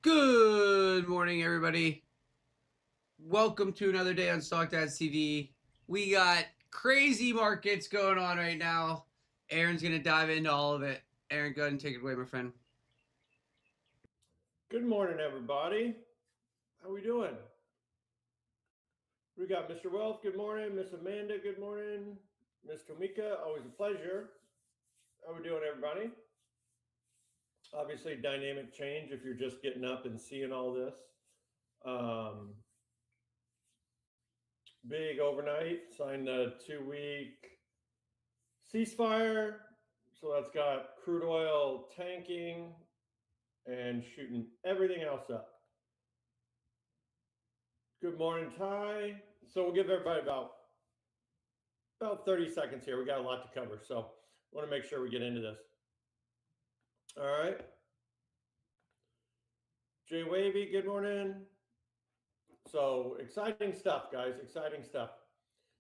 Good morning, everybody. Welcome to another day on SDtv. We got crazy markets going on right now. Aaron's going to dive into all of it. Aaron, go ahead and take it away, my friend. Good morning, everybody. How we doing? We got Mr. Wealth. Good morning. Miss Amanda. Good morning. Miss Tomika. Always a pleasure. How we doing, everybody? Obviously, dynamic change if you're just getting up and seeing all this. Um, Big overnight. Signed a 2-week ceasefire. So that's got crude oil tanking and shooting everything else up. Good morning, Ty. So we'll give everybody about 30 seconds here. We got a lot to cover, so I want to make sure we get into this. All right. Jay Wavy, good morning. So exciting stuff, guys. Exciting stuff.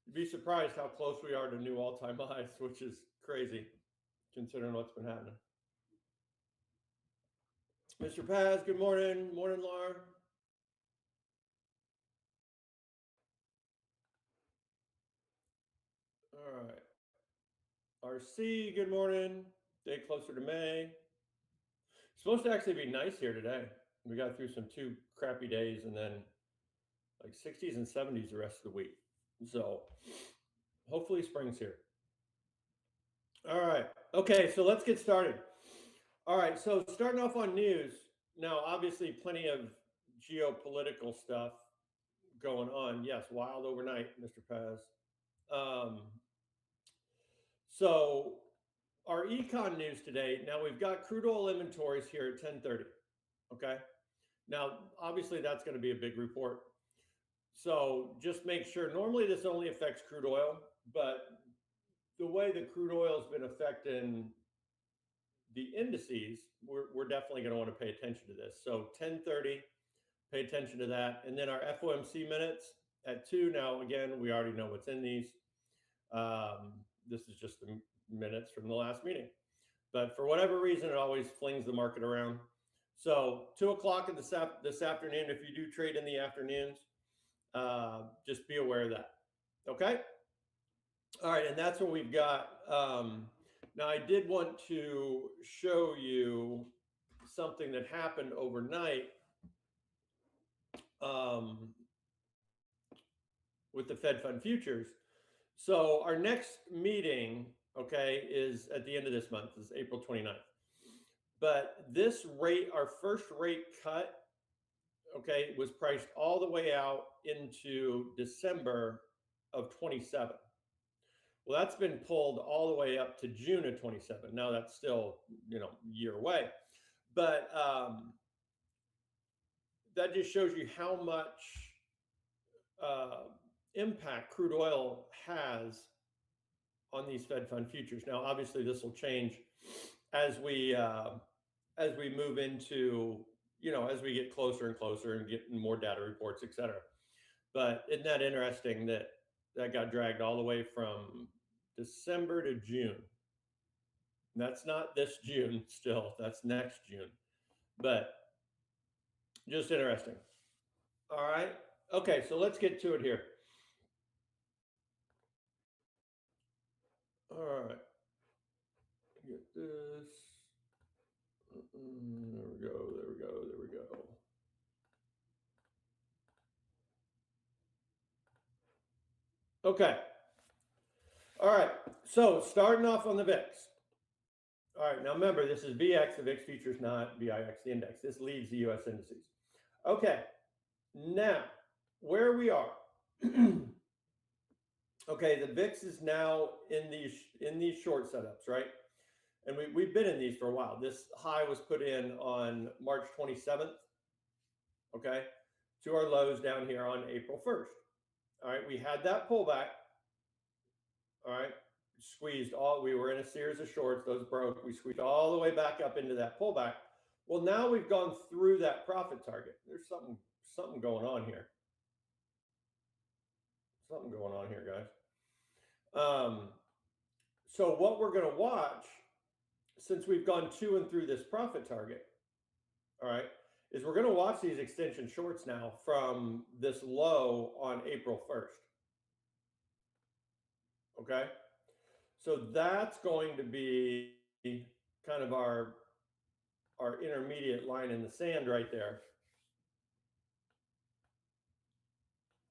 You'd be surprised how close we are to new all-time highs, which is crazy considering what's been happening. Mr. Paz, good morning. Morning, Laura. All right. RC, good morning. Day closer to May. It's supposed to actually be nice here today. We got through some 2 crappy days and then like 60s and 70s the rest of the week. So hopefully spring's here. All right. Okay, so let's get started. All right, so starting off on news. Now, obviously, plenty of geopolitical stuff going on. Yes, wild overnight, Mr. Paz. Um, so our econ news today. Now we've got crude oil inventories here at 10:30. Okay. Now, obviously, that's going to be a big report. So just make sure. Normally, this only affects crude oil, but the way the crude oil has been affecting the indices, we're definitely going to want to pay attention to this. So 10:30, pay attention to that. And then our FOMC minutes at 2. Now, again, we already know what's in these. This is just the minutes from the last meeting. But for whatever reason, it always flings the market around. So 2 o'clock this afternoon, if you do trade in the afternoons, just be aware of that. Okay? All right, and that's what we've got. Now, I did want to show you something that happened overnight with the Fed Fund futures. So our next meeting, okay, is at the end of this month, is April 29th. But this rate, our first rate cut, okay, was priced all the way out into December of 27. Well, that's been pulled all the way up to June of 27. Now that's still, a year away. But that just shows you how much impact crude oil has on these Fed Fund futures. Now, obviously, this will change as we move into, as we get closer and closer and get more data reports, et cetera. But isn't that interesting that got dragged all the way from December to June? And that's not this June still, that's next June. But just interesting. All right. Okay, so let's get to it here. All right. Get this. There we go. There we go. There we go. Okay. All right. So starting off on the VIX. All right. Now remember, this is VX, the VIX futures, not VIX, the index. This leaves the US indices. Okay. Now, where we are. Okay, the VIX is now in these short setups, right? And we've been in these for a while. This high was put in on March 27th, okay, to our lows down here on April 1st. All right, we had that pullback. All right, we were in a series of shorts, those broke. We squeezed all the way back up into that pullback. Well, now we've gone through that profit target. There's something going on here. Something going on here, guys. So what we're going to watch, since we've gone to and through this profit target, all right, is we're going to watch these extension shorts now from this low on April 1st. Okay. So that's going to be kind of our intermediate line in the sand right there.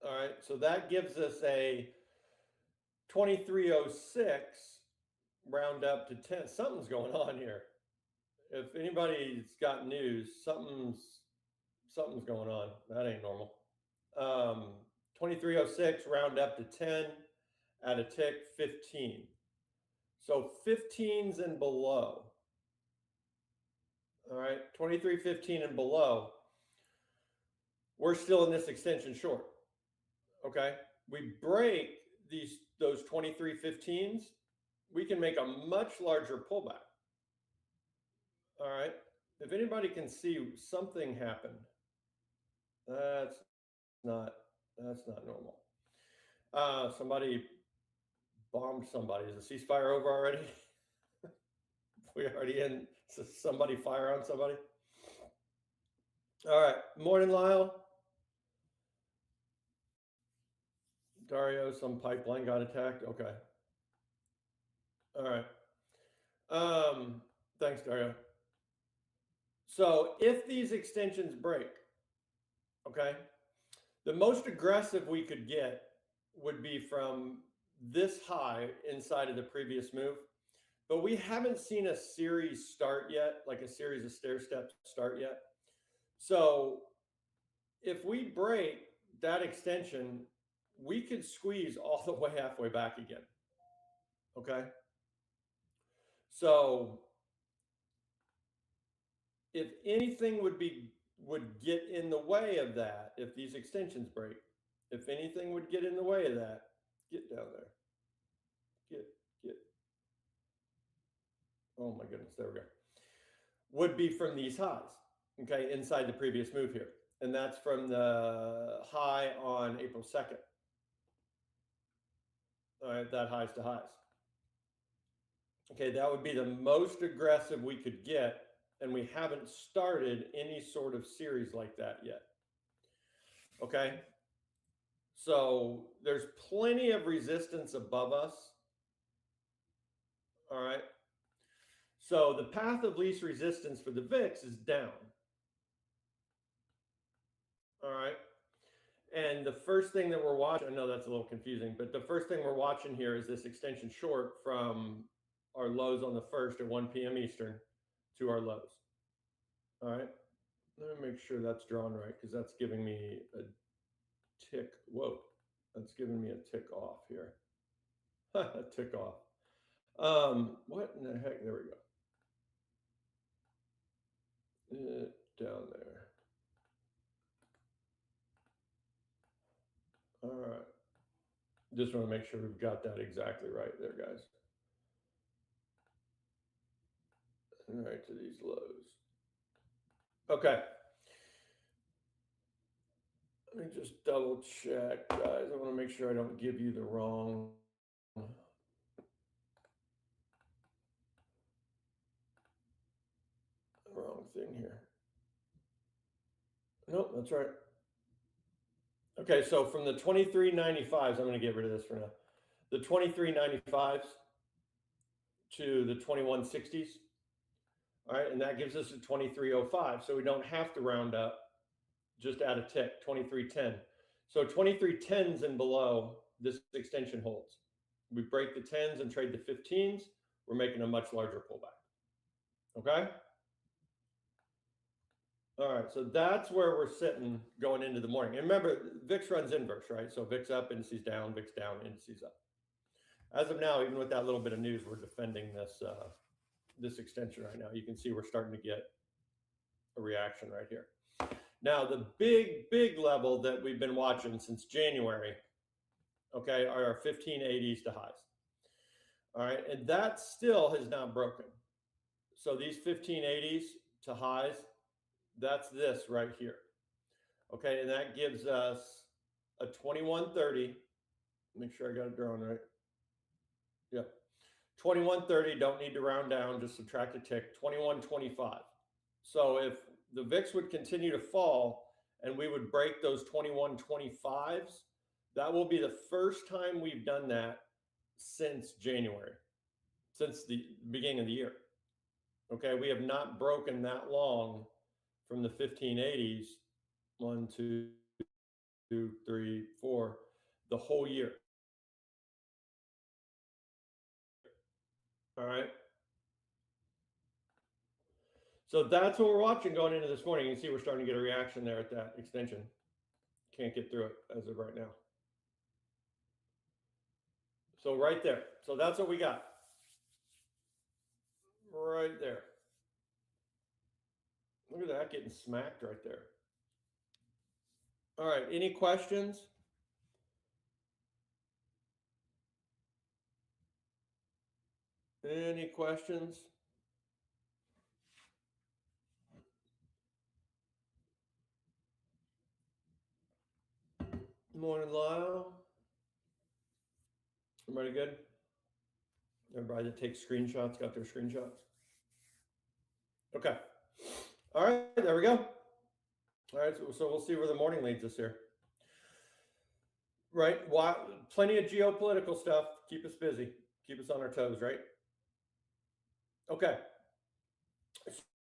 All right. So that gives us a 2306 round up to 10. Something's going on here. If anybody's got news, something's going on. That ain't normal. 2306 round up to 10 at a tick 15. So 15s and below. All right, 2315 and below. We're still in this extension short. Okay, we break those 2315s, we can make a much larger pullback. All right, if anybody can see something happen, that's not normal. Somebody bombed somebody. Is the ceasefire over already? We already in somebody fire on somebody. All right, morning, Lyle. Dario, some pipeline got attacked. Okay. All right. Thanks, Dario. So if these extensions break, okay, the most aggressive we could get would be from this high inside of the previous move. But we haven't seen a series start yet, like a series of stair steps start yet. So if we break that extension, we could squeeze all the way halfway back again. Okay. So if anything would get in the way of that, if these extensions break, if anything would get in the way of that, get down there. Get. Oh my goodness, there we go. Would be from these highs, okay, inside the previous move here. And that's from the high on April 2nd. All right, that highs to highs. Okay, that would be the most aggressive we could get, and we haven't started any sort of series like that yet. Okay, so there's plenty of resistance above us. All right, so the path of least resistance for the VIX is down. All right, and the first thing that we're watching, I know that's a little confusing, but the first thing we're watching here is this extension short from our lows on the 1st at 1 p.m. Eastern to our lows. All right, let me make sure that's drawn right, because that's giving me a tick. Whoa, that's giving me a tick off here. A tick off. What in the heck? There we go. Down there. All right. Just want to make sure we've got that exactly right there, guys. All right, to these lows. Okay. Let me just double check, guys. I want to make sure I don't give you the wrong thing here. Nope, that's right. Okay, so from the 2395s, I'm going to get rid of this for now. The 2395s to the 2160s. All right, and that gives us a 2305. So we don't have to round up, just add a tick, 2310. So 2310s and below, this extension holds. We break the 10s and trade the 15s, we're making a much larger pullback. Okay? All right, so that's where we're sitting going into the morning. And remember, VIX runs inverse, right? So VIX up, indices down, VIX down, indices up. As of now, even with that little bit of news, we're defending this this extension right now. You can see we're starting to get a reaction right here. Now, the big level that we've been watching since January, okay, are our 1580s to highs. All right, and that still has not broken. So these 1580s to highs, that's this right here. Okay, and that gives us a 2130. Make sure I got it drawn right. Yep. 2130, don't need to round down, just subtract a tick. 2125. So if the VIX would continue to fall and we would break those 21.25s. That will be the first time we've done that since January, since the beginning of the year. Okay, we have not broken that long from the 1580s. 1, 2, 3, 4, the whole year. All right. So that's what we're watching going into this morning. You can see we're starting to get a reaction there at that extension. Can't get through it as of right now. So right there. So that's what we got. Right there. Look at that getting smacked right there. All right. Any questions? Any questions? Morning, Lyle. Everybody good? Everybody that takes screenshots got their screenshots? Okay. All right, there we go. All right, so we'll see where the morning leads us here. Right? Plenty of geopolitical stuff. Keep us busy. Keep us on our toes, right? Okay.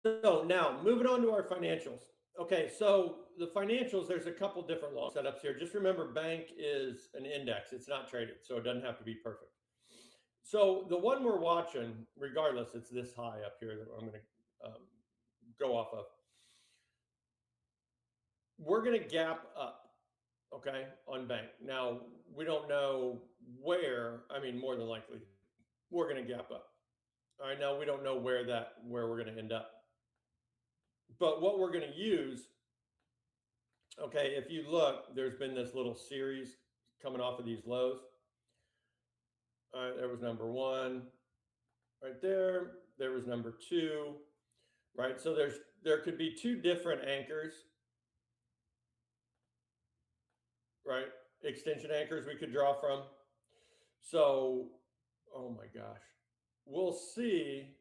So now moving on to our financials. Okay, so the financials, there's a couple different long setups here. Just remember, bank is an index. It's not traded, so it doesn't have to be perfect. So the one we're watching, regardless, it's this high up here that I'm going to go off of. We're going to gap up, okay, on bank. Now, we don't know where. I mean, more than likely, we're going to gap up. All right, now we don't know where we're going to end up. But what we're going to use, okay, if you look, there's been this little series coming off of these lows. All right, there was number 1 right there. There was number 2, right? So there could be 2 different anchors, right? Extension anchors we could draw from. So, oh my gosh, we'll see.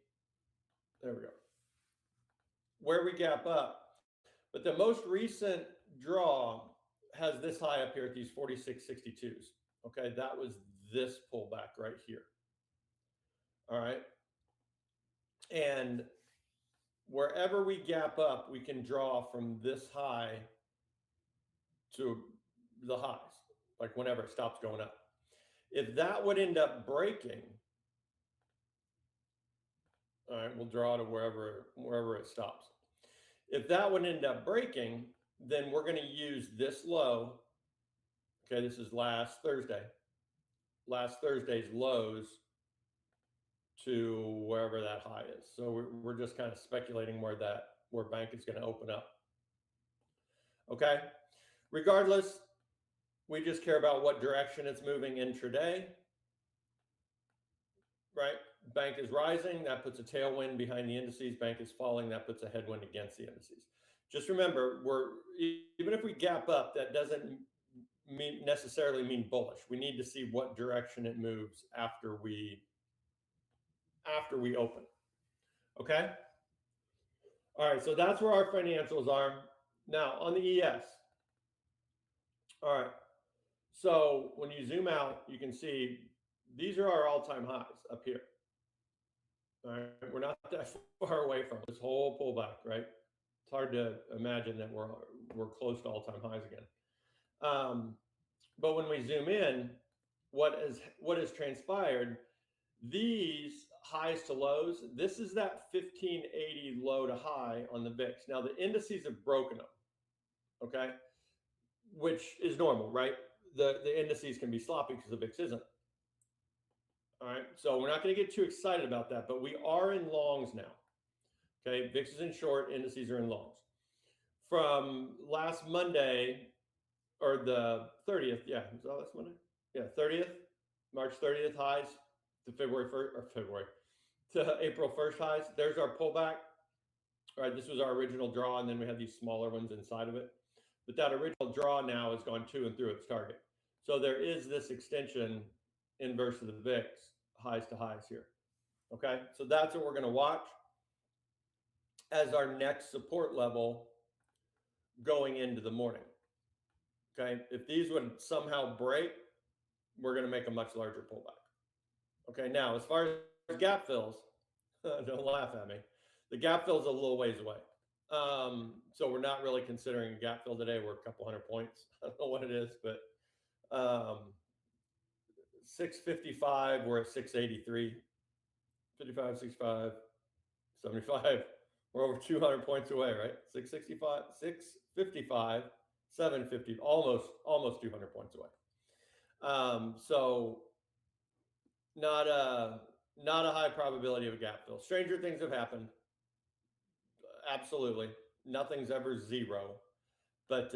There we go. Where we gap up. But the most recent draw has this high up here at these 46.62s. Okay, that was this pullback right here. All right. And wherever we gap up, we can draw from this high to the highs, like whenever it stops going up. If that would end up breaking, all right, we'll draw to wherever it stops. If that would end up breaking, then we're going to use this low. Okay, this is last Thursday's lows to wherever that high is. So we're just kind of speculating where bank is going to open up. Okay, regardless, we just care about what direction it's moving intraday, right? Bank is rising, that puts a tailwind behind the indices. Bank is falling, that puts a headwind against the indices. Just remember, even if we gap up, that doesn't necessarily mean bullish. We need to see what direction it moves after we open. Okay? All right, so that's where our financials are. Now, on the ES. All right. So when you zoom out, you can see these are our all-time highs up here. All right, we're not that far away from this whole pullback, right? It's hard to imagine that we're close to all-time highs again. But when we zoom in, what has transpired? These highs to lows. This is that 1580 low to high on the VIX. Now the indices have broken them, okay, which is normal, right? The indices can be sloppy because the VIX isn't. All right, so we're not going to get too excited about that, but we are in longs now. Okay, VIX is in short, indices are in longs. From last Monday, or the 30th, yeah, was that last Monday? Yeah, 30th, March 30th highs to to April 1st highs. There's our pullback. All right, this was our original draw, and then we had these smaller ones inside of it. But that original draw now has gone to and through its target. So there is this extension inverse of the VIX, highs to highs here. Okay, so that's what we're going to watch. as our next support level going into the morning. Okay, if these would somehow break, we're going to make a much larger pullback. Okay, now as far as gap fills, don't laugh at me. The gap fill's a little ways away. So we're not really considering a gap fill today. We're a couple hundred points. I don't know what it is, but 655, we're at 683, 55, 65, 75. We're over 200 points away, right? 665, 655, 750, almost 200 points away. So not a high probability of a gap fill. Stranger things have happened. Absolutely. Nothing's ever zero. But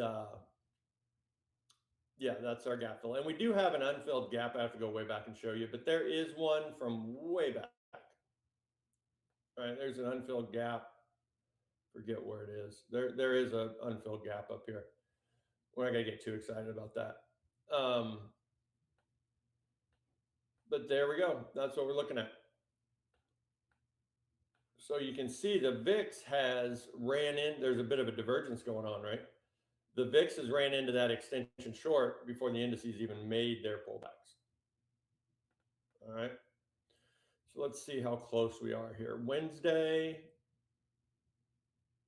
yeah, that's our gap fill. And we do have an unfilled gap. I have to go way back and show you, but there is one from way back. All right, there's an unfilled gap. Forget where it is. There is an unfilled gap up here. We're not gonna get too excited about that. But there we go. That's what we're looking at. So you can see the VIX has ran in. There's a bit of a divergence going on, right? The VIX has ran into that extension short before the indices even made their pullbacks. All right. So let's see how close we are here. Wednesday,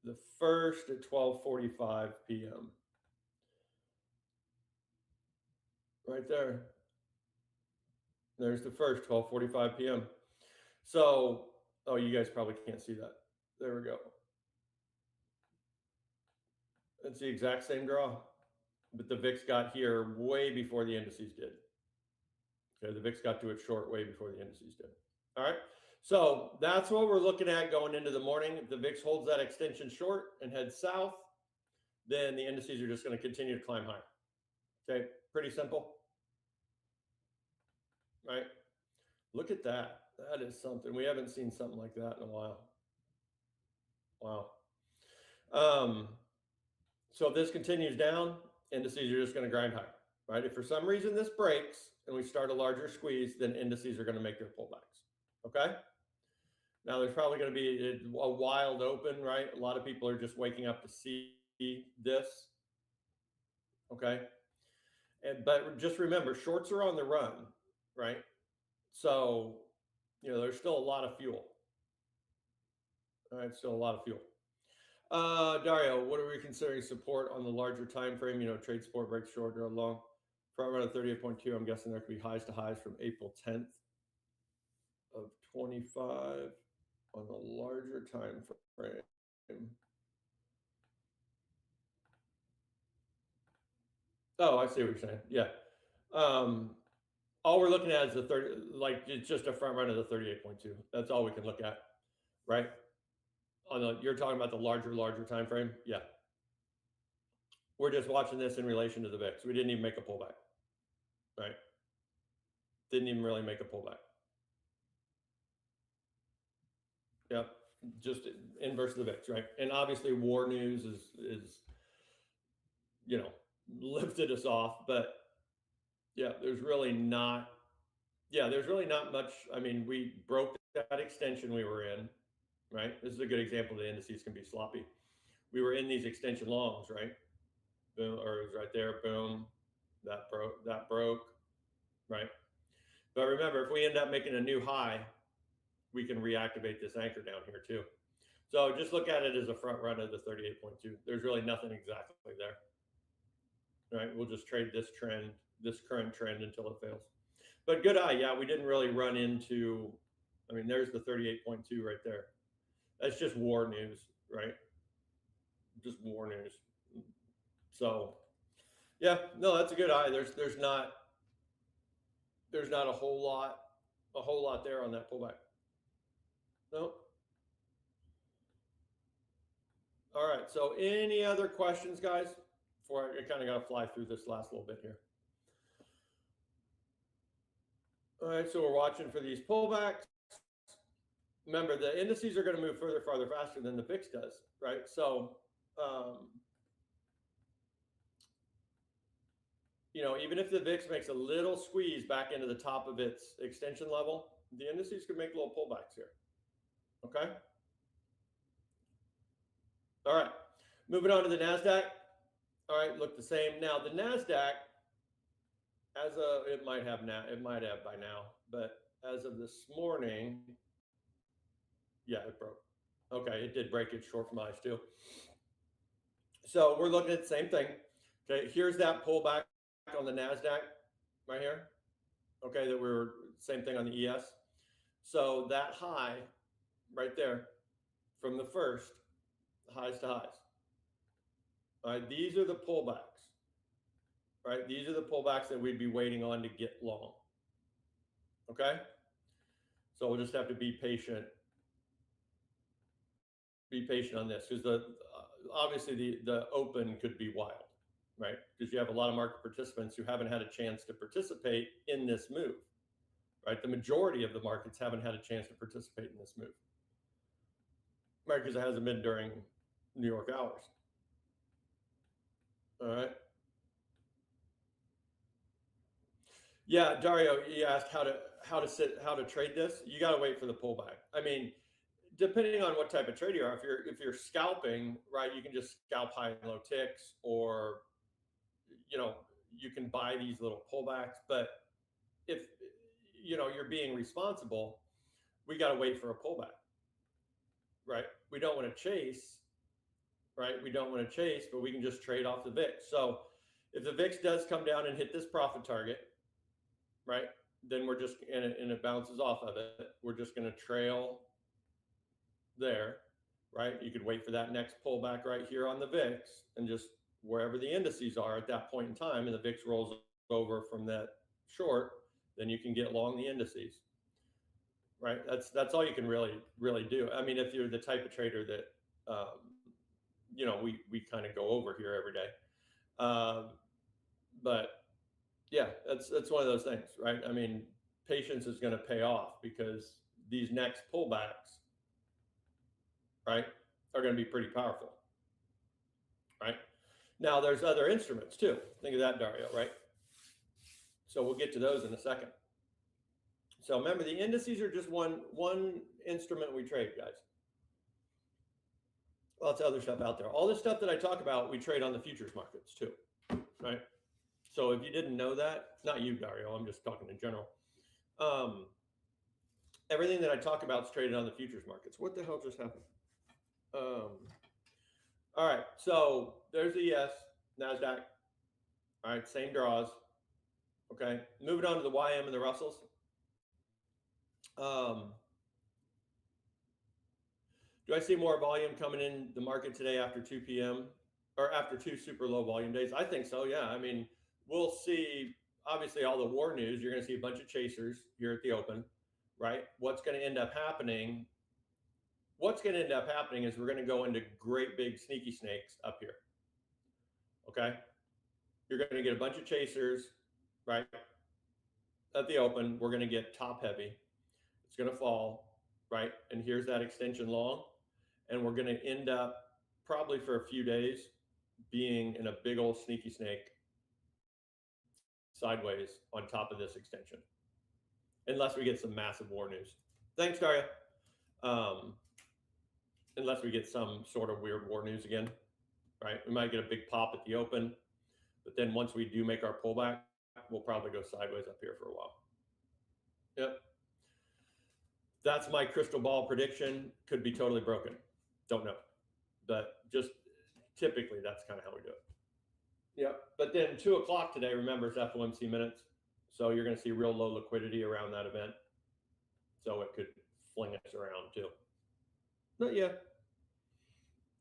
the 1st at 12:45 p.m. Right there. There's the 1st, 12:45 p.m. So, oh, you guys probably can't see that. There we go. It's the exact same draw, but the VIX got here way before the indices did. Okay, the VIX got to it short way before the indices did. All right, so that's what we're looking at going into the morning. If the VIX holds that extension short and heads south, then the indices are just going to continue to climb higher. Okay, pretty simple. Right? Look at that. That is something. We haven't seen something like that in a while. Wow. So if this continues down, indices are just going to grind higher, right? If for some reason this breaks and we start a larger squeeze, then indices are going to make their pullbacks. Okay. Now there's probably going to be a wild open, right? A lot of people are just waking up to see this. Okay. But just remember, shorts are on the run, right? So, you know, there's still a lot of fuel. All right, still a lot of fuel. Dario, what are we considering support on the larger time frame? You know, trade support breaks short or long. Front run of 38.2. I'm guessing there could be highs to highs from April 10th of 25 on the larger time frame. Oh, I see what you're saying. Yeah. All we're looking at is the 30, like it's just a front run of the 38.2. That's all we can look at, right? On the, you're talking about the larger time frame. Yeah. We're just watching this in relation to the VIX. We didn't even make a pullback, right? Didn't even really make a pullback. Yep, just inverse of the VIX, right? And obviously war news is you know, lifted us off, but yeah, there's really not much. I mean, we broke that extension we were in, right? This is a good example. The indices can be sloppy. We were in these extension longs, right? Boom, or it was right there, boom, that broke, right? But remember, if we end up making a new high, we can reactivate this anchor down here too. So just look at it as a front run of the 38.2. There's really nothing exactly there, right? We'll just trade this trend, this current trend until it fails. But good eye, yeah, we didn't really run into, I mean, there's the 38.2 right there. That's just war news, right? Just war news. So yeah, no, that's a good eye. There's not a whole lot there on that pullback. No. All right. So any other questions, guys? Before I kind of got to fly through this last little bit here. All right. So we're watching for these pullbacks. Remember, the indices are going to move farther, faster than the VIX does, right? So, you know, even if the VIX makes a little squeeze back into the top of its extension level, the indices could make little pullbacks here. Okay. All right. Moving on to the NASDAQ. All right, look the same. Now the NASDAQ, it might have now, it might have by now, but as of this morning, yeah, it broke. Okay, it did break it short from highs too. So we're looking at the same thing. Okay, here's that pullback on the NASDAQ right here. Okay, that we're same thing on the ES. So that high right there from the first, highs to highs. All right, these are the pullbacks. Right, these are the pullbacks that we'd be waiting on to get long. Okay, so we'll just have to be patient. Be patient on this because obviously the open could be wild, right? Because you have a lot of market participants who haven't had a chance to participate in this move, right? The majority of the markets haven't had a chance to participate in this move, right? Because it hasn't been during New York hours. All right. Yeah, Dario, you asked how to trade this. You got to wait for the pullback. I mean, depending on what type of trade you are, if you're scalping, right, you can just scalp high and low ticks, or you can buy these little pullbacks. But if you're being responsible, we got to wait for a pullback, right? We don't want to chase, right? We don't want to chase, but we can just trade off the VIX. So if the VIX does come down and hit this profit target, right, then we're just and it bounces off of it. We're just going to trail there, right? You could wait for that next pullback right here on the VIX and just wherever the indices are at that point in time, and the VIX rolls over from that short, then you can get long the indices, right? That's all you can really do. I mean, if you're the type of trader that we kind of go over here every day, but yeah, that's one of those things, right? I mean, patience is going to pay off because these next pullbacks, right, are going to be pretty powerful, right? Now, there's other instruments too. Think of that, Dario, right? So we'll get to those in a second. So remember, the indices are just one instrument we trade, guys. Lots of other stuff out there. All this stuff that I talk about, we trade on the futures markets too, right? So if you didn't know that, not you, Dario, I'm just talking in general. Everything that I talk about is traded on the futures markets. What the hell just happened? All right, so there's the ES, NASDAQ. All right, same draws. Okay, moving on to the YM and the Russells. Do I see more volume coming in the market today after 2 p.m. or after two super low volume days? I think so, yeah. I mean, we'll see, obviously, all the war news. You're going to see a bunch of chasers here at the open, right? What's going to end up happening is we're going to go into great big sneaky snakes up here. Okay, you're going to get a bunch of chasers, right, at the open. We're going to get top heavy. It's going to fall, right, and here's that extension long, and we're going to end up probably for a few days being in a big old sneaky snake sideways on top of this extension, unless we get some massive war news. Thanks, Daria. Unless we get some sort of weird war news again, right? We might get a big pop at the open, but then once we do make our pullback, we'll probably go sideways up here for a while. Yep. That's my crystal ball prediction. Could be totally broken. Don't know. But just typically, that's kind of how we do it. Yep. But then 2 o'clock today, remember, it's FOMC minutes. So you're going to see real low liquidity around that event. So it could fling us around too. But yeah.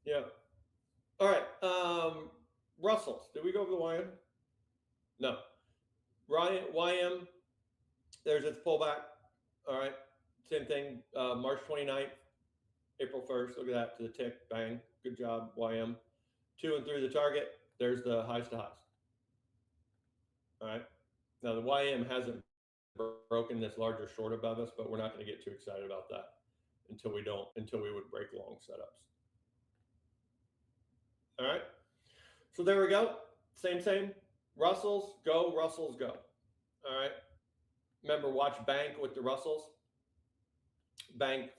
Yeah. All right. Russells. Did we go over the YM? No. YM, there's its pullback. All right. Same thing. March 29th, April 1st. Look at that, to the tick. Bang. Good job, YM. 2 and through the target. There's the highs to highs. All right. Now, the YM hasn't broken this larger short above us, but we're not going to get too excited about that until we would break long setups. All right. So there we go. Same. Russells, go. Russells, go. All right. Remember, watch bank with the Russells. Bank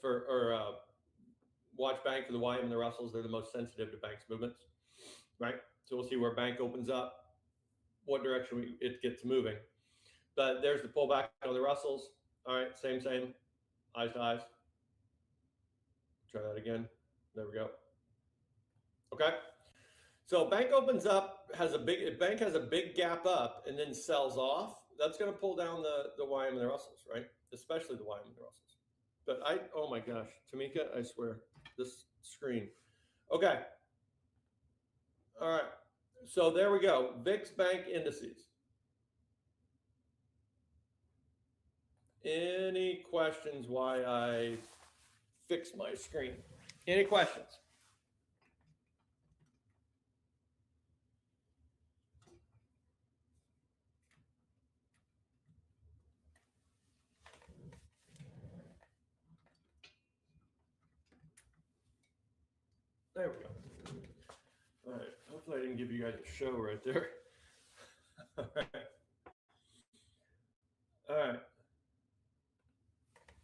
watch bank for the YM and the Russells. They're the most sensitive to bank's movements, right? So we'll see where bank opens up, what direction it gets moving. But there's the pullback on the Russells. All right, same, eyes to eyes. Try that again. There we go. Okay. So bank opens up, bank has a big gap up and then sells off. That's going to pull down the YM and the Russells, right? Especially the YM and the Russells. But oh my gosh, Tamika, I swear, this screen. Okay. All right. So there we go. VIX bank indices. Any questions why I fixed my screen? Any questions? There we go. All right. Hopefully I didn't give you guys a show right there. All right. All right.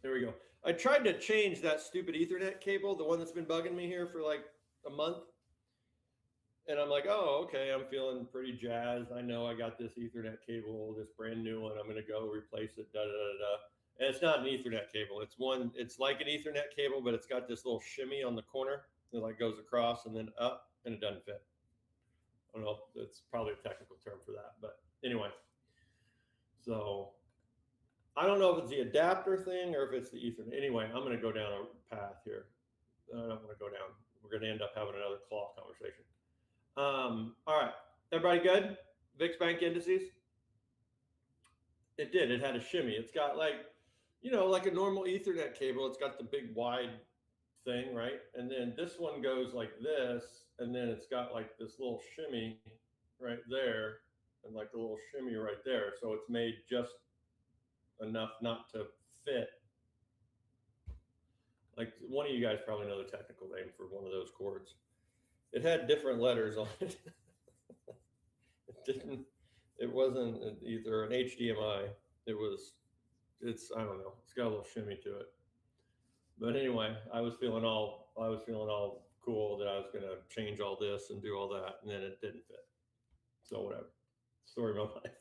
There we go. I tried to change that stupid Ethernet cable, the one that's been bugging me here for like a month. And I'm like, oh, okay, I'm feeling pretty jazzed. I know I got this Ethernet cable, this brand new one. I'm going to go replace it, da da da da. And it's not an Ethernet cable. It's like an Ethernet cable, but it's got this little shimmy on the corner that like goes across and then up, and it doesn't fit. I don't know. It's probably a technical term for that, but anyway. So I don't know if it's the adapter thing or if it's the Ethernet. Anyway, I'm going to go down a path here. I don't want to go down. We're going to end up having another claw conversation. All right. Everybody good? VIX bank indices? It did. It had a shimmy. It's got like, like a normal Ethernet cable. It's got the big wide thing, right? And then this one goes like this, and then it's got like this little shimmy right there, and like a little shimmy right there. So it's made just enough not to fit. Like one of you guys probably know the technical name for one of those cords. It had different letters on it. It wasn't either an HDMI. I don't know. It's got a little shimmy to it. But anyway, I was feeling all cool that I was going to change all this and do all that, and then it didn't fit. So whatever. Story of my life.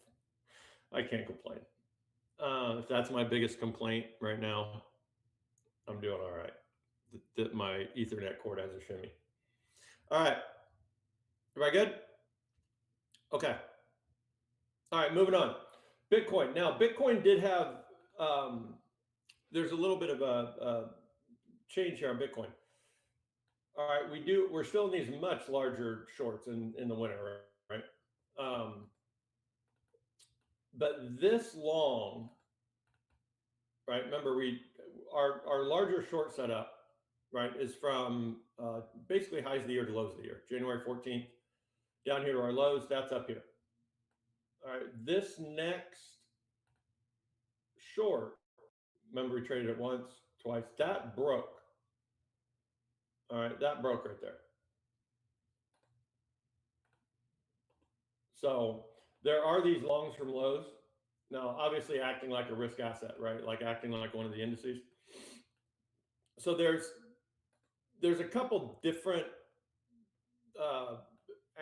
I can't complain. If that's my biggest complaint right now, I'm doing all right. That my Ethernet cord has a shimmy. All right. Everybody good? Okay. All right, moving on. Bitcoin. Now, Bitcoin did have, there's a little bit of a change here on Bitcoin. All right, we're still in these much larger shorts in the winter, right? But this long, right? Remember, our larger short setup, right, is from basically highs of the year to lows of the year. January 14th, down here to our lows, that's up here. All right, this next short, remember we traded it once, twice, that broke. All right, that broke right there. So there are these longs from lows. Now, obviously acting like a risk asset, right? Like acting like one of the indices. So there's a couple different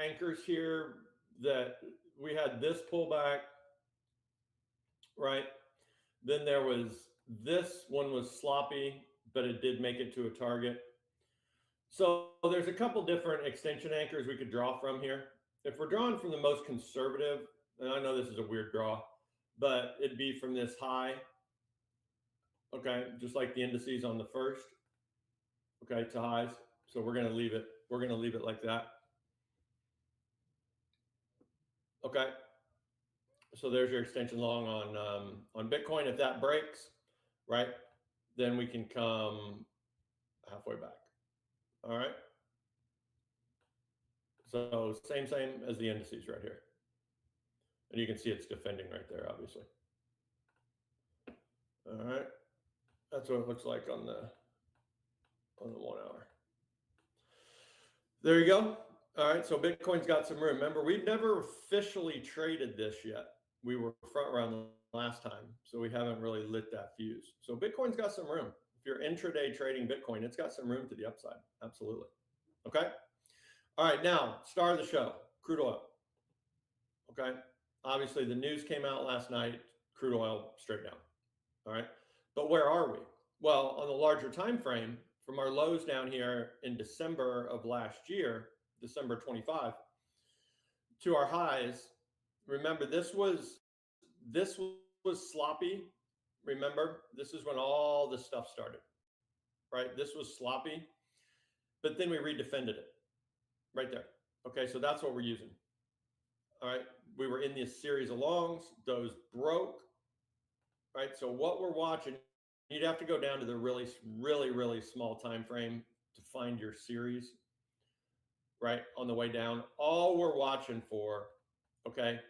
anchors here that we had this pullback, right? Then there was this one was sloppy, but it did make it to a target. So there's a couple different extension anchors we could draw from here. If we're drawing from the most conservative, and I know this is a weird draw, but it'd be from this high, okay, just like the indices on the first, okay, to highs. So we're going to leave it like that. Okay. So there's your extension long on Bitcoin. If that breaks, right, then we can come halfway back. All right. So same as the indices right here. And you can see it's defending right there, obviously. All right. That's what it looks like on the 1 hour. There you go. All right. So Bitcoin's got some room. Remember, we've never officially traded this yet. We were front round last time, so we haven't really lit that fuse. So Bitcoin's got some room. If you're intraday trading Bitcoin, it's got some room to the upside. Absolutely. Okay. All right. Now, star of the show, crude oil. Okay. Obviously, the news came out last night, crude oil straight down. All right. But where are we? Well, on the larger time frame, from our lows down here in December of last year, December 25, to our highs, remember this was sloppy. Remember, this is when all this stuff started, right? This was sloppy, but then we redefended it right there. Okay, so that's what we're using. All right, we were in this series of longs, those broke, right? So what we're watching, you'd have to go down to the really small time frame to find your series, right? On the way down, all we're watching for, okay,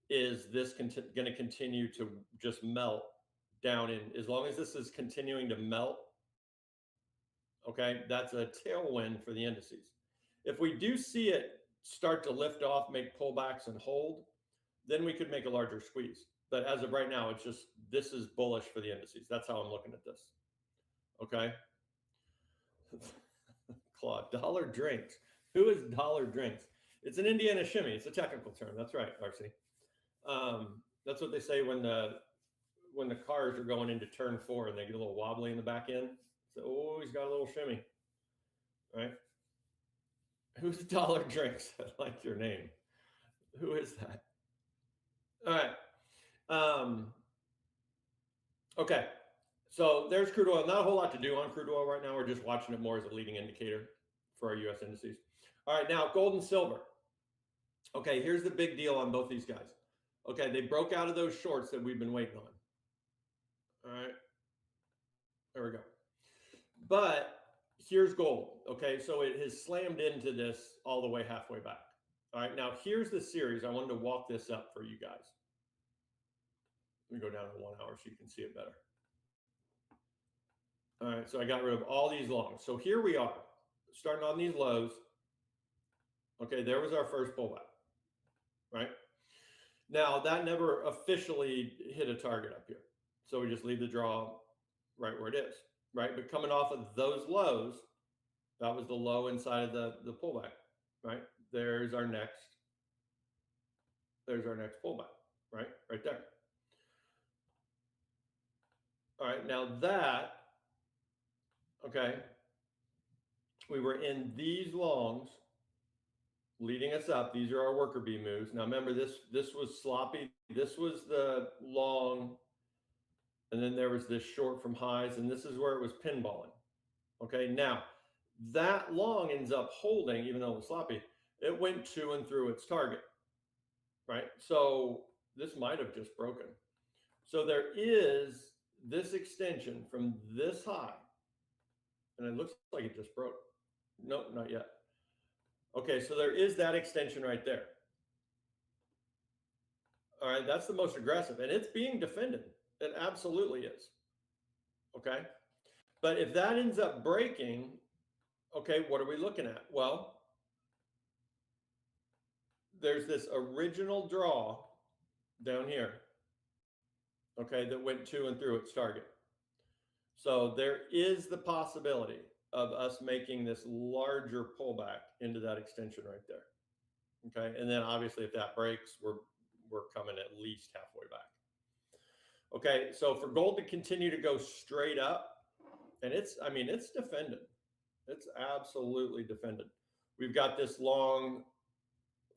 is this going to continue to just melt down in, as long as this is continuing to melt, okay, that's a tailwind for the indices. If we do see it start to lift off, make pullbacks and hold, then we could make a larger squeeze. But as of right now, it's just, this is bullish for the indices. That's how I'm looking at this. Okay. Claude, dollar drinks. Who is dollar drinks? It's an Indiana shimmy. It's a technical term. That's right, RC. That's what they say when the cars are going into turn 4 and they get a little wobbly in the back end. So, oh, he's got a little shimmy, right? Who's dollar drinks? I like your name. Who is that? All right. Okay. So there's crude oil. Not a whole lot to do on crude oil right now. We're just watching it more as a leading indicator for our U.S. indices. All right. Now, gold and silver. Okay. Here's the big deal on both these guys. Okay. They broke out of those shorts that we've been waiting on. All right. There we go. But here's gold. Okay. So it has slammed into this all the way halfway back. All right. Now, here's the series. I wanted to walk this up for you guys. Let me go down to 1 hour so you can see it better. All right, so I got rid of all these longs. So here we are, starting on these lows. Okay, there was our first pullback, right? Now, that never officially hit a target up here. So we just leave the draw right where it is, right? But coming off of those lows, that was the low inside of the pullback, right? There's our next pullback, right? Right there. All right, now that, okay, we were in these longs leading us up. These are our worker bee moves. Now remember, this was sloppy. This was the long, and then there was this short from highs, and this is where it was pinballing. Okay, now that long ends up holding, even though it was sloppy. It went to and through its target, right? So this might have just broken. So there is this extension from this high, and it looks like it just broke. Nope, not yet. Okay, so there is that extension right there. All right, that's the most aggressive, and it's being defended. It absolutely is. Okay, but if that ends up breaking, okay, what are we looking at? Well, there's this original draw down here, okay, that went to and through its target. So there is the possibility of us making this larger pullback into that extension right there. Okay, and then obviously if that breaks, we're coming at least halfway back. Okay, so for gold to continue to go straight up, and it's defended. It's absolutely defended. We've got this long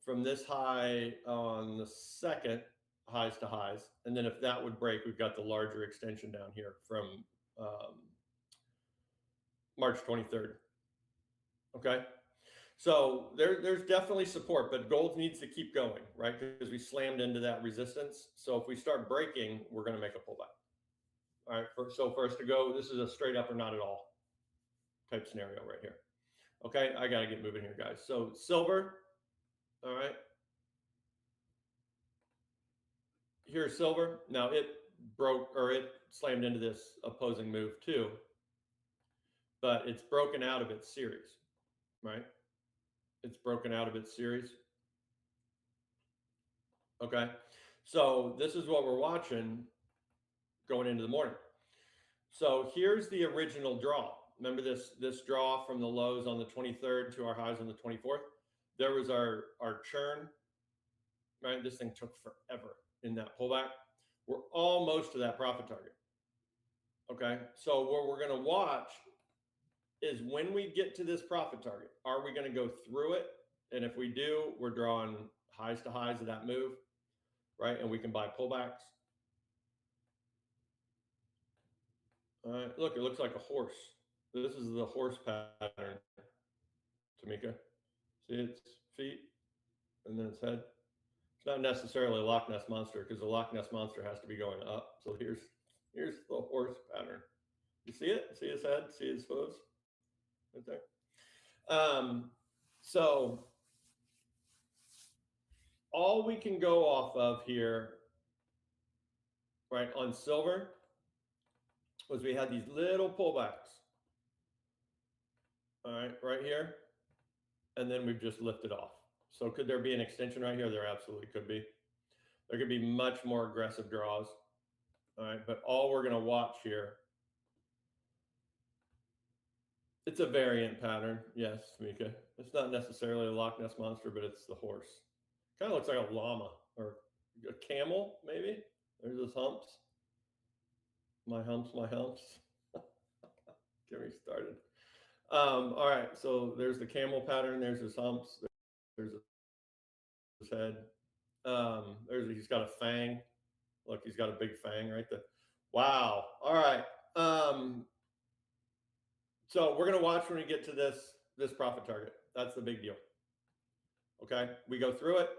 from this high on the second, highs to highs, and then if that would break, we've got the larger extension down here from March 23rd. Okay, so there's definitely support, but gold needs to keep going, right? Because we slammed into that resistance. So if we start breaking, we're going to make a pullback. All right, so for us to go, this is a straight up or not at all type scenario right here. Okay, I got to get moving here, guys. So silver, all right. Here's silver. Now it broke, or it slammed into this opposing move too, but it's broken out of its series, right? It's broken out of its series. Okay, so this is what we're watching going into the morning. So here's the original draw. Remember this draw from the lows on the 23rd to our highs on the 24th? There was our churn, right? This thing took forever in that pullback. We're almost to that profit target. Okay, so what we're going to watch is when we get to this profit target, are we going to go through it? And if we do, we're drawing highs to highs of that move, right? And we can buy pullbacks. All right, look, it looks like a horse. This is the horse pattern, Tamika. See its feet and then its head. It's not necessarily a Loch Ness monster because the Loch Ness monster has to be going up. So here's the horse pattern. You see it? See his head? See his hooves? Right there. So all we can go off of here, right, on silver was we had these little pullbacks. All right, right here. And then we've just lifted off. So could there be an extension right here? There absolutely could be. There could be much more aggressive draws. All right, but all we're going to watch here, it's a variant pattern. Yes, Mika. It's not necessarily a Loch Ness monster, but it's the horse. Kind of looks like a llama or a camel, maybe. There's his humps. My humps, my humps. Get me started. All right, so there's the camel pattern. There's his humps. There's his head. He's got a fang. Look, he's got a big fang right there. Wow. All right. So we're gonna watch when we get to this profit target. That's the big deal. Okay, we go through it.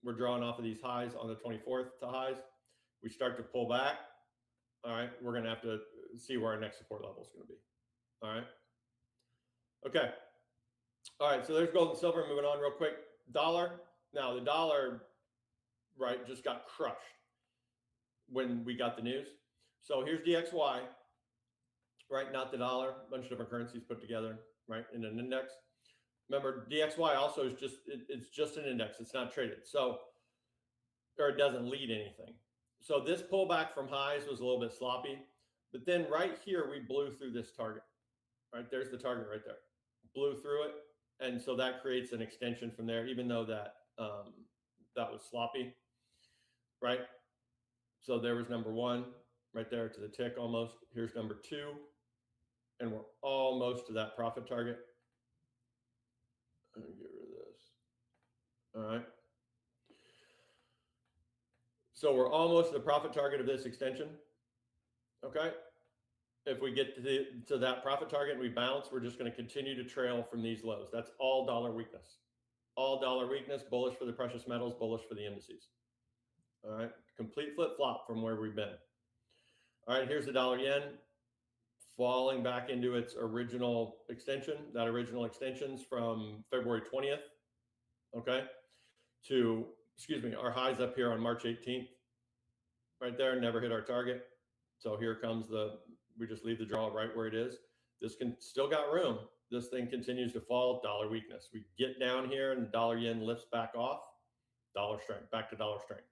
We're drawing off of these highs on the 24th to highs. We start to pull back. All right, we're gonna have to see where our next support level is gonna be. All right. Okay. All right, so there's gold and silver. Moving on real quick. Dollar. Now the dollar, right, just got crushed when we got the news. So here's DXY, right? Not the dollar, a bunch of different currencies put together, right, in an index. Remember, DXY also is it's just an index. It's not traded. So, or it doesn't lead anything. So this pullback from highs was a little bit sloppy. But then right here, we blew through this target, right? There's the target right there. Blew through it. And so that creates an extension from there, even though that that was sloppy, right? So there was number one right there to the tick almost. Here's number two. And we're almost to that profit target. Let me get rid of this. All right. So we're almost to the profit target of this extension. Okay. If we get to that profit target and we bounce, we're just going to continue to trail from these lows. That's all dollar weakness. All dollar weakness, bullish for the precious metals, bullish for the indices. All right. Complete flip-flop from where we've been. All right. Here's the dollar yen falling back into its original extension. That original extension's from February 20th. Okay. To, excuse me, our highs up here on March 18th. Right there, never hit our target. So here comes we just leave the draw right where it is. This can still got room. This thing continues to fall, dollar weakness. We get down here and the dollar yen lifts back off, dollar strength, back to dollar strength.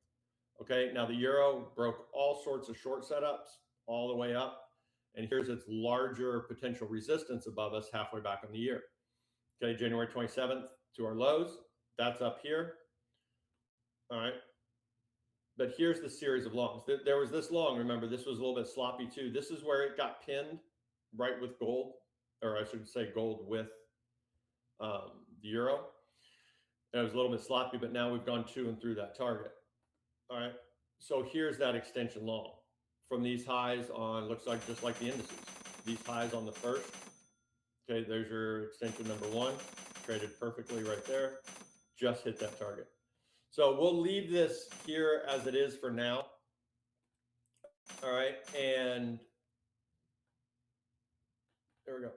Okay, now the euro broke all sorts of short setups all the way up. And here's its larger potential resistance above us halfway back on the year. Okay, January 27th to our lows, that's up here. All right. But here's the series of longs. There was this long, remember, this was a little bit sloppy too. This is where it got pinned right with gold, or I should say gold with the euro. And it was a little bit sloppy, but now we've gone to and through that target. All right. So here's that extension long from these highs on, looks like just like the indices, these highs on the first. Okay, there's your extension number one, traded perfectly right there, just hit that target. So we'll leave this here as it is for now. All right, and there we go.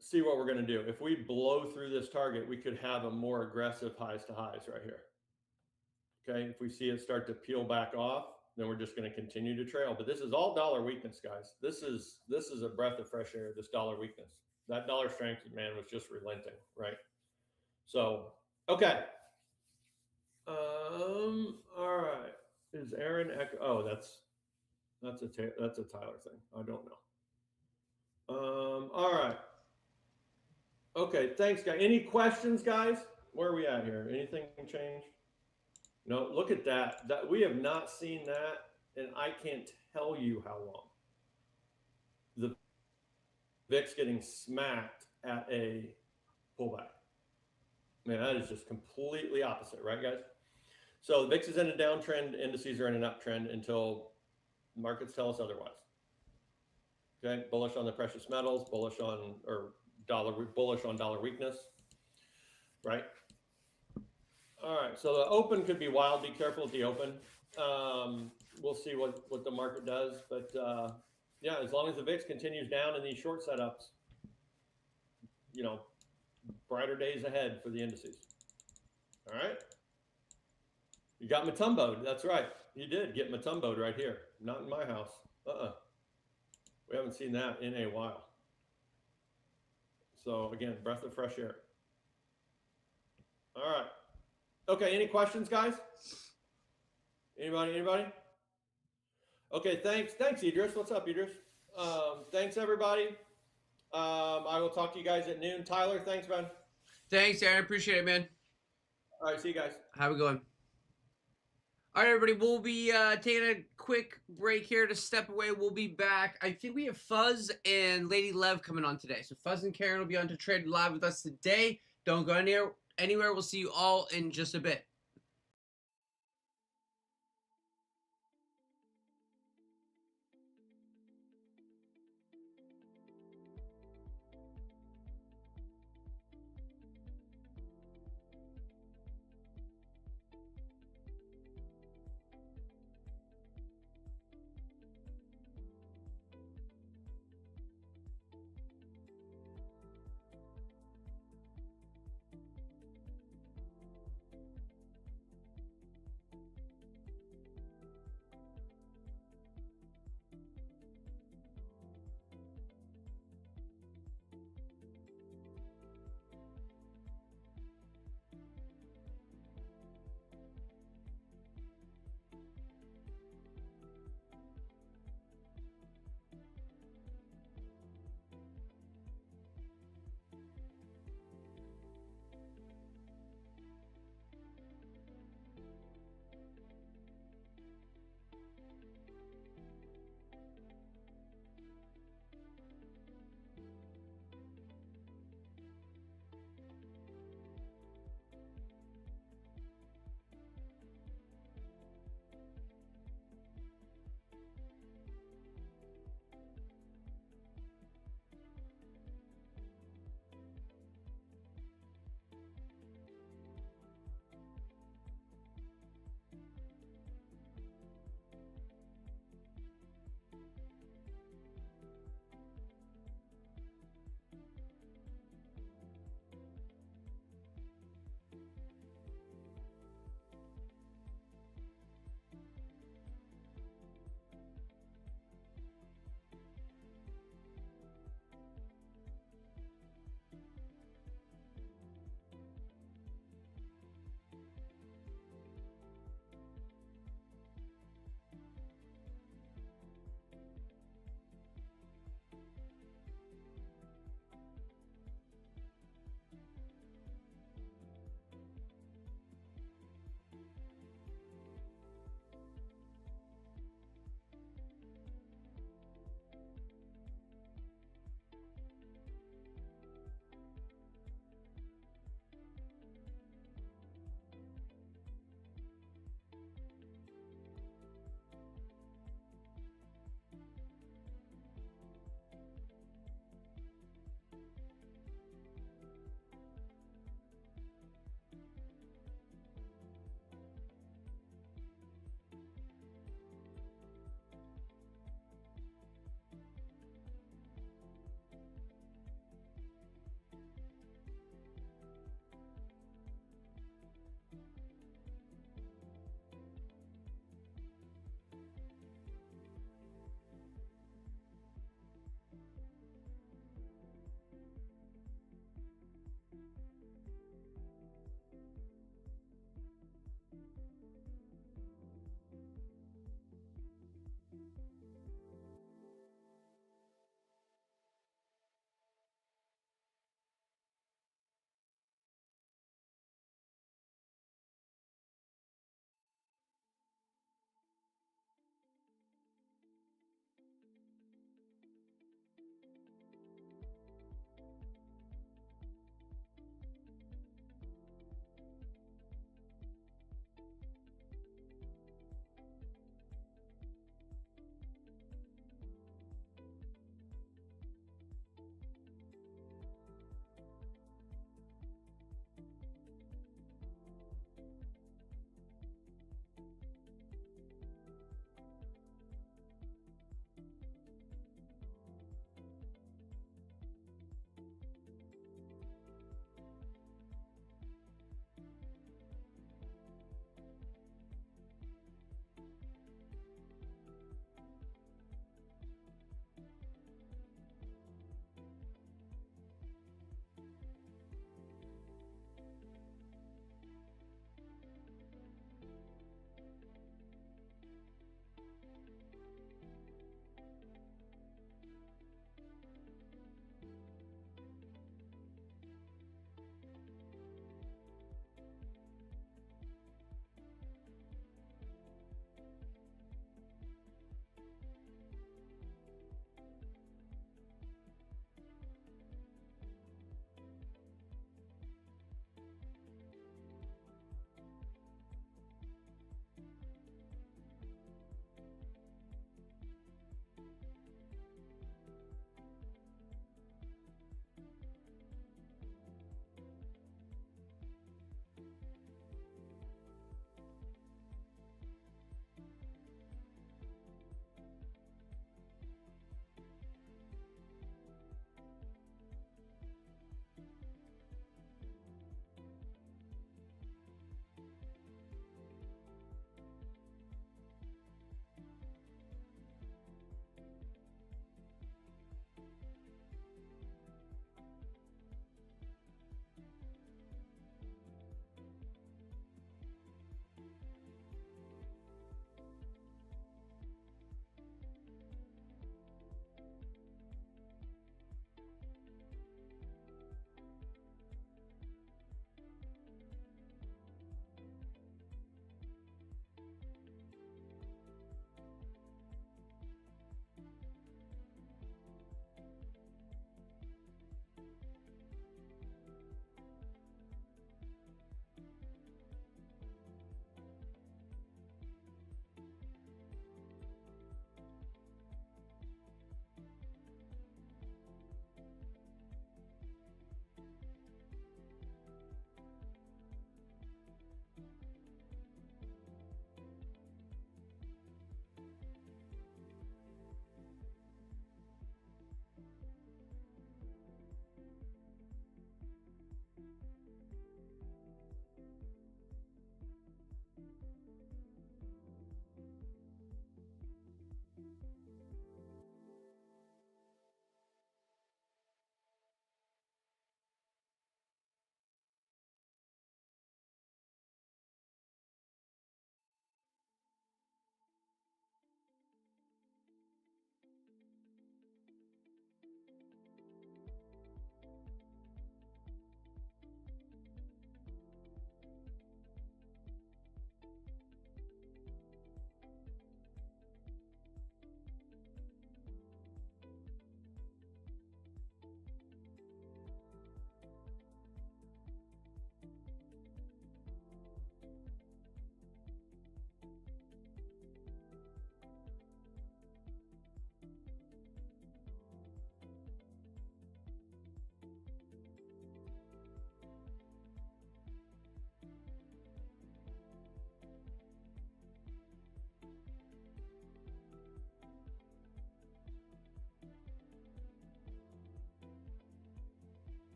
See what we're going to do. If we blow through this target, we could have a more aggressive highs to highs right here. Okay, if we see it start to peel back off, then we're just going to continue to trail. But this is all dollar weakness, guys. This is a breath of fresh air, this dollar weakness. That dollar strength, man, was just relenting, right? So, okay. All right. Is Aaron echo? Oh, that's That's a Tyler thing. I don't know. All right. Okay. Thanks, guys. Any questions, guys? Where are we at here? Anything change? No. Look at that. That we have not seen that, and I can't tell you how long. The VIX getting smacked at a pullback. Man, that is just completely opposite, right, guys? So the VIX is in a downtrend, indices are in an uptrend until markets tell us otherwise. Okay, bullish on the precious metals, bullish on dollar weakness, right? All right, so the open could be wild. Be careful at the open. We'll see what the market does, but yeah, as long as the VIX continues down in these short setups, you know, brighter days ahead for the indices. All right. You got Matumboed. That's right. You did get Matumboed right here. Not in my house. We haven't seen that in a while. So again, breath of fresh air. All right. Okay. Any questions, guys? Anybody? Okay. Thanks, Idris. What's up, Idris? Thanks, everybody. I will talk to you guys at noon. Tyler, thanks, man. Thanks, Aaron. Appreciate it, man. All right. See you guys. How we going? All right, everybody. We'll be taking a quick break here to step away. We'll be back. I think we have Fuzz and Lady Lev coming on today. So Fuzz and Karen will be on to trade live with us today. Don't go anywhere. We'll see you all in just a bit.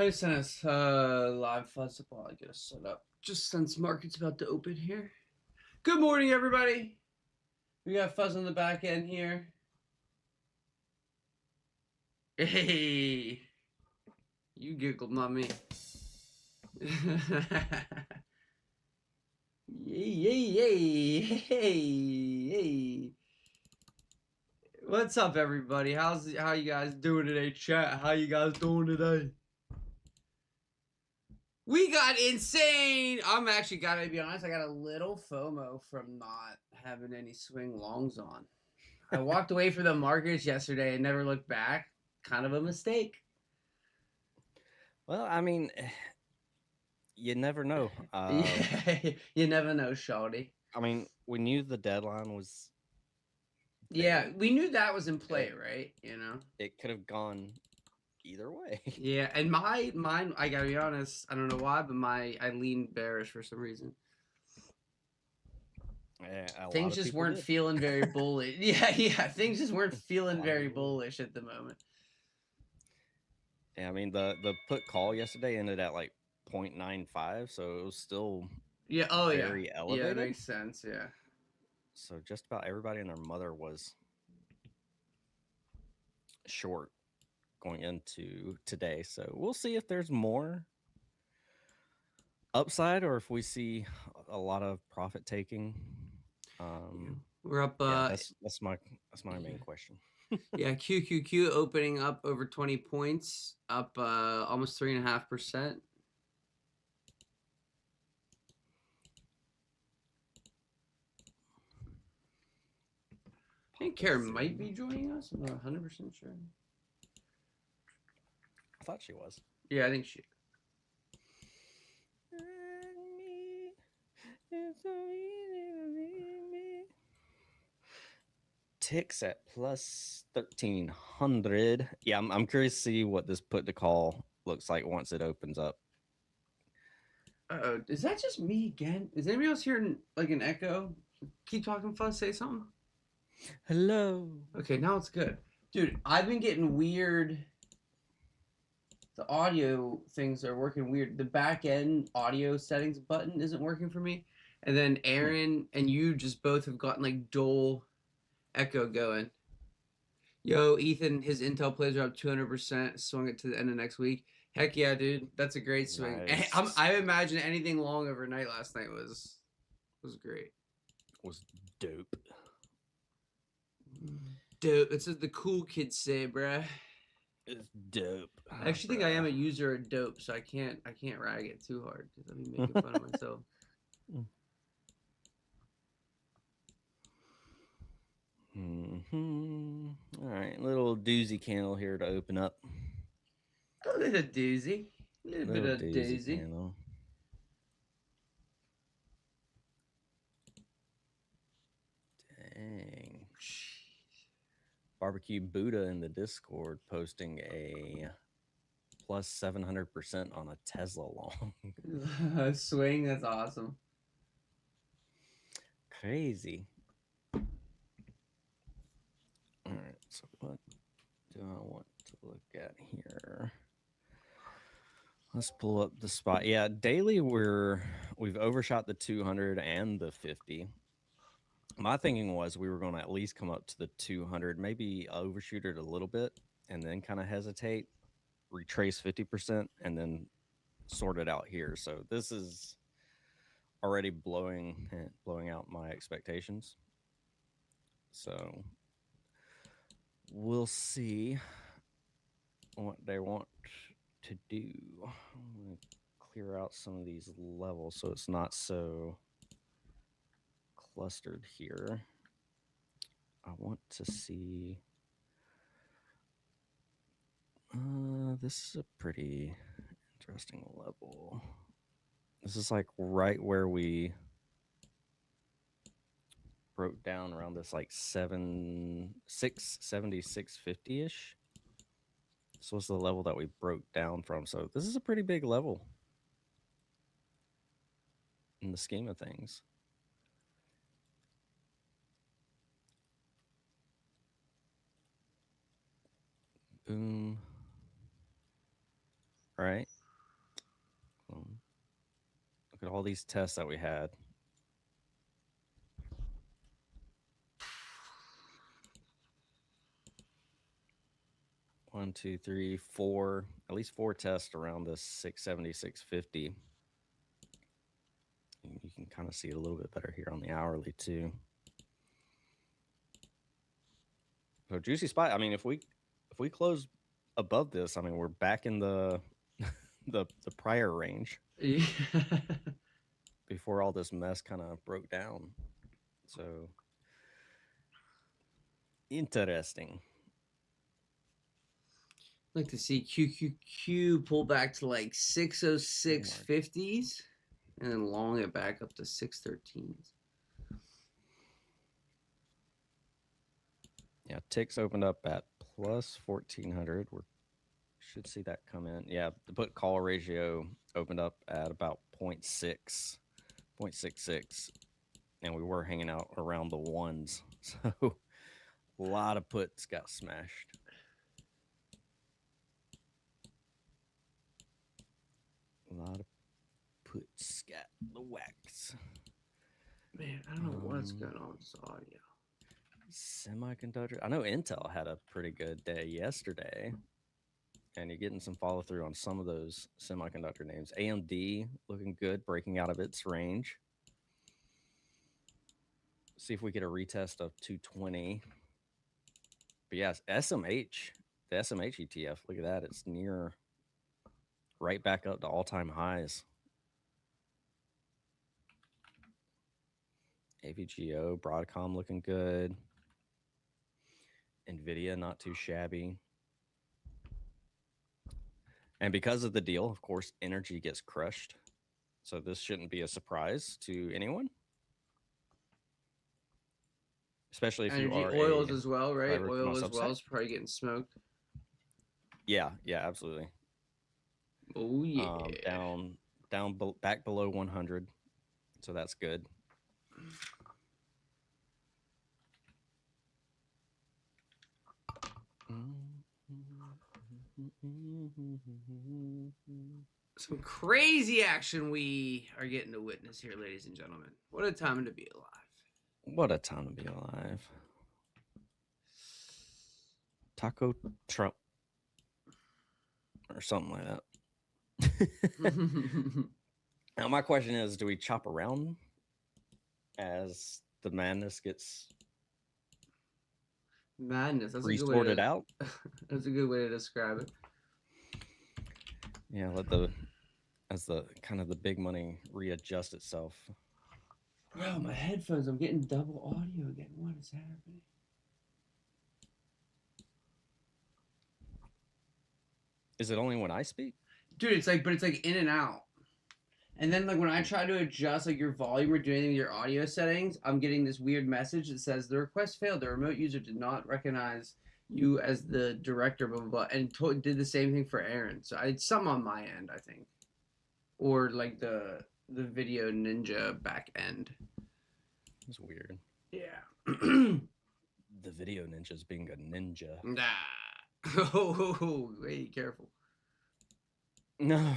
Hey, sent us live Fuzz supply. I get us set up just since market's about to open here. Good morning, everybody. We got Fuzz on the back end here. Hey, you giggled, not me. Yay, hey. What's up, everybody? How you guys doing today, chat? How you guys doing today? We got insane. I'm actually gotta be honest. I got a little FOMO from not having any swing longs on. I walked away from the markets yesterday and never looked back. Kind of a mistake. Well, I mean, you never know. Yeah, you never know, shawty. I mean, we knew the deadline was. Yeah, there. we knew that was in play, right? You know, It could have gone either way. Yeah, and mine. I gotta be honest. I don't know why, but I leaned bearish for some reason. Things just weren't feeling very bullish. Yeah. Things just weren't feeling very bullish at the moment. Yeah, I mean the put call yesterday ended at like 0.95, so it was still very elevated. Yeah, it makes sense. Yeah. So just about everybody and their mother was short going into today. So we'll see if there's more upside or if we see a lot of profit taking. We're up. That's my main question. Yeah, QQQ opening up over 20 points, up almost 3.5%. I think Karen might be joining us. I'm not 100% sure. I thought she was. Yeah, I think she. Ticks at plus 1,300. Yeah, I'm curious to see what this put to call looks like once it opens up. Uh-oh, is that just me again? Is anybody else hearing like an echo? Keep talking, Fuzz. Say something. Hello. Okay, now it's good. Dude, I've been getting weird. The audio things are working weird. The back end audio settings button isn't working for me. And then Aaron and you just both have gotten like dual echo going. Yo, Ethan, his Intel plays are up 200%. Swung it to the end of next week. Heck yeah, dude. That's a great swing. Nice. I imagine anything long overnight last night was great. Was dope. Dope. That's what the cool kids say, bruh. It's dope. I actually think I am a user of dope, so I can't rag it too hard because I'll be making fun of myself. All right, little doozy candle here to open up. A little doozy. A little bit of doozy. Candle. Dang. Barbecue Buddha in the Discord posting a plus 700% on a Tesla long. Swing, that's awesome. Crazy. All right, so what do I want to look at here? Let's pull up the spot. Yeah, daily we've overshot the 200 and the 50. My thinking was we were going to at least come up to the 200, maybe overshoot it a little bit, and then kind of hesitate, retrace 50%, and then sort it out here. So this is already blowing out my expectations. So we'll see what they want to do. I'm going to clear out some of these levels so it's not so clustered here. I want to see. This is a pretty interesting level. This is like right where we broke down around this like 670, ish. This was the level that we broke down from. So this is a pretty big level in the scheme of things. Boom. right? Look at all these tests that we had. One, two, three, four, at least 4 tests around this 670, 650. And you can kind of see it a little bit better here on the hourly too. So juicy spot. I mean, if we close above this, I mean, we're back in the the prior range Yeah. before all this mess kind of broke down. So interesting. I'd like to see QQQ pull back to like 606.50s and then long it back up to 613s. Yeah, ticks opened up at plus 1400. We should see that come in. Yeah, the put call ratio opened up at about 0.66, and we were hanging out around the ones. So a lot of puts got smashed. A lot of puts got the wax. Man, I don't know what's going on with this audio. Semiconductor. I know Intel had a pretty good day yesterday, and you're getting some follow through on some of those semiconductor names. AMD looking good, breaking out of its range. See if we get a retest of 220. But yes, SMH, the SMH ETF, look at that. It's near right back up to all-time highs. AVGO, Broadcom looking good. NVIDIA, not too shabby. And because of the deal, of course, energy gets crushed. So this shouldn't be a surprise to anyone. Especially if Energy you are oils as well, right? fiber Oil as subset. well is probably getting smoked. Yeah, absolutely. Oh yeah. Back below 100. So that's good. Some crazy action we are getting to witness here, ladies and gentlemen. What a time to be alive. What a time to be alive. Taco Trump. Or something like that. Now, my question is, do we chop around as the madness gets madness? That's resorted out? That's a good way to describe it. Yeah, as the kind of the big money readjust itself. Bro, my headphones, I'm getting double audio again. What is happening? Is it only when I speak? Dude, it's like in and out. And then like when I try to adjust like your volume or do anything with your audio settings, I'm getting this weird message that says the request failed. The remote user did not recognize you as the director, blah, blah, blah. And did the same thing for Aaron. So it's some on my end, I think. Or like the video ninja back end. It's weird. Yeah. The video ninja's being a ninja. Nah. Oh, wait, careful. No.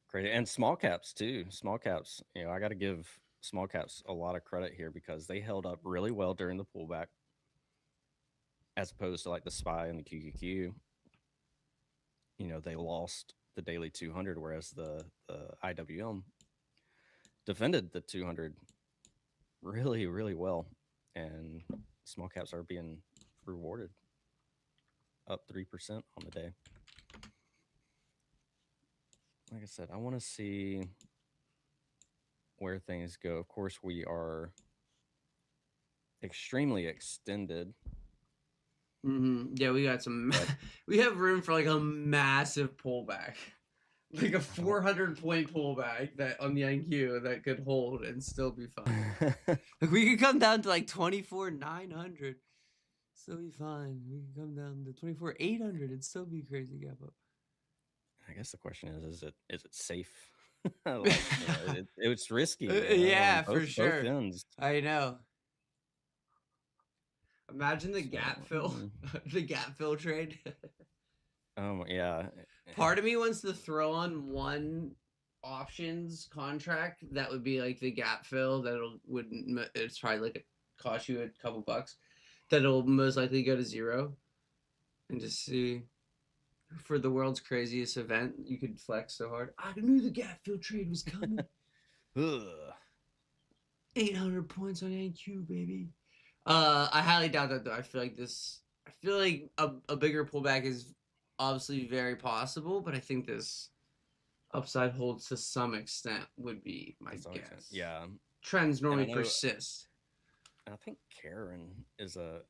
Great. And small caps too. Small caps, I got to give small caps a lot of credit here because they held up really well during the pullback as opposed to like the SPY and the QQQ. They lost the daily 200, whereas the IWM defended the 200 really, really well. And small caps are being rewarded, up 3% on the day. Like I said, I want to see where things go. Of course, we are extremely extended. Yeah, we got some. We have room for like a massive pullback, like a 400-point pullback that on the NQ that could hold and still be fine. Like we could come down to like 24,900, still be fine. We could come down to 24,800 and still be crazy gap up. I guess the question is it safe It's risky, Yeah, on for both sure. ends. I know. Imagine the gap So, fill, the gap fill trade. yeah. Part of me wants to throw on one options contract that would be like the gap fill that'll wouldn't it's probably like cost you a couple bucks that'll most likely go to zero and just see for the world's craziest event you could flex so hard. I knew the gap fill trade was coming. Ugh. 800 points on NQ, baby. I highly doubt that though. I feel like a bigger pullback is obviously very possible, but I think this upside holds to some extent would be my To some extent, guess. yeah. Trends And normally persist. I think Karen is a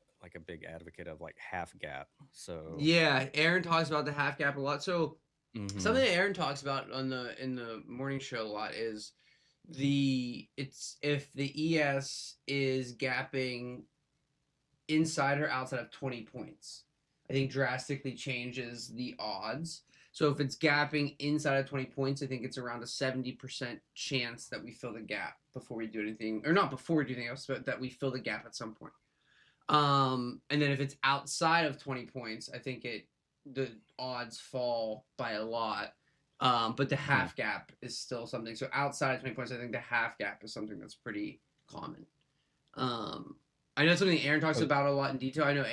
big advocate of like half gap. So Yeah, Aaron talks about the half gap a lot. So mhm. something that Aaron talks about in the morning show a lot is if the ES is gapping inside or outside of 20 points, I think drastically changes the odds. So if it's gapping inside of 20 points, I think it's around a 70% chance that we fill the gap before we do anything, or not before we do anything else, but that we fill the gap at some point. And then if it's outside of 20 points, I think the odds fall by a lot. But the half gap is still something. So outside of 20 points, I think the half gap is something that's pretty common. I know something Aaron talks about a lot in detail. I know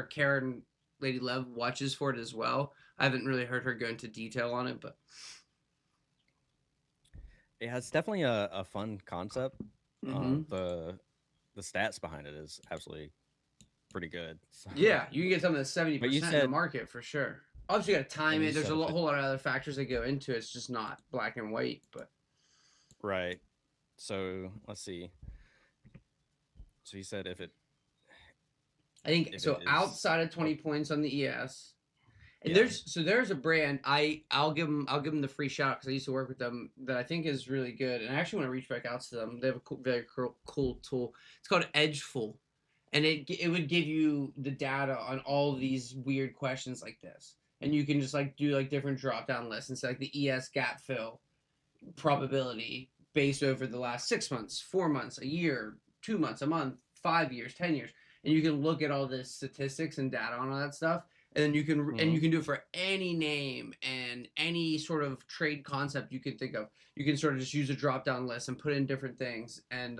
Karen Lady Lev watches for it as well. I haven't really heard her go into detail on it, but yeah, it's definitely a fun concept. mm-hmm. The stats behind it is absolutely pretty good. So. Yeah, you can get something that's 70% in the market for sure. Obviously, you got to time it. There's a whole lot of other factors that go into it. It's just not black and white, but right. So let's see. So you said if it, I think so. Outside of 20 points on the ES, and there's a brand I'll give them the free shout because I used to work with them that I think is really good, and I actually want to reach back out to them. They have a very cool tool. It's called Edgeful, and it would give you the data on all these weird questions like this, and you can just like do like different drop down lists and say like the ES gap fill probability based over the last 6 months, 4 months, a year, 2 months, a month, 5 years, 10 years, and you can look at all the statistics and data on all that stuff. And then you can do it for any name and any sort of trade concept you can think of. You can sort of just use a drop down list and put in different things and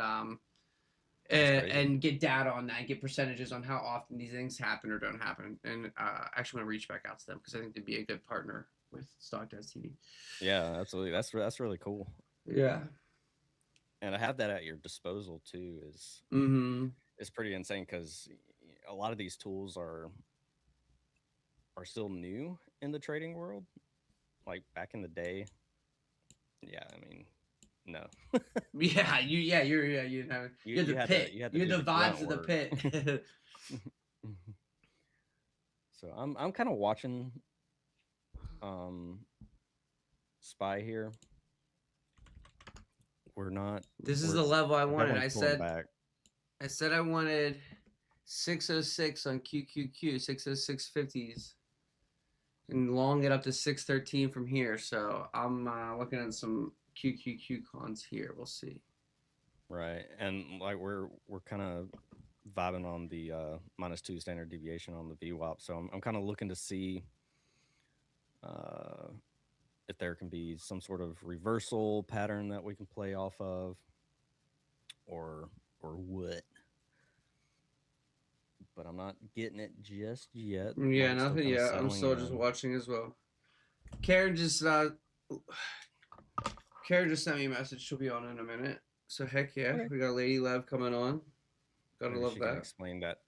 get data on that and get percentages on how often these things happen or don't happen. And I actually want to reach back out to them because I think they'd be a good partner with StockTV. Yeah, absolutely. That's really cool. Yeah. And I have that at your disposal too. It's pretty insane because a lot of these tools are still new in the trading world. Like back in the day, yeah, I mean, no. Yeah, you had the pit. You had the vibes of the pit. So I'm kind of watching SPY here. We're not. This is the level I wanted. I said I wanted 606 on QQQ, 606.50s, and long it up to 613 from here. So I'm looking at some QQQ cons here. We'll see. Right, and like we're kind of vibing on the -2 standard deviation on the VWAP. So I'm kind of looking to see if there can be some sort of reversal pattern that we can play off of, or what. But I'm not getting it just yet. Yeah, nothing yet. I'm still just watching as well. Karen just sent me a message. She'll be on in a minute. So heck yeah, okay. We got Lady Lev coming on. Gotta love that. Explain that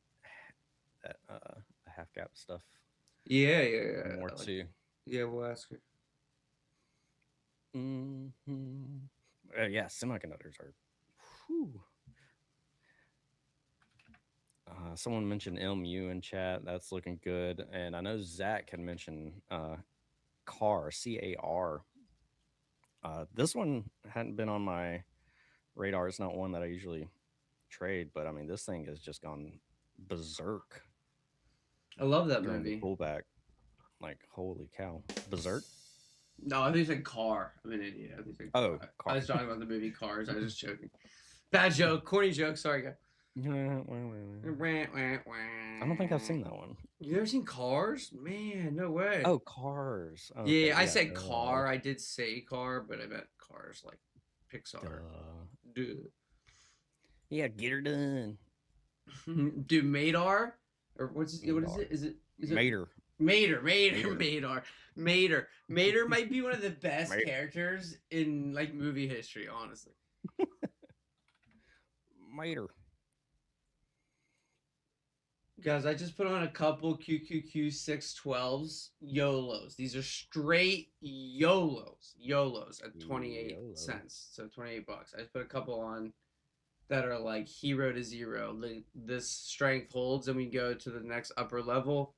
half gap stuff. Yeah. More too. Yeah, we'll ask her. Yeah, semiconductors are. Whew. Someone mentioned MU in chat. That's looking good. And I know Zach had mentioned CAR, CAR. This one hadn't been on my radar. It's not one that I usually trade, but I mean, this thing has just gone berserk. I love that movie. Pullback. Like, holy cow. Berserk? No, I think it's a car. I'm an idiot. I think it's a Oh, car. car. I was talking about the movie Cars. I was just joking. Bad joke. Corny joke. Sorry, guys. I don't think I've seen that one. You never seen Cars? Man, no way. Oh, Cars. Okay, Yeah, I said car. I did say car, but I meant Cars like Pixar. Dude. Yeah, get her done. Dude, Madar? Or what is it? Is it Mater. Mater might be one of the best characters in like movie history, honestly. Mater. Guys, I just put on a couple QQQ 612s YOLOs. These are straight YOLOs at 28 cents. So 28 bucks. I just put a couple on that are like hero to zero. This strength holds and we go to the next upper level.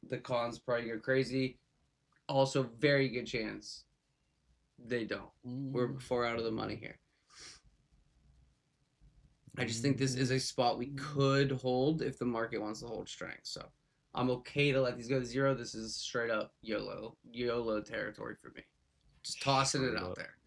The cons probably go crazy. Also, very good chance they don't. We're 4 out of the money here. I just think this is a spot we could hold if the market wants to hold strength. So I'm okay to let these go to zero. This is straight up YOLO territory for me. Just tossing it out there.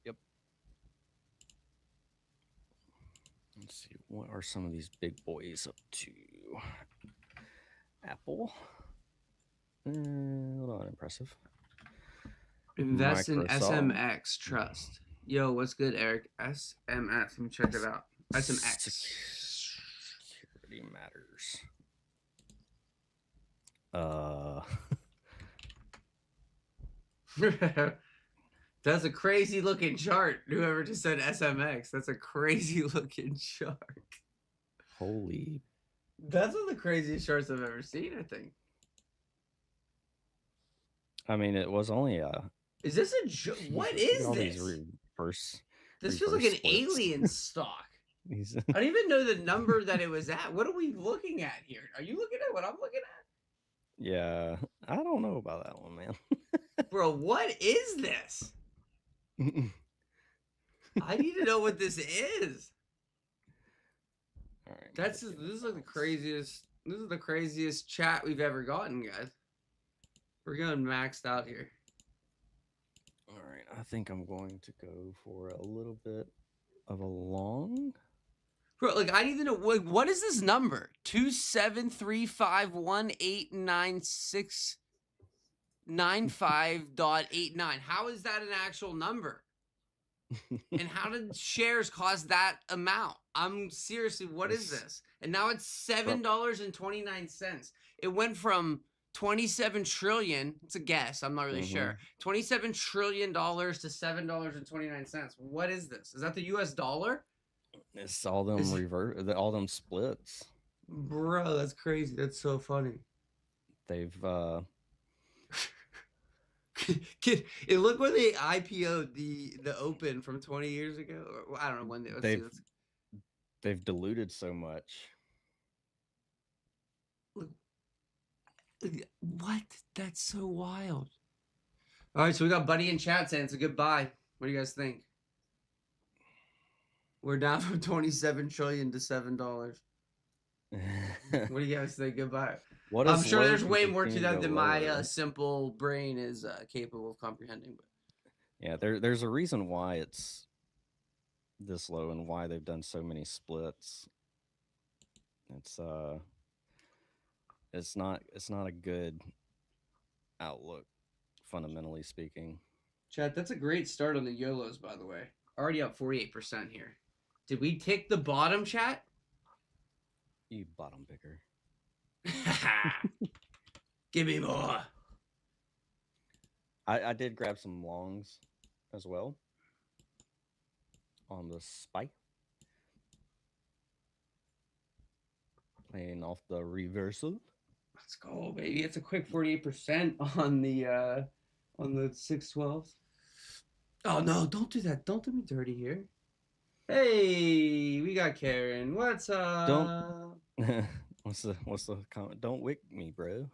Yep. Let's see, what are some of these big boys up to? Apple. Not impressive. Invest in Microsoft. SMX Trust. Yo, what's good, Eric? SMX. Let me check it out. SMX. Security matters. That's a crazy looking chart. Whoever just said SMX, that's a crazy looking chart. Holy. That's one of the craziest charts I've ever seen, I think. I mean, it was only Is this a joke? What is this? This feels like an alien stock. I don't even know the number that it was at. What are we looking at here? Are you looking at what I'm looking at? Yeah, I don't know about that one, man. Bro, what is this? I need to know what this is. All right, This is like the craziest. This is the craziest chat we've ever gotten, guys. We're going maxed out here. All right, I think I'm going to go for a little bit of a long. Bro, like I need to know what is this number? 27351899695.89. How is that an actual number? And how did shares cost that amount? I'm seriously, what is this? And now it's $7.29. It went from 27 trillion. It's a guess. I'm not really sure. $27 trillion to $7.29. What is this? Is that the US dollar? It's all them all them splits. Bro, that's crazy. That's so funny. They've it looked when they IPO'd the Open from 20 years ago. Or, I don't know when they've diluted so much. Look, what? That's so wild. All right, so we got Buddy in chat saying it's a good buy. What do you guys think? We're down from 27 trillion to $7. What do you guys think? Goodbye. I'm sure there's way more to that than my simple brain is capable of comprehending. But yeah, there's a reason why it's this low and why they've done so many splits. It's not a good outlook, fundamentally speaking. Chat, that's a great start on the YOLOs, by the way. Already up 48% here. Did we tick the bottom, chat? You bottom picker. Give me more. I did grab some longs as well on the SPY. Playing off the reversal. Let's go, baby. It's a quick 48% on the 612s. Oh no, don't do that. Don't do me dirty here. Hey, we got Karen. What's up? Don't what's the comment? Don't wick me, bro.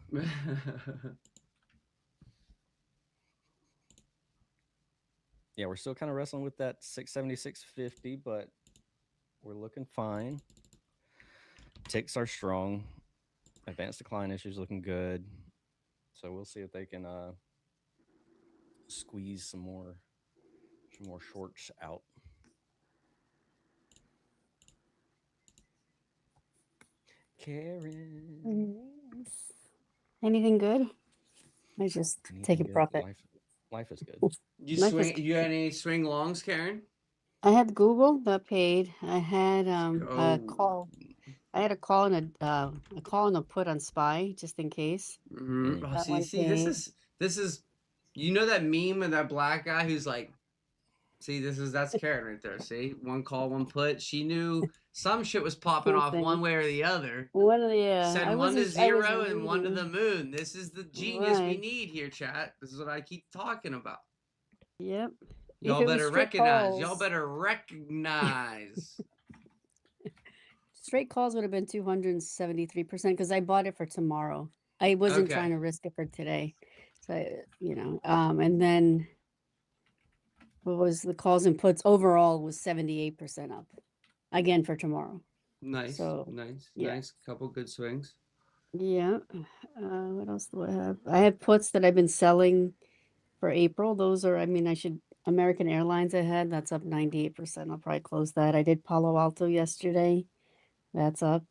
yeah, we're still kind of wrestling with that 670, 650, but we're looking fine. Ticks are strong. Advanced decline issues looking good. So we'll see if they can squeeze some more shorts out. Karen. Anything good? I just take a Good? profit. Life is good. You had any swing longs, Karen? I had Google that paid. I had a Oh. call. I had a call and a put on SPY just in case. Mm-hmm. Oh, That see, one paid. this is, you know that meme of that black guy who's like, see, that's Karen right there. See, one call, one put. She knew some shit was popping off Something. one way or the other. One of the Said I one to wasn't. I was zero and one to the reading. moon. This is the genius we Right. need here, chat. This is what I keep talking about. Yep. Y'all If it was better straight recognize. calls, Y'all better recognize. straight calls would have been 273% because I bought it for tomorrow. I wasn't Okay. trying to risk it for today. So and then what was the calls and puts overall was 78% up again for tomorrow. Nice, So, nice, yeah. nice. Couple good swings. Yeah. What else do I have? I have puts that I've been selling for April. Those are, American Airlines I had, that's up 98%. I'll probably close that. I did Palo Alto yesterday. That's up.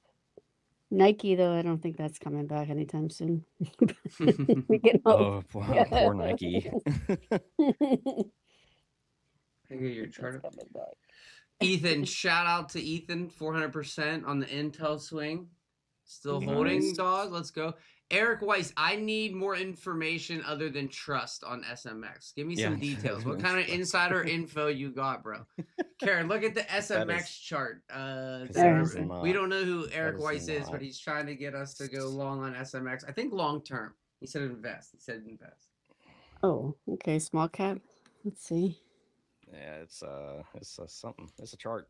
Nike, though, I don't think that's coming back anytime soon. We can hope. Oh, poor Nike. I get your chart That's up. coming back. Ethan, shout out to Ethan, 400% on the Intel swing. Still Nice. holding, dog. Let's go. Eric Weiss, I need more information other than trust on SMX. Give me some details. What kind of insider info you got, bro? Karen, look at the SMX chart. We don't know who Eric Weiss is, but he's trying to get us to go long on SMX. I think long term. He said invest. Oh, okay. Small cap. Let's see. Yeah, it's something. It's a chart.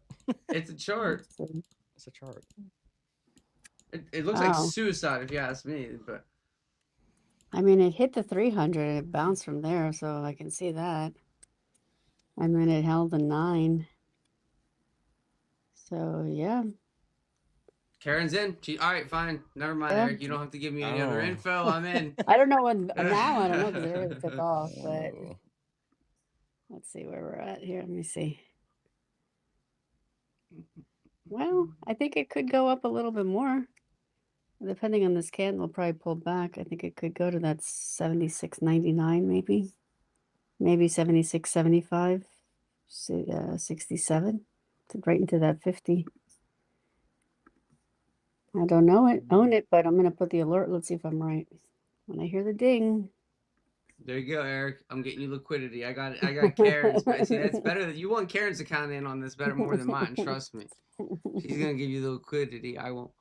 It's a chart. It's a chart. It looks like suicide if you ask me, but it hit the 300. It bounced from there, so I can see that. And then it held a 9. So yeah. Karen's in. All right, fine. Never mind, Yeah. Eric. You don't have to give me any other info. I'm in. I don't know when now. I don't know because it already took off. But let's see where we're at here. Let me see. Well, I think it could go up a little bit more. Depending on this candle, probably pull back. I think it could go to that 76.99 maybe. Maybe 76.75. 67. Right into that 50. I don't know it, own it, but I'm going to put the alert. Let's see if I'm right. When I hear the ding. There you go, Eric. I'm getting you liquidity. I got Karen's. See, that's better. You want Karen's account in on this better more than mine. Trust me. She's gonna give you the liquidity. I won't.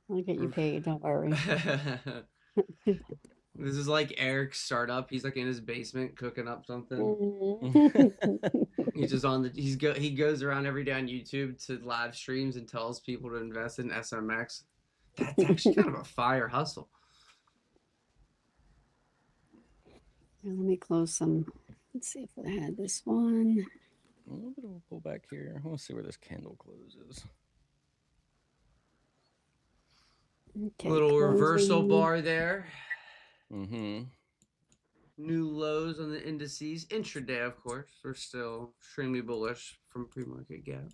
I'll get you paid. Don't worry. This is like Eric's startup. He's like in his basement cooking up something. He's just on the. He goes around every day on YouTube to live streams and tells people to invest in SMX. That's actually kind of a fire hustle. Let me close some. Let's see if I had this one. A little bit of a pullback here. I want to see where this candle closes. Okay, little reversal bar there. Mm-hmm. New lows on the indices. Intraday, of course. We're still extremely bullish from pre-market gap.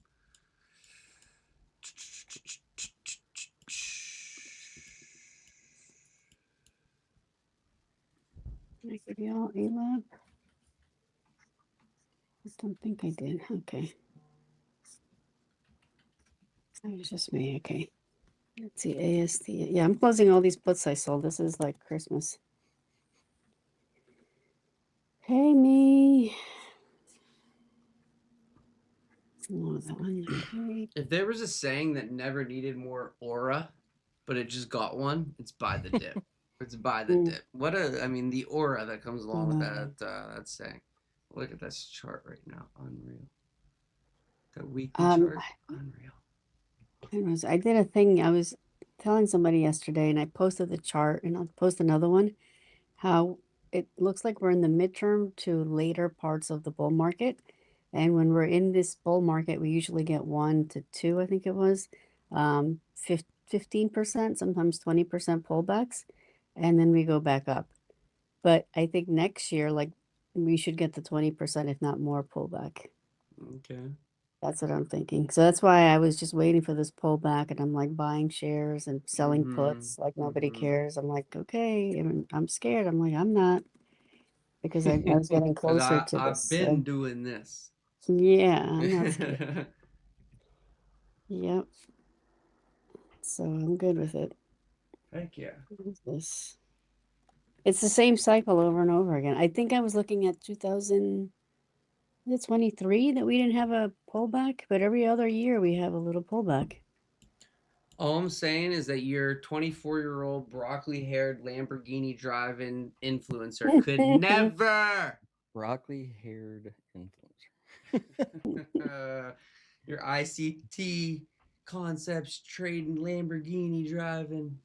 Did I give you all A-Lab? I don't think I did. Okay. That was just me. Okay. Let's see. AST. Yeah, I'm closing all these puts I sold. This is like Christmas. Pay me. Oh, that one. Okay. If there was a saying that never needed more aura, but it just got one, it's buy the dip. It's buy the dip. The aura that comes along with that saying. Look at this chart right now. Unreal. The weekly chart. Unreal. I did a thing. I was telling somebody yesterday, and I posted the chart, and I'll post another one. How it looks like we're in the midterm to later parts of the bull market. And when we're in this bull market, we usually get 1 to 2, I think it was, 15%, sometimes 20% pullbacks, and then we go back up. But I think next year, like, we should get the 20%, if not more, pullback. Okay. That's what I'm thinking. So that's why I was just waiting for this pullback, and I'm like buying shares and selling puts like nobody cares. I'm like, okay, and I'm scared. I'm like, I'm not, because I was getting 'Cause closer to I've this. been doing this. Yeah, I'm not scared. Yep. So I'm good with it. Heck yeah. What is this? It's the same cycle over and over again. I think I was looking at 2023 that we didn't have a pullback, but every other year we have a little pullback. All I'm saying is that your 24-year-old broccoli-haired Lamborghini driving influencer could never. Broccoli-haired influencer. Your ICT concepts trading Lamborghini driving.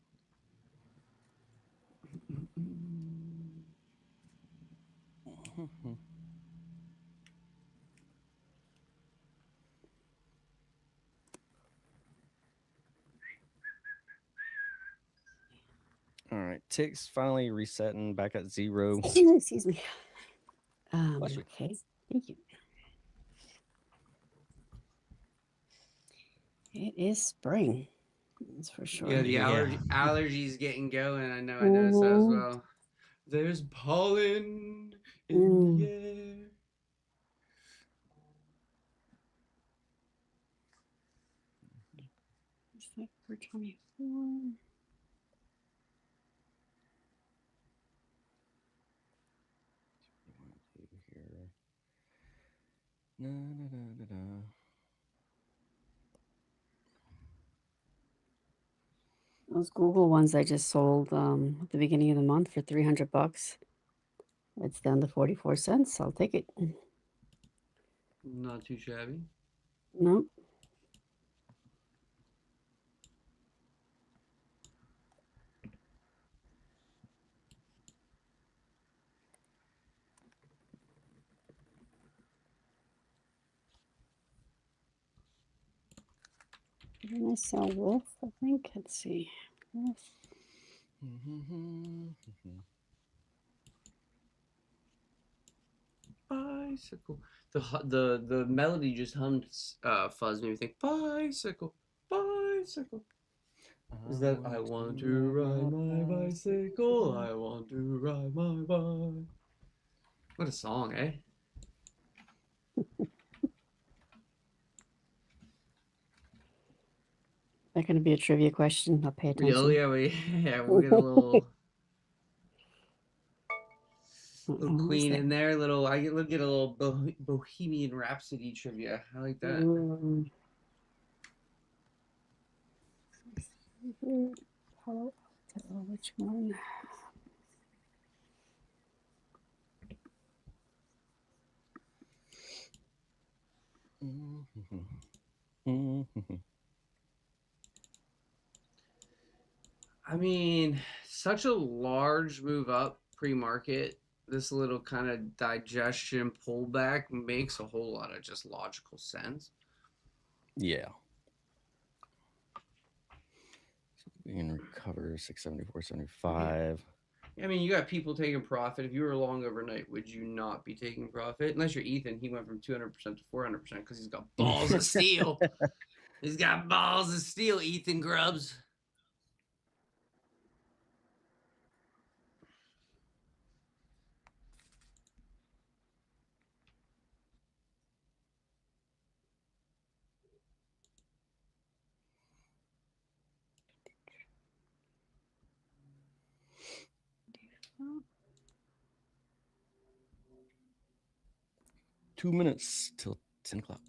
All right, ticks finally resetting back at 0. Excuse me. Bless you. Okay, thank you. It is spring, that's for sure. Yeah, the Yeah. allergies getting going. I know. I noticed that as Mhm. well. There's pollen in Mm. the air. It's like for 24. Here. Na, na, na, na, na. Those Google ones I just sold at the beginning of the month for $300. It's down to 44 cents. I'll take it. Not too shabby. Nope. Didn't I sell Wolf, I think? Let's see. Wolf. Bicycle. The melody just hummed. Fuzz made me think bicycle, bicycle. Is that I want to ride my bicycle? I want to ride my bike. What a song, eh? That going to be a trivia question? I'll pay attention. Yeah, we'll get a little queen in there. I get a little Bohemian Rhapsody trivia. I like that. Which one? I mean, such a large move up pre-market. This little kind of digestion pullback makes a whole lot of just logical sense. Yeah. We can recover 674.75. I mean, you got people taking profit. If you were long overnight, would you not be taking profit? Unless you're Ethan, he went from 200% to 400% because he's got balls of steel. He's got balls of steel, Ethan Grubbs. Oh. 2 minutes till 10 o'clock.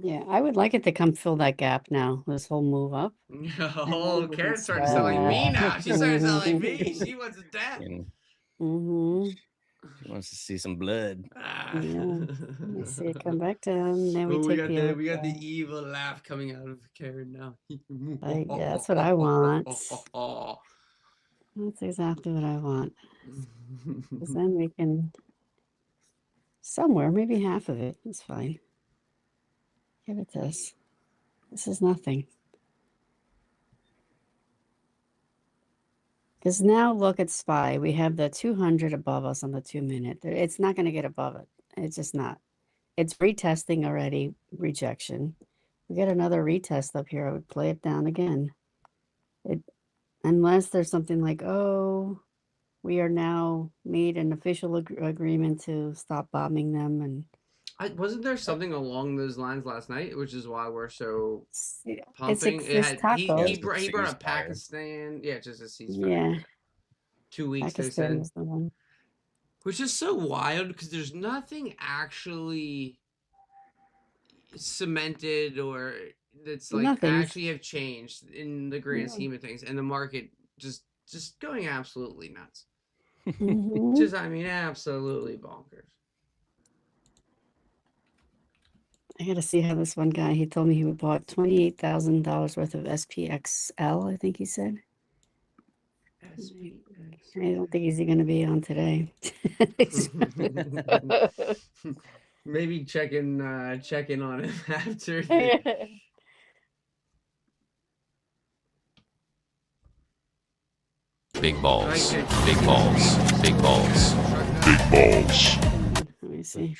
Yeah, I would like it to come fill that gap now. This whole move up. Oh, Karen's starting to sound like me now. She's starting to sound like me. She wants a death. And Mm-hmm. she wants to see some blood. Ah. Yeah. Let me see it come back down. Then we Oh, take the other we got the side. evil laugh coming out of Karen now. Yeah, that's what I want. That's exactly what I want. Because then we can somewhere, maybe half of it. That's fine. Give it this. This is nothing. Because now look at SPY. We have the 200 above us on the 2 minute. It's not going to get above it. It's just not. It's retesting already. Rejection. We get another retest up here. I would play it down again. Unless there's something like, oh, we are now made an official agreement to stop bombing them. And wasn't there something along those lines last night, which is why we're so it's pumping? It this had taco. he brought up ceasefire. Pakistan. Yeah, just a ceasefire. Yeah. 2 weeks they Pakistan said, was the one. which is so wild because there's nothing actually cemented or that's like Nothing's- actually have changed in the grand scheme of things, and the market just going absolutely nuts. Mhm. Just I mean absolutely bonkers. I got to see how this one guy, he told me he bought $28,000 worth of SPXL, I think he said. I don't think he's going to be on today. Maybe check in on him after. Big balls, Okay. big balls, big balls, big balls. Let me see.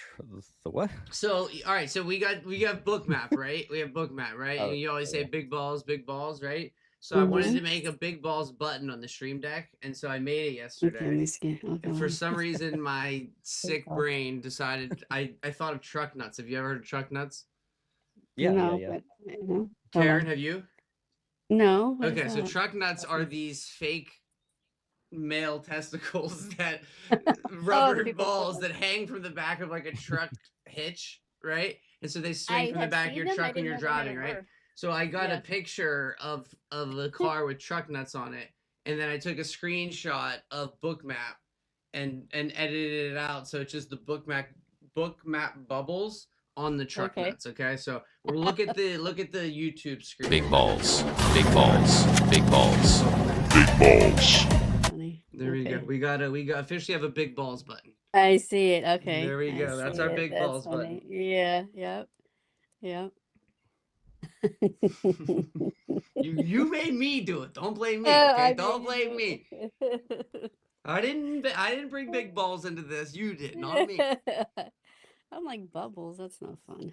The what? So all right, so we got Bookmap, right? We have Bookmap, right? Oh, and you always say yeah. big balls, right? So I wanted to make a big balls button on the stream deck, and so I made it Okay, let yesterday. me see. And for some reason, my sick brain decided I thought of truck nuts. Have you ever heard of truck nuts? Yeah, no, yeah. But, no. Hold Karen, on. have you? No. what is Okay, so that? truck nuts are these fake male testicles that Oh, rubber people balls put that hang from the back of like a truck hitch, right? And so they swing I from the have back of seen your them. I truck when didn't you're know what they driving, right? were. So I got Yeah. a picture of the car with truck nuts on it, and then I took a screenshot of Bookmap and edited it out so it's just the bookmap bubbles on the truck Okay. nuts. Okay, so we'll look at the YouTube screen. Big balls, big balls, big balls, big balls. Funny. There we go. Okay. We got officially have a big balls button. I see it. Okay. There we I go. That's see our it. big That's balls button. funny. Yeah. Yep. Yep. You made me do it. Don't blame me. Oh, Okay, I don't made blame you me. do it. I didn't bring big balls into this. You did, not me. I'm like bubbles. That's not fun.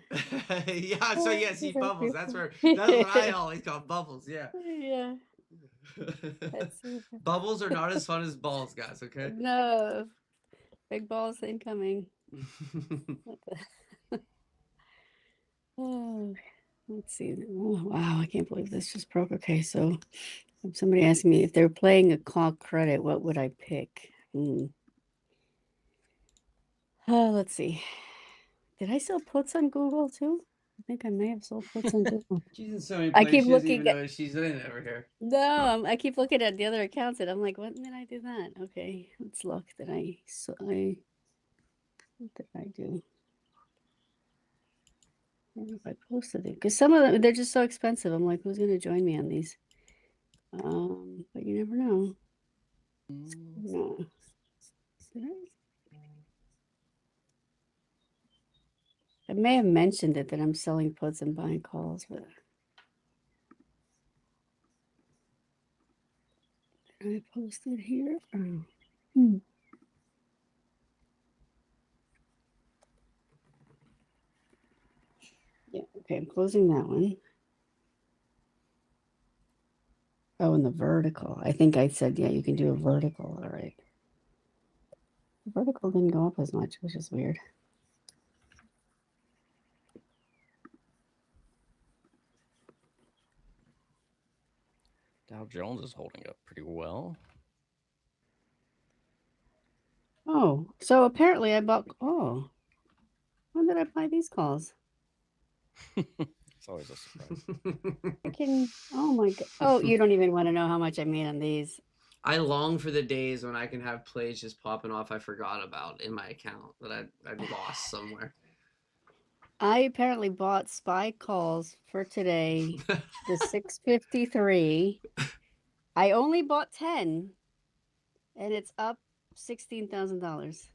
Yeah. So yeah, see bubbles. That's what I always call bubbles. Yeah. Yeah. That's Bubbles are not as fun as balls, guys. Okay. no. Big balls incoming. Oh, let's see. Oh, wow, I can't believe this just broke. Okay, so if somebody asked me if they're playing a call credit, what would I pick? Oh, let's see. Did I sell puts on Google too? I think I may have sold puts on Google. She's in so many I places. keep She doesn't even looking know she's in over here. No, I keep looking at the other accounts and I'm like, when did I do that? Okay, let's look. What did I do? I don't know if I posted it because some of them they're just so expensive. I'm like, who's gonna join me on these? But you never know. No. Did I may have mentioned it that I'm selling puts and buying calls, but did I post it here? Oh. Yeah, okay, I'm closing that one. Oh, and the vertical. I think I said, yeah, you can do a vertical. All right. The vertical didn't go up as much, which is weird. Dow Jones is holding up pretty well. Oh, so apparently I bought, oh, when did I buy these calls? It's always a surprise. Oh my god. Oh, you don't even want to know how much I made on these. I long for the days when I can have plays just popping off I forgot about in my account that I'd lost somewhere. I apparently bought spy calls for today, the 653. I only bought 10, and it's up $16,000.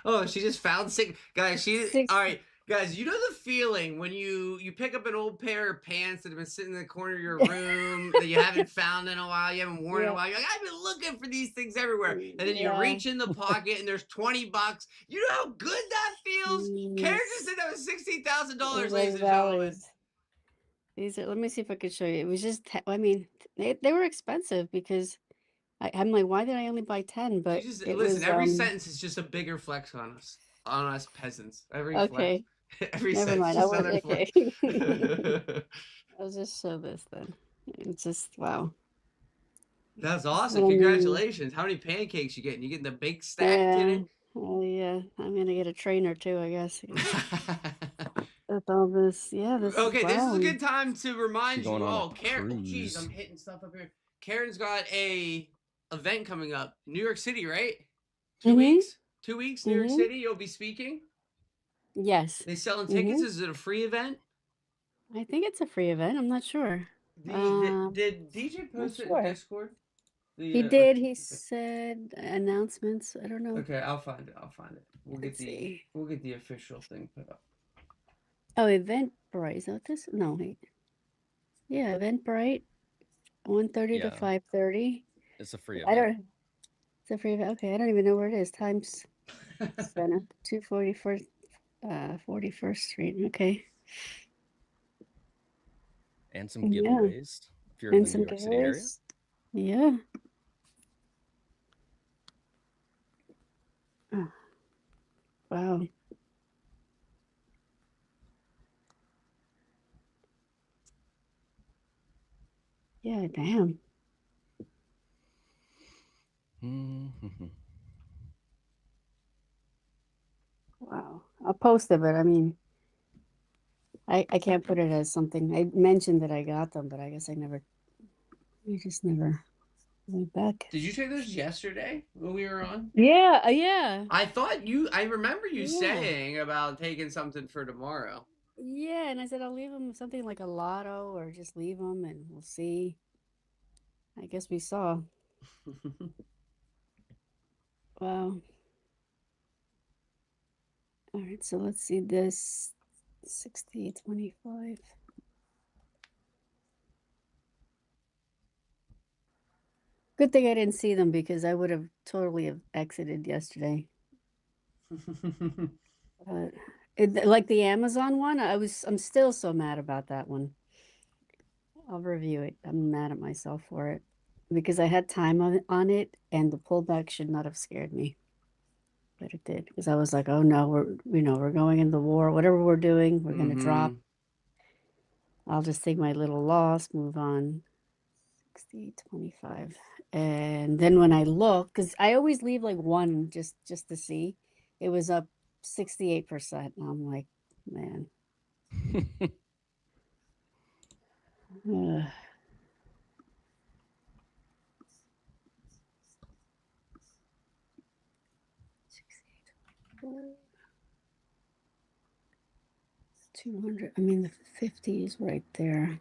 Oh, she just found six guys. Six. All right, guys. You know the feeling when you pick up an old pair of pants that have been sitting in the corner of your room that you haven't found in a while, you haven't worn in a Yeah. while. You're like, I've been looking for these things everywhere, and then you Yeah. reach in the pocket and there's $20. You know how good that feels. Karen just said that was $16,000, ladies and gentlemen. These are. Let me see if I could show you. It was just. I mean, they were expensive because I'm like, why did I only buy 10? But Just it listen. was. Every sentence is just a bigger flex on us peasants. Every flex. Okay. Every Never sentence mind. is I another was okay. flex. I'll just show this then. It's just wow. That's awesome. What I mean- Congratulations. How many pancakes you getting? You getting the big stack today? Oh yeah. I'm gonna get a trainer too, I guess. With all this, yeah. This. Okay, this is wow. a good time to remind She's you going on a all. Karen, oh, geez, cruise. I'm hitting stuff up here. Karen's got a event coming up. New York City, right? 2 Mhm. weeks? 2 weeks, New York Mhm. City. You'll be speaking. Yes. They selling tickets. Mhm. Is it a free event? I think it's a free event. I'm not sure. Did DJ post it in sure. Discord? He did. He said announcements. I don't know. Okay, I'll find it. We'll Let's see. We'll get the official thing put up. Oh, Eventbrite. Is that this? No, wait. Yeah, Eventbrite. 1:30 to Yeah. 5:30. It's a free I event. don't. It's a free event. Okay, I don't even know where it is. Times Center, 244, 41st Street. Okay. And some Yeah. giveaways if you're And in the some New York City area. giveaways. Yeah. Oh. Wow. Yeah, damn. Mhm. Wow. I'll post it, but I mean, I can't put it as something. I mentioned that I got them, but I guess I just never went back. Did you take those yesterday when we were on? Yeah, yeah. I remember you Yeah. saying about taking something for tomorrow. Yeah, and I said I'll leave them something like a lotto or just leave them and we'll see. I guess we saw. Wow. All right, so let's see this 6025. Good thing I didn't see them because I would have totally have exited yesterday. Like the Amazon one, I'm still so mad about that one. I'll review it. I'm mad at myself for it because I had time on it and the pullback should not have scared me. But it did because I was like, oh no, we're going into war. Whatever we're doing, we're gonna drop. I'll just take my little loss, move on. 60.25. And then when I look, because I always leave like one just to see, it was up 68%. And I'm like, man. Ugh. $200. I mean, the 50 is right there.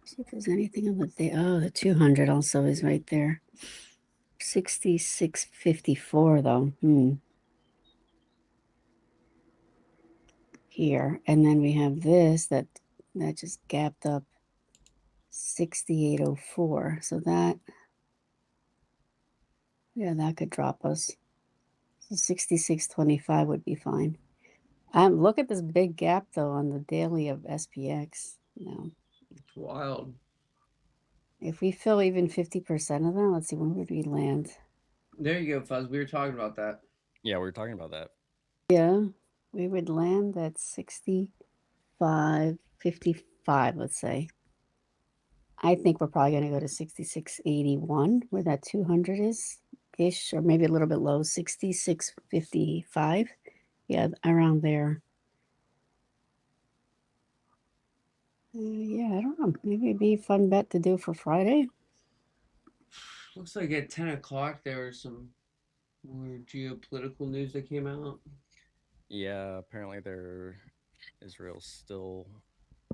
See if there's anything on the day. Oh, the 200 also is right there. 66.54 though. Here, and then we have this that just gapped up 68.04. So that, yeah, that could drop us. So 66.25 would be fine. Look at this big gap though on the daily of SPX. No, It's wild. if we fill even 50% of that, let's see, when would we land? There you go, Fuzz. We were talking about that. Yeah, we were talking about that. Yeah, we would land at 65.55, let's say. I think we're probably going to go to 66.81, where that 200 is. ish, or maybe a little bit low, 66.55. Yeah, around there. Yeah, I don't know. Maybe it'd be a fun bet to do for Friday. Looks like at 10 o'clock there was some more geopolitical news that came out. Yeah, apparently Israel's still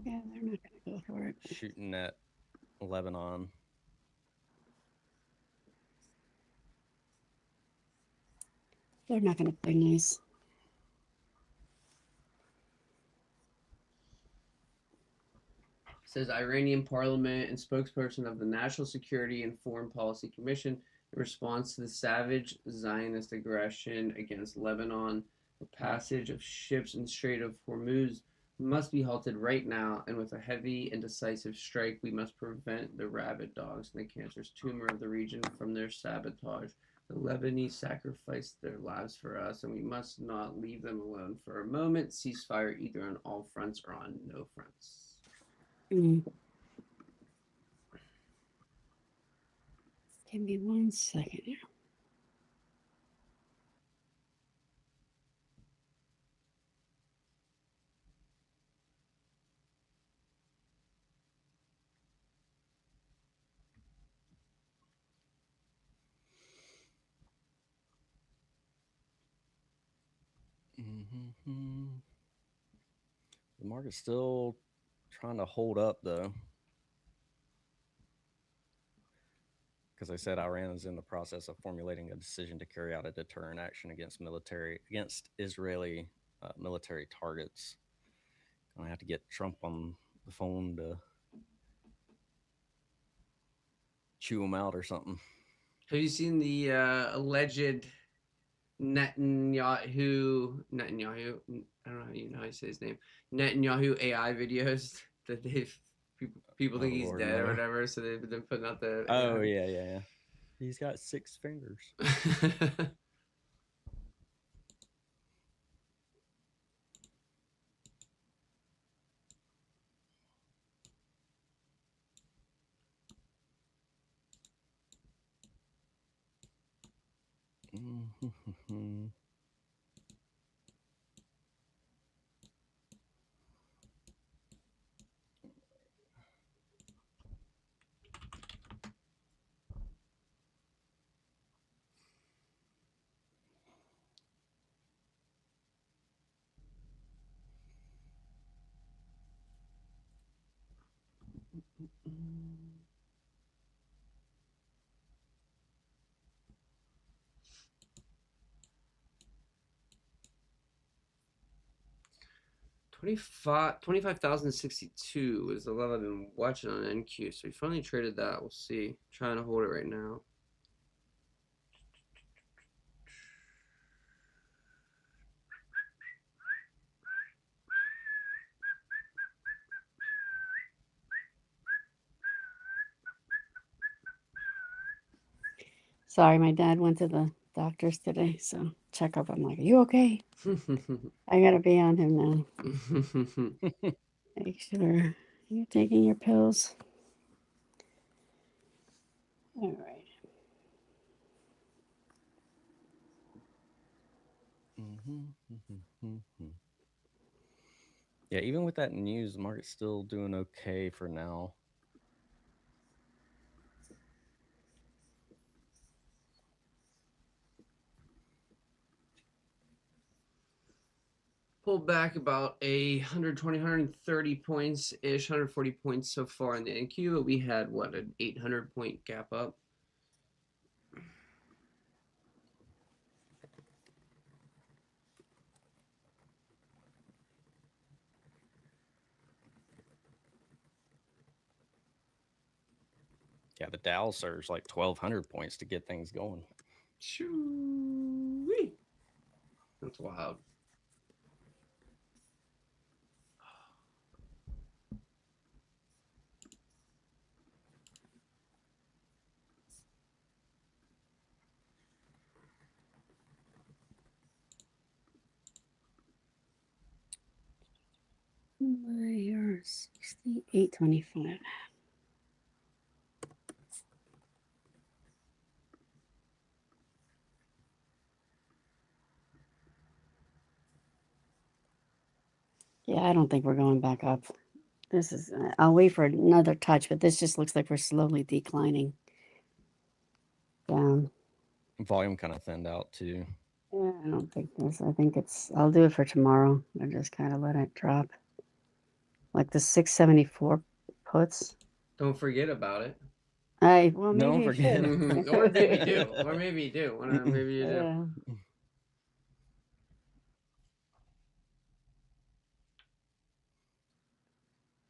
Yeah, they're not going to go for it. shooting at Lebanon. They're not going to play nice. Says Iranian parliament and spokesperson of the National Security and Foreign Policy Commission in response to the savage Zionist aggression against Lebanon. The passage of ships in the Strait of Hormuz must be halted right now, and with a heavy and decisive strike, we must prevent the rabid dogs and the cancerous tumor of the region from their sabotage. The Lebanese sacrificed their lives for us, and we must not leave them alone for a moment. Ceasefire either on all fronts or on no fronts. Give me 1 second here. Mm-hmm. The market's still trying to hold up, though. Because I said Iran is in the process of formulating a decision to carry out a deterrent action against Israeli military targets. Gonna have to get Trump on the phone to chew him out or something. Have you seen the alleged Netanyahu? I don't know how you say his name. Netanyahu AI videos that people think he's Lord, dead or no. whatever. So they've been putting out the. Oh yeah. He's got 6 fingers. Mm-hmm. 25,062 is the level I've been watching on NQ. So we finally traded that. We'll see. Trying to hold it right now. Sorry, my dad went to the doctor's today, so check up. I'm like, are you okay? I gotta be on him now. Make sure you're taking your pills. All right. Yeah, even with that news, the market's still doing okay for now. Pulled back about 120, 130 points ish, 140 points so far in the NQ. But we had what, an 800 point gap up. Yeah, the Dow surged like 1,200 points to get things going. Shoo-wee. That's wild. Here, 68.25. Yeah, I don't think we're going back up. This is, I'll wait for another touch, but this just looks like we're slowly declining down. Volume kind of thinned out too. Yeah, I don't think this. I think I'll do it for tomorrow. I just kind of let it drop. Like the 674 puts. Don't forget about it. Well, Don't maybe I forget. should. Or maybe you do. Or maybe you do. Maybe you do. Yeah.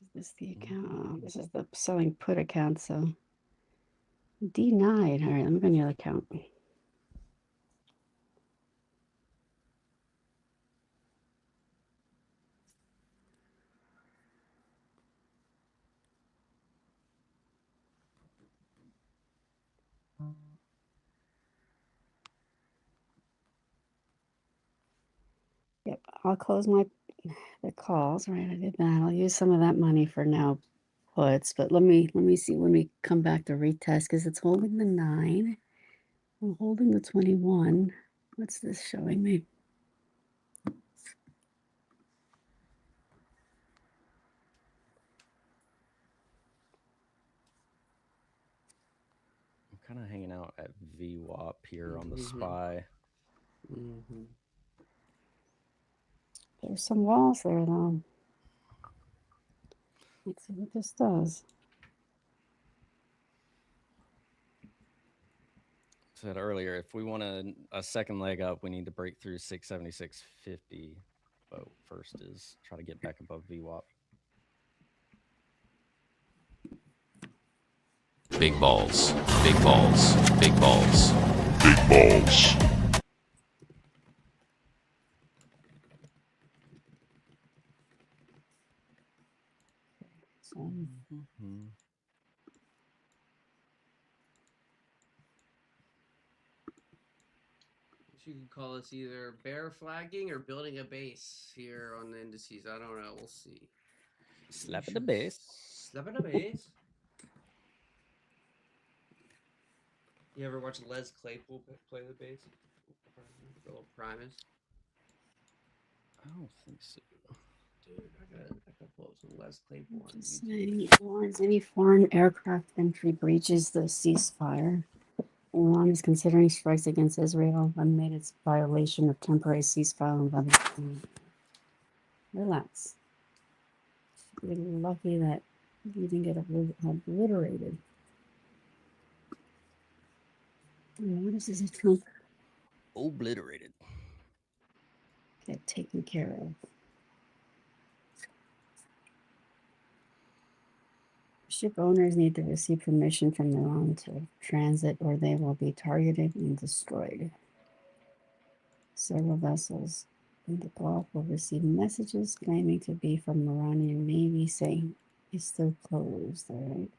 Is this the account? Oh, this is the selling put account, so denied. All right, let me go on the other account. Yep, I'll close the calls. Right, I did that. I'll use some of that money for now puts, but let me see when we come back to retest because it's holding the 9. I'm holding the 21. What's this showing me? I'm kind of hanging out at VWAP here on the SPY. Mm-hmm. There's some walls there though. Let's see what this does. Said earlier, if we want a second leg up, we need to break through 676.50. But first is try to get back above VWAP. Big balls. Big balls. Big balls. Big balls. So, You can call this either bear flagging or building a base here on the indices. I don't know. We'll see. Slap at the base. Slap at the base. You ever watch Les Claypool play the bass? The little Primus? I don't think so. Dude, I gotta pull up some Les Claypool on just YouTube. saying, any foreign aircraft entry breaches the ceasefire. Iran is considering strikes against Israel amid its violation of temporary ceasefire. Relax. You're lucky that you didn't get obliterated. What is this trunk? Obliterated. Get taken care of. Ship owners need to receive permission from Iran to transit or they will be targeted and destroyed. Several vessels in the Gulf will receive messages claiming to be from Iranian Navy saying it's still closed, all right?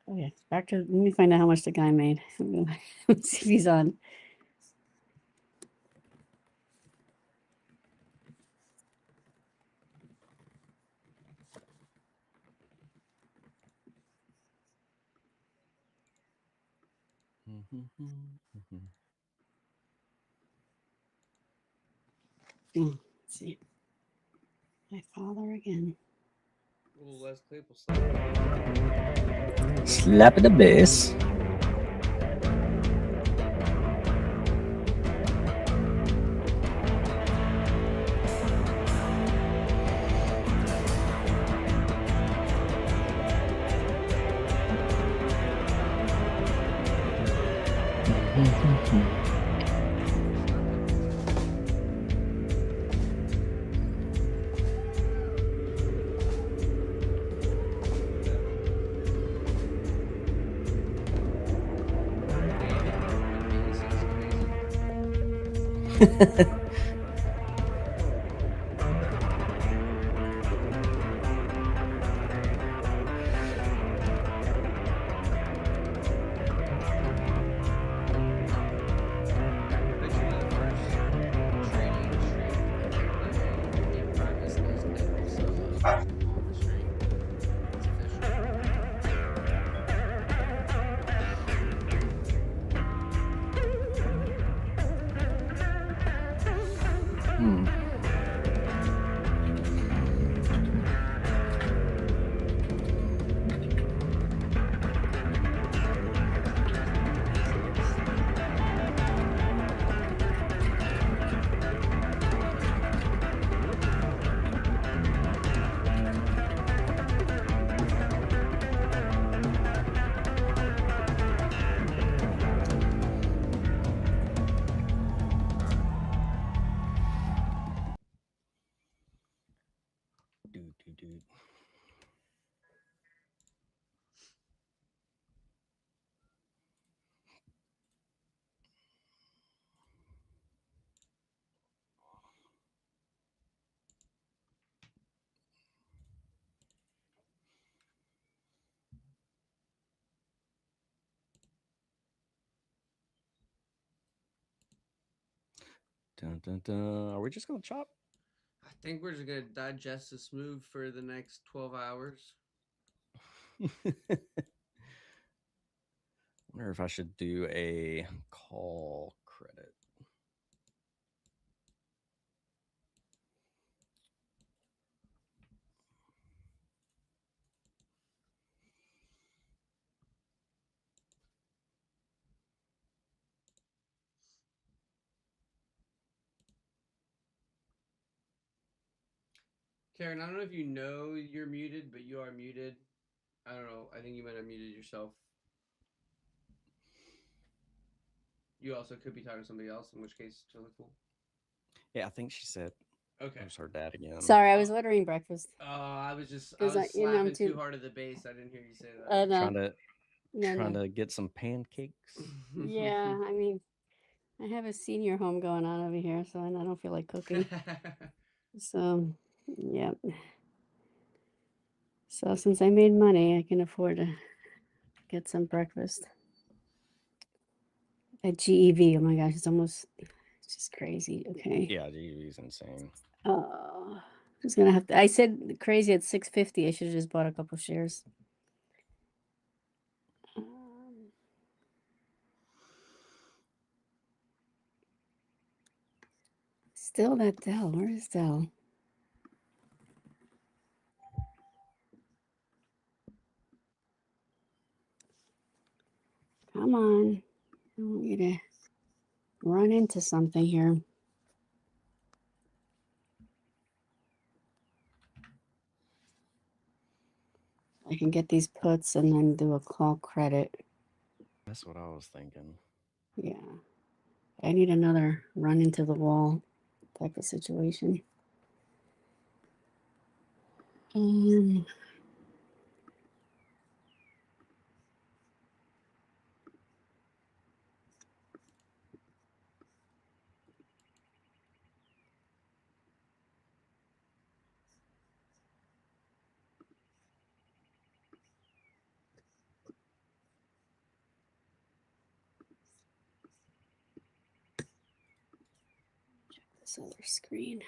Okay, back to, let me find out how much the guy made. Let's see if he's on. Let's see. My father again. Little Les Claypool slap. Slap at the base. Dun, dun, dun. Are we just gonna chop? I think we're just gonna digest this move for the next 12 hours. Wonder if I should do a call credit. Karen, I don't know if you know you're muted, but you are muted. I don't know. I think you might have muted yourself. You also could be talking to somebody else, in which case it's totally cool. Yeah, I think she said Okay. it was her dad again. Sorry, I was ordering breakfast. I was 'Cause I- you know, I'm slapping too too- hard at the base. I didn't hear you say that. Trying to get some pancakes. Yeah, I mean, I have a senior home going on over here, so I don't feel like cooking. So, yeah. So since I made money, I can afford to get some breakfast at GEV. Oh my gosh, it's just crazy. Okay. Yeah, GV's insane. Oh, just gonna have to. I said crazy at 650. I should have just bought a couple shares. Still that Dell. Where is Dell? Come on. I want you to run into something here. I can get these puts and then do a call credit. That's what I was thinking. Yeah. I need another run into the wall type of situation. Check this other screen.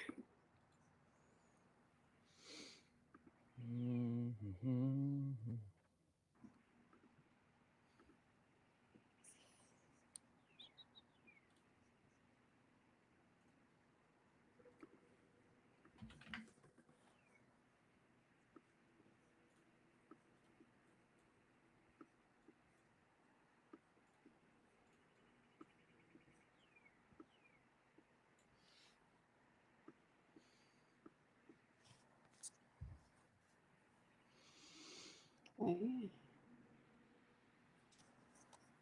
Okay.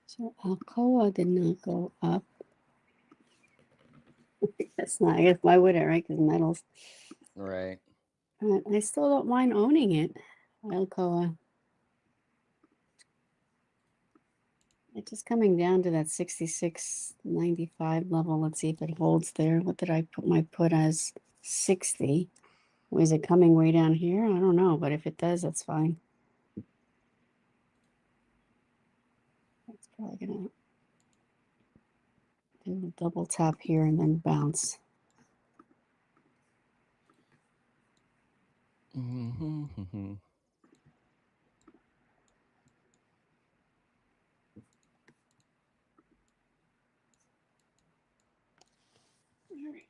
So Alcoa did not go up. That's not, I guess, why would it, right? Because metals. Right. But I still don't mind owning it, Alcoa. It's just coming down to that 66.95 level. Let's see if it holds there. What did I put my put as? 60. Was it coming way down here? I don't know, but if it does, that's fine. That's probably gonna do a double tap here and then bounce. All right.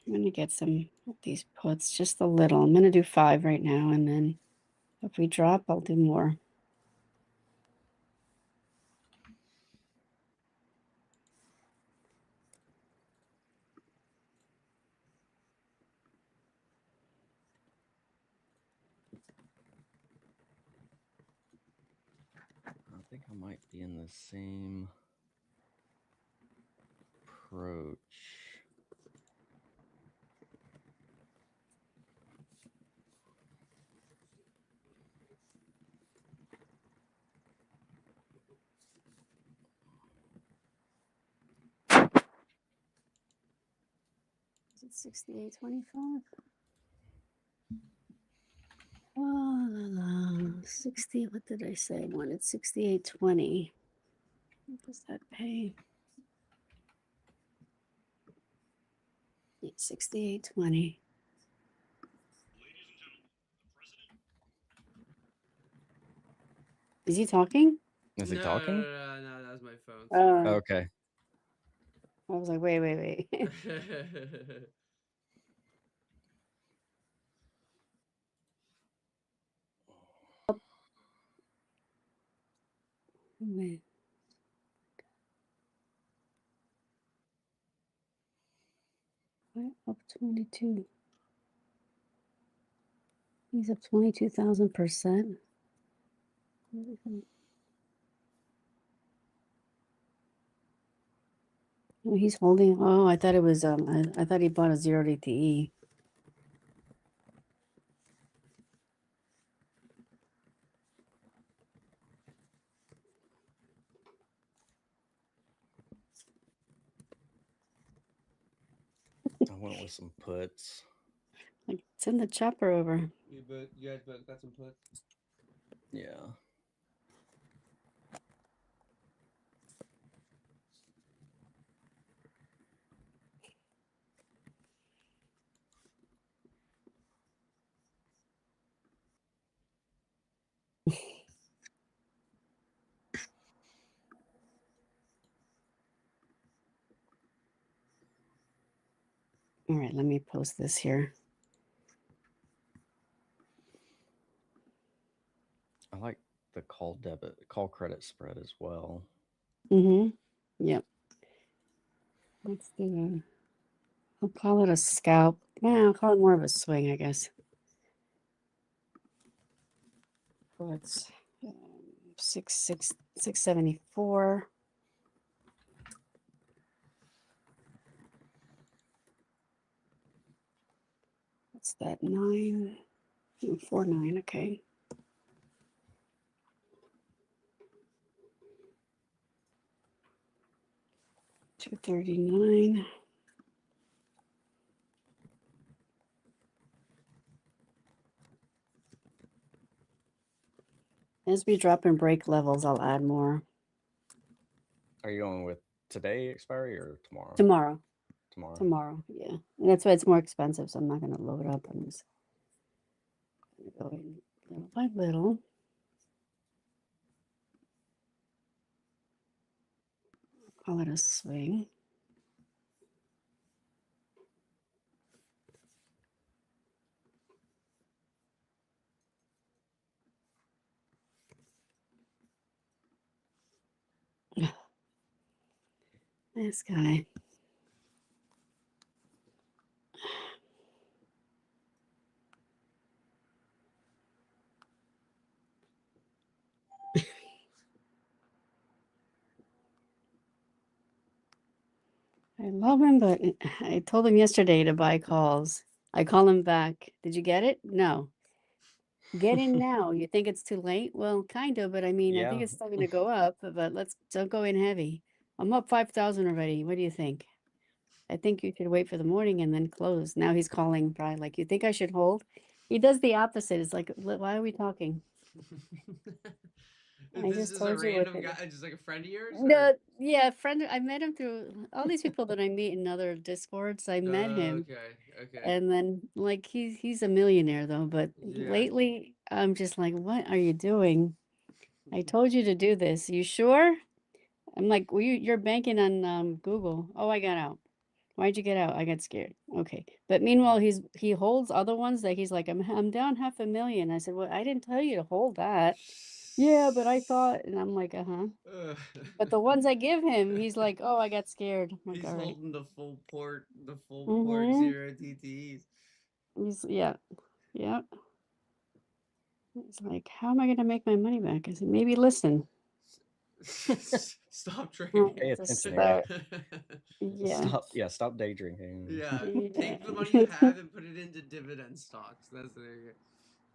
I'm going to get some of these puts, just a little. I'm going to do 5 right now, and then if we drop, I'll do more. I think I might be in the same approach. Is it 68.25? Oh, la, la. 60, what did I say? I wanted 68.20. What does that pay? 68.20. Is he talking? Is he No, talking? No, that was my phone. Oh. Sorry. Okay. I was like, wait. Wait. Why up 22? He's up 22,000%. Oh, he's holding. Oh, I thought it was I thought he bought a 0 DTE. I went with some puts. Like, send the chopper over. You guys both got some puts? Yeah. All right, let me post this here. I like the call credit spread as well. Mm-hmm. Yep. Let's do I'll call it a scalp. Yeah, I'll call it more of a swing, I guess. Let's 674. What's that? 949. Okay. 239. As we drop in break levels, I'll add more. Are you going with today expiry or tomorrow? Tomorrow. Tomorrow. Yeah. And that's why it's more expensive, so I'm not going to load up. I'm just going to go in little by little. Call it a swing. This guy. I love him, but I told him yesterday to buy calls. I call him back. Did you get it? No. Get in now. You think it's too late? Well, kind of, but I mean, I think Yeah. it's still going to go up, but don't go in heavy. I'm up 5,000 already. What do you think? I think you should wait for the morning and then close. Now he's calling probably like, you think I should hold? He does the opposite. It's like, why are we talking? Is I this just just a told you what random it guy, is. just like a friend of yours? No, yeah, friend. I met him through all these people that I meet in other discords. I met him, Okay. and then like he's a millionaire though. But Yeah. lately, I'm just like, what are you doing? I told you to do this. You sure? I'm like, well, you're banking on Google. Oh, I got out. Why'd you get out? I got scared. Okay. But meanwhile, he holds other ones that he's like, I'm down 500,000. I said, well, I didn't tell you to hold that. Yeah, but I thought, and I'm like, uh-huh. But the ones I give him, he's like, oh, I got scared. I'm like, He's all right. holding the full port Mhm. 0 DTEs. Yeah. He's like, how am I going to make my money back? I said, maybe listen. Stop Right, trading. Pay to attention. start. Yeah. Stop day drinking. Yeah. Yeah. Take the money you have and put it into dividend stocks. That's the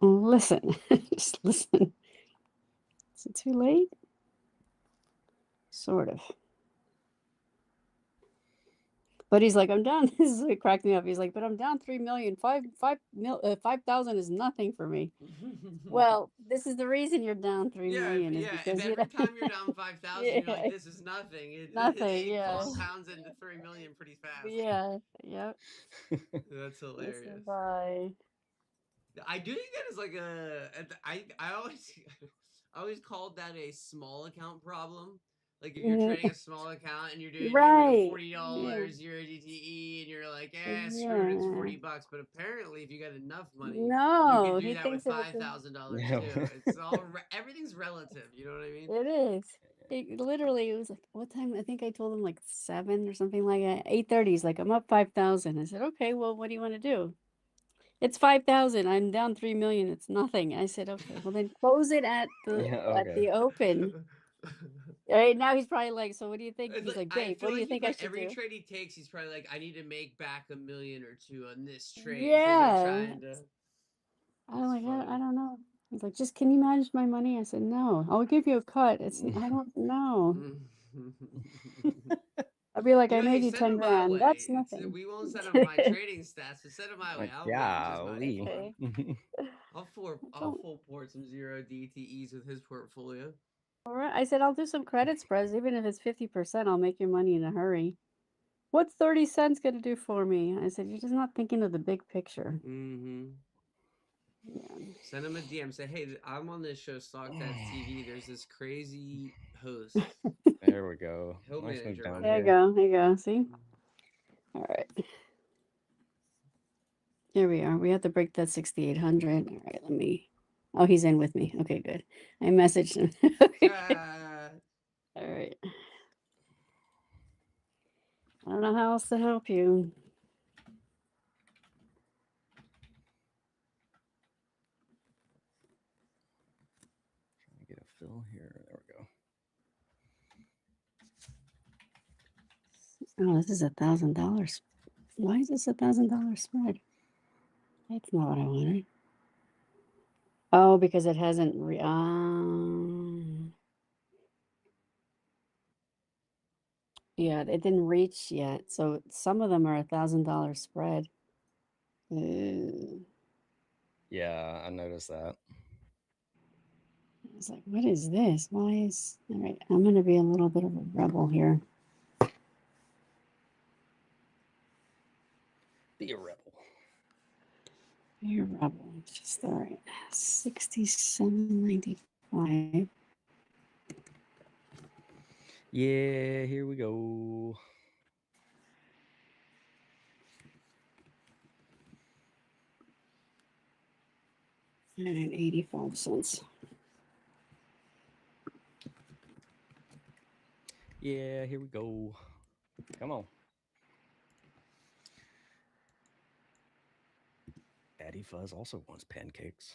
Listen. Just listen. Is it too late? Sort of. But he's like, I'm down. This is what cracked me up. He's like, but I'm down 3 million. 5,000 is nothing for me. Well, this is the reason you're down 3 million is yeah. If because you every know, time you're down 5,000, you're like, yeah, this is nothing. nothing. It Yeah, compounds into 3 million pretty fast. yeah, yep. That's It's a hilarious. buy. I do think that is like I always I always called that a small account problem. Like if you're trading a small account and you're doing Right. $40 your DTE and you're like, screw it, it's Yeah. $40. But apparently, if you got enough money, you No, can do he that with thinks if it's $5,000 Yeah. too. It's all everything's relative. You know what I mean? it is. It literally it was like what time? I think I told him like 7 or something like that. 8:30. He's like, I'm up 5,000. I said, okay, well, what do you want to do? It's 5,000. I'm down 3 million. It's nothing. I said, okay, well then close it at Yeah, okay. the open. All right, now he's probably like, so what do you think? It's He's like, I babe, feel what do you like think I should every do? trade he takes, he's probably like, I need to make back $1 million or $2 on this trade. So he's Yeah. like trying to. I'm like, I funny. don't know. He's like, just can you manage my money? I said, no, I'll give you a cut. It's I don't know. I'd be like, I made Hey, you send 10 him my grand. way. That's nothing. We won't send him my trading stats, but send him my way. Like, I'll manage his money for golly. him. I'll Don't- full port some zero DTEs with his portfolio. All right. I said, I'll do some credit spreads. Even if it's 50%, I'll make your money in a hurry. What's 30 cents going to do for me? I said, you're just not thinking of the big picture. Mm-hmm. Yeah. Send him a DM. Say, hey, I'm on this show, StockTV. There's this crazy host. There we go. He'll Nice manage move your down money. There you here. go. There you go. See? All right. Here we are. We have to break that 6,800. All right. Let me. Oh, he's in with me. Okay, good. I messaged him. All right. I don't know how else to help you. Trying to get a fill here. There we go. Oh, this is $1,000. Why is this $1,000 spread? That's not what I wanted. Oh, because it hasn't. Yeah, it didn't reach yet. So some of them are $1,000 spread. Yeah, I noticed that. I was like, what is this? Why is. All right, I'm going to be a little bit of a rebel here. Be a rebel. Be a rebel. Just all right. 67.95. Yeah, here we go. And 85 cents. Yeah, here we go. Come on. Daddy Fuzz also wants pancakes.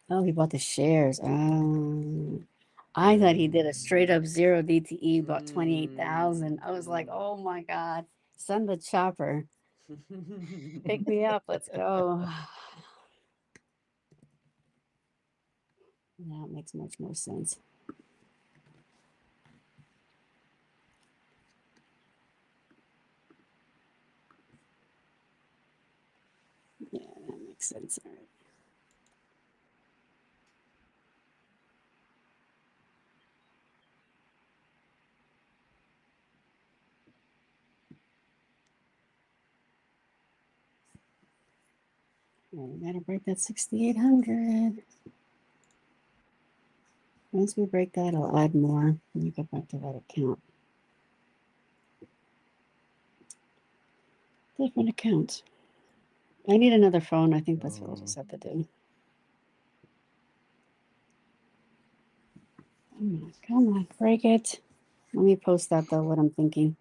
Oh, he bought the shares. I thought he did a straight up zero DTE, bought 28,000. I was like, oh my God, send the chopper. Pick me up. Let's go. That makes much more sense. Yeah, that makes sense. All right. Well, we gotta break that 6,800. Once we break that, I'll add more. Let me go back to that account. Different account. I need another phone. I think that's what I'll just have to do. Come on, break it. Let me post that though, what I'm thinking.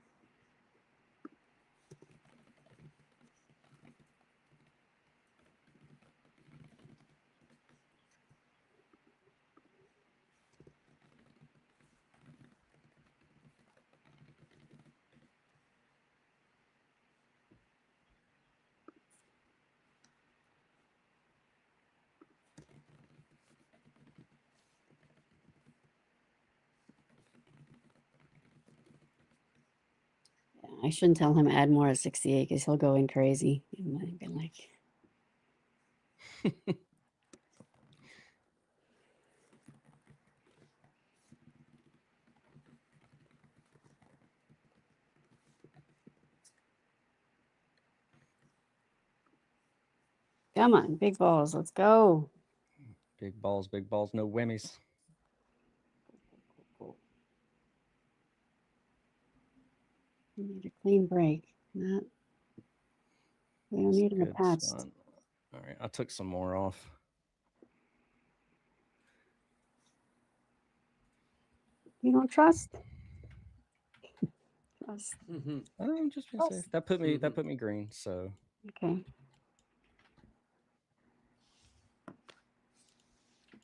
I shouldn't tell him add more at 68 because he'll go in crazy. And I'd be like, come on, big balls, let's go. Big balls, no whammies. We need a clean break. Not, we don't need an Good attached. stunt. All right, I took some more off. You don't trust? Trust. I'm just being safe. That put me green. So Okay.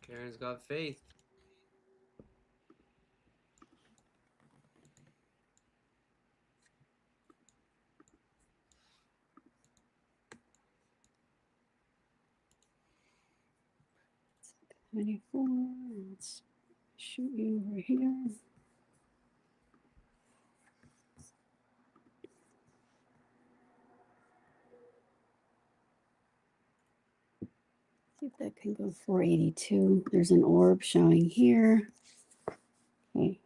Karen's got faith. $24. Let's shoot you over here. See if that can go 482. There's an orb showing here. Okay.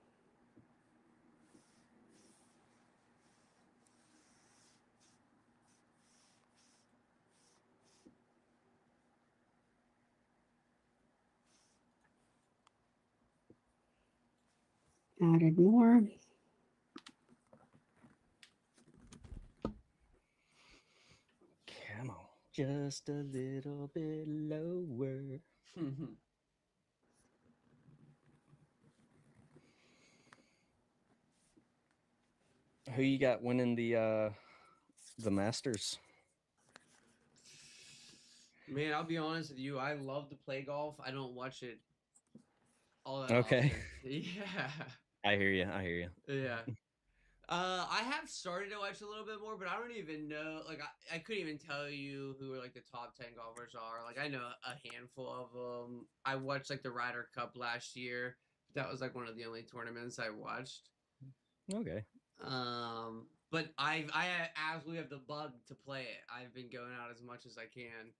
Added more. come on, just a little bit lower. Who you got winning the Masters? Man, I'll be honest with you. I love to play golf. I don't watch it all that Okay. often. Yeah. I hear you. Yeah. I have started to watch a little bit more, but I don't even know. Like, I couldn't even tell you who like the top 10 golfers are. Like, I know a handful of them. I watched like the Ryder Cup last year. That was like one of the only tournaments I watched. Okay. But I absolutely have the bug to play it. I've been going out as much as I can.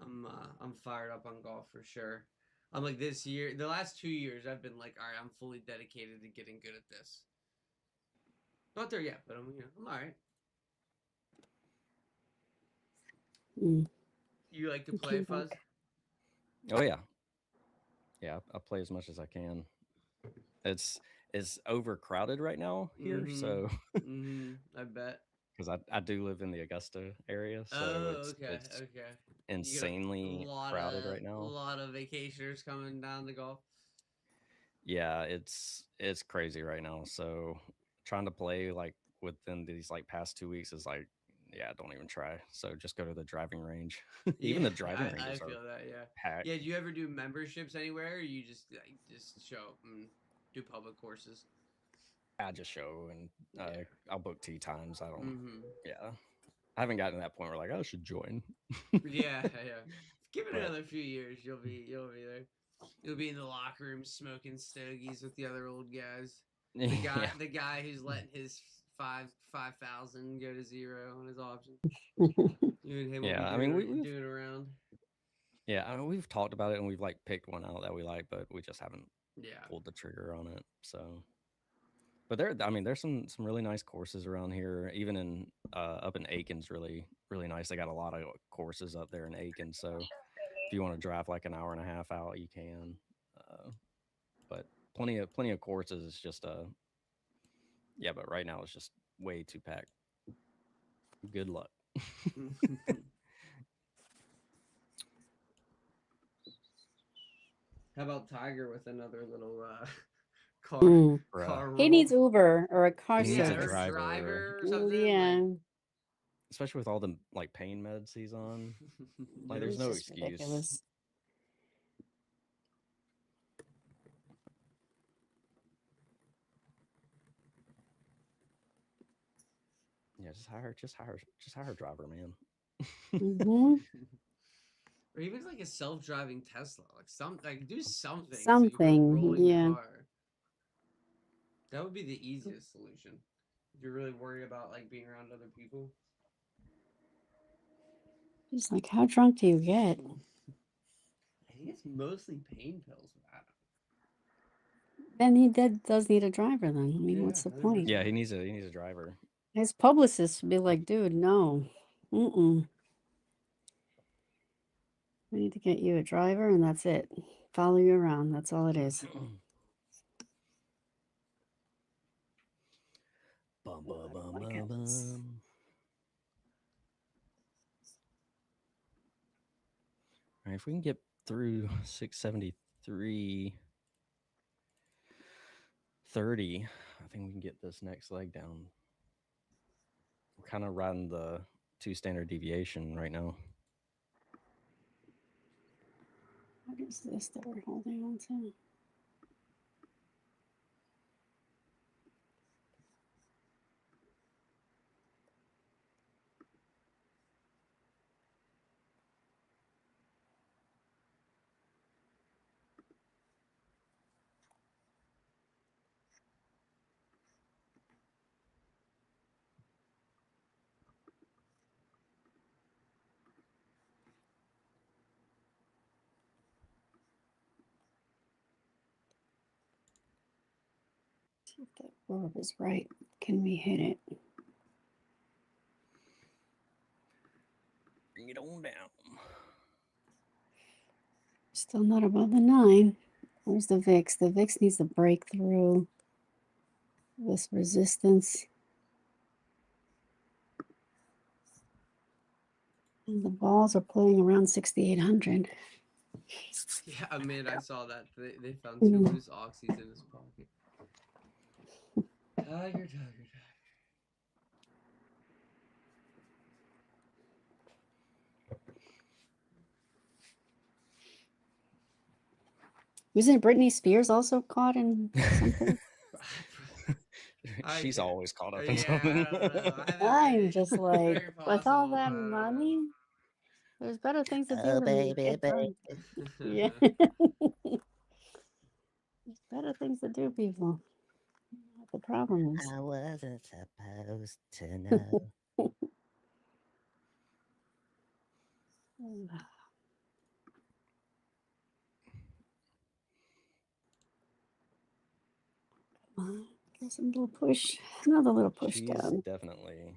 I'm fired up on golf for sure. I'm like this year, the last 2 years, I've been like, all right, I'm fully dedicated to getting good at this. Not there yet, but I'm all right. You like to play, Fuzz? Oh yeah. Yeah, I play as much as I can. It's overcrowded right now here, so I bet. because I do live in the Augusta area, so Oh, okay. it's Okay. insanely crowded right A now. lot of vacationers coming down to golf. Yeah, it's crazy right now. So trying to play like within these like past 2 weeks is like, yeah, don't even try. So just go to the driving range. Even the driving I ranges are feel that. Yeah. packed. Yeah. Do you ever do memberships anywhere, or you just show up and do public courses? I just show and I'll book tee times. I don't. Yeah, I haven't gotten to that point where like I should join. Yeah. Give it But- another few years, you'll be there. You'll be in the locker room smoking stogies with the other old guys. The guy who's letting his 5,000 go to zero on his option. You and him will be doing around. Yeah, I mean, we've talked about it and we've like picked one out that we like, but we just haven't pulled the trigger on it. So, but there's some really nice courses around here. Even in up in Aiken's really nice. They got a lot of courses up there in Aiken. So if you want to drive like an hour and a half out, you can. But plenty of courses. It's just yeah, but right now it's just way too packed. Good luck. How about Tiger with another little car? Car He roll? needs Uber or a car He needs a service. driver. or something. Yeah. Especially with all the like pain meds he's on. Like there's It's no just excuse. ridiculous. Yeah, just hire a driver, man. Or even like a self-driving Tesla, like do something. Something, so you can roll in yeah. your car. That would be the easiest solution. You're really worried about like being around other people. Just like, how drunk do you get? I think it's mostly pain pills with Adam. Then he does need a driver. Then I mean, Yeah, what's the 100%. point? Yeah, he needs a driver. His publicist would be like, dude, no, we need to get you a driver, and that's it. Follow you around. That's all it is. Bum, Oh, bum, I bum, don't like bum, this. bum. All right, if we can get through 673.30, I think we can get this next leg down. We're kind of riding the 2 standard deviation right now. What is this that we're holding on to? See if that verb is right. Can we hit it? Bring it on down. Still not above the 9. Where's the VIX? The VIX needs to break through this resistance. And the balls are playing around 6,800. Yeah, Amanda, I saw that. They found Mm. 2 loose oxys in his pocket. Tiger. Wasn't Britney Spears also caught in something? She's can't- always caught up Yeah, in something. I don't know. I haven't read I'm it. just like, Very with all possible, that but I don't know. money, there's better things to do Oh, than baby, get drunk. Yeah. There's better things to do, people. What the problem is. I wasn't supposed to know. Come on, give some little push. Another little push She's down. definitely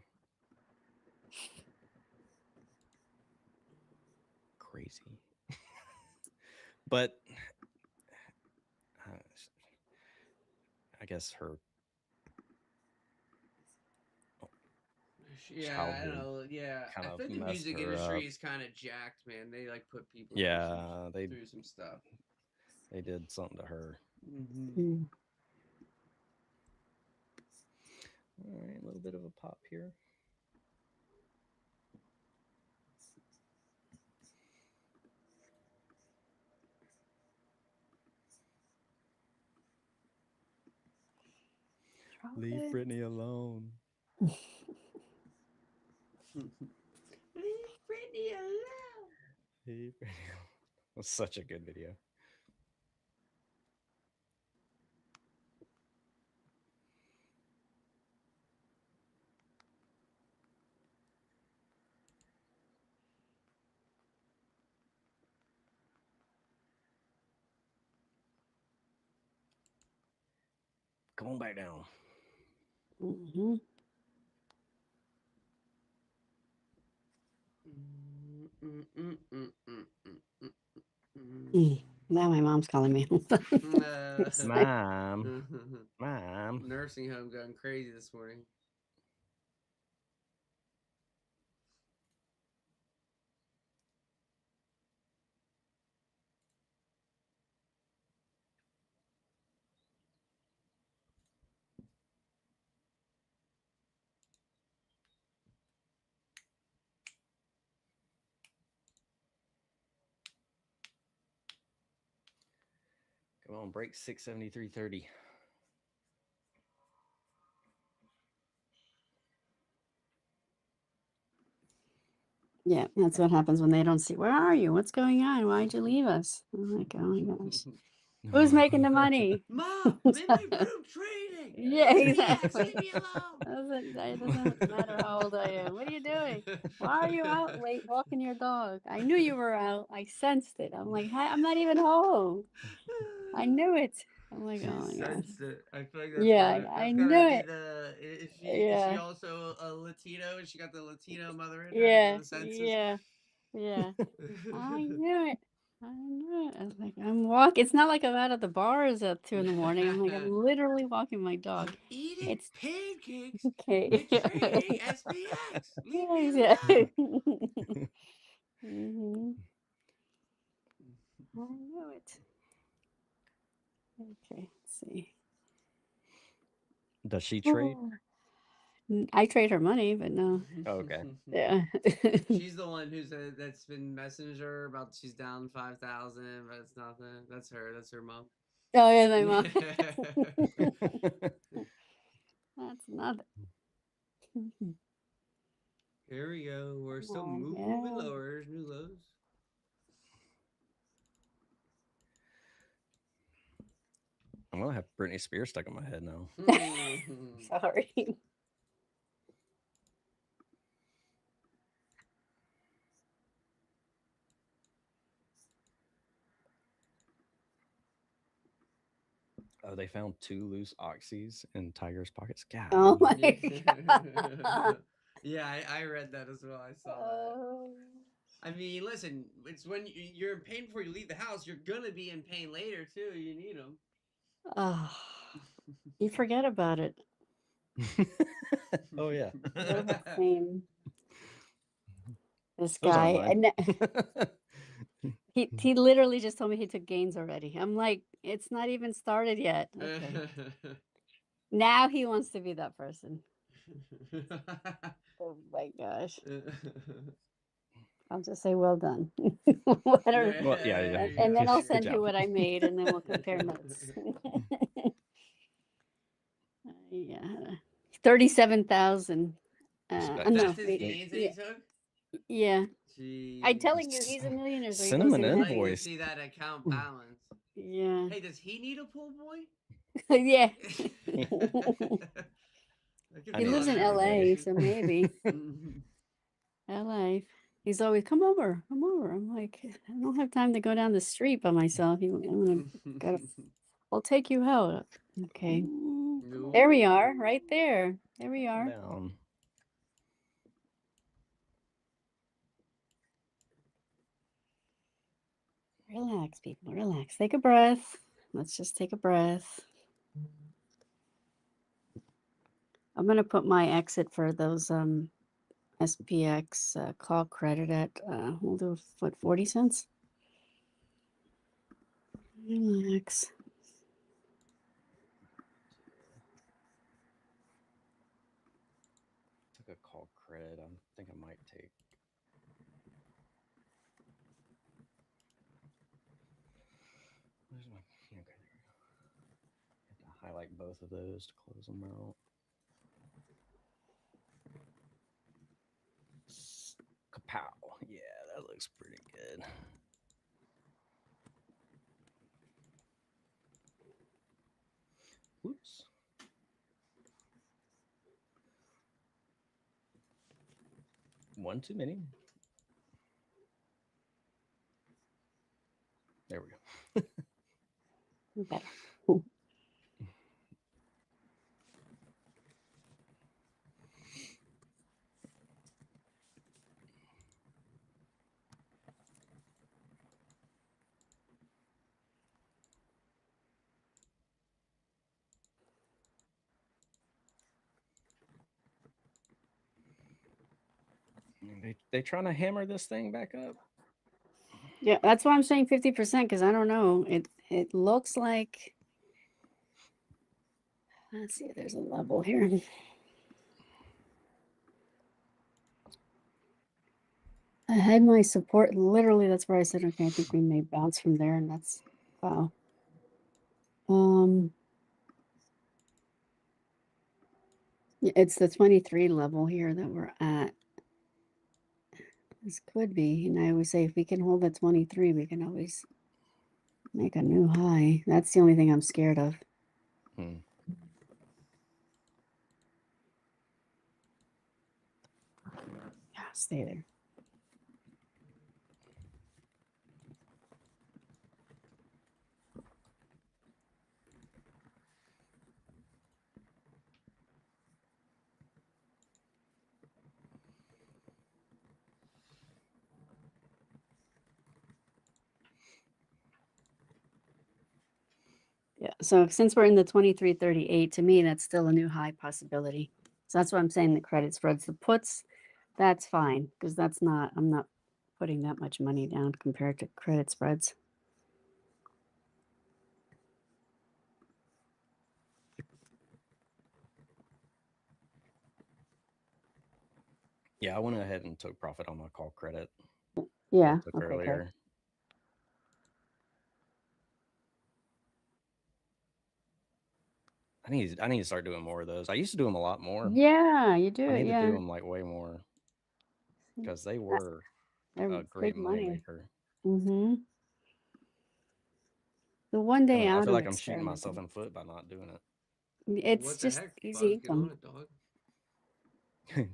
crazy. But I guess her Yeah, I childhood don't know. Yeah, kind I of think the messed music her industry up. is kind of jacked, man. They like put people Yeah, through some stuff. they did something to her. Mm. All right, a little bit of a pop here. Leave Britney alone. Leave Britney alone. Leave Britney alone. That's such a good video. Come on back down. Mm-hmm. Now my mom's calling me. Mom. Mom. Nursing home going crazy this morning. Come on, break 673.30. Yeah, that's what happens when they don't see. Where are you? What's going on? Why'd you leave us? I'm like, oh my gosh. Who's making the money? Mom, I'm in my room trading. Yeah, SPX, exactly. leave me alone. It doesn't matter how old I am. What are you doing? Why are you out late walking your dog? I knew you were out. I sensed it. I'm like, hi, I'm not even home. I knew it. I'm like, She oh my god. sensed it. I feel like that's Yeah, gotta I that's knew gotta be it. the is she Yeah, also a Latino? She got the Latino mother in her, yeah, the senses. yeah, yeah. I knew it. I knew it. I was like, I'm walking. It's not like I'm out of the bars at 2 in the morning. I'm like, I'm literally walking my dog. I'm eating It's pancakes okay. and trading SPX. Leave me Yeah. alone. hmm I knew it. Okay, let's see. Does she trade? Oh, I trade her money, but no. Oh, okay. Yeah. She's the one who's that's been messaging her about she's down 5,000, but it's nothing. That's her. That's her mom. Oh yeah, my mom. That's nothing. Here we go. We're Come still on, moving yeah. lower. There's new lows. I'm gonna have Britney Spears stuck in my head now. Sorry. Oh, they found 2 loose oxys in Tiger's pockets. God. Oh my god. Yeah, I read that as well. I saw that. Oh. I mean, listen, it's when you're in pain before you leave the house, you're gonna be in pain later too. You need them. Oh, you forget about it. Oh yeah. What a pain. This Those aren't guy, mine. and he literally just told me he took gains already. I'm like, it's not even started yet. Okay. Now he wants to be that person. Oh my gosh. I'll just say, well done. Whatever. Well, yeah. And then I'll Good send you job. what I made, and then we'll compare notes. Yeah, 37,000. Respect. No, That's his gains that he yeah, took. yeah. Jeez. I'm telling you, he's a millionaire. So he Send goes him an in Like to invoice. see that account balance. Yeah, Hey, does he need a pool boy? yeah. I He need lives a in sugar LA, daddy. so maybe LA. He's always come over, come over. I'm like, I don't have time to go down the street by myself. I'll take you out. Okay, there we are, right there. There we are. Down. Relax, people. Relax. Take a breath. Let's just take a breath. I'm gonna put my exit for those SPX call credit at we'll do what, 40 cents. Relax. Took a call credit. I think I might take. Where's my? Okay, there we go. Have to highlight both of those to close them out. Kapow! Yeah, that looks pretty good. Whoops. One too many. There we go. Better. They trying to hammer this thing back up. Yeah, that's why I'm saying 50% because I don't know. It looks like. Let's see if there's a level here. I had my support. Literally, that's where I said, okay, I think we may bounce from there, and that's wow. Yeah, it's the 23 level here that we're at. This could be, and I always say if we can hold at 23, we can always Make a new high. That's the only thing I'm scared of. Hmm. Yeah, stay there. Yeah, so since we're in the 23.38, to me, that's still a new high possibility. So that's why I'm saying the credit spreads. The puts, that's fine, because I'm not putting that much money down compared to credit spreads. Yeah, I went ahead and took profit on my call credit. Yeah, I took okay, good. earlier. I need to start doing more of those. I used to do them a lot more. Yeah, you do I it, need to yeah. do them like way more because they were They're a great big money. moneymaker. Mm-hmm. The one day I out feel of like I'm shooting myself experimenting. in the foot by not doing it. It's What the just heck? easy Fuzz, get on income. it, dog.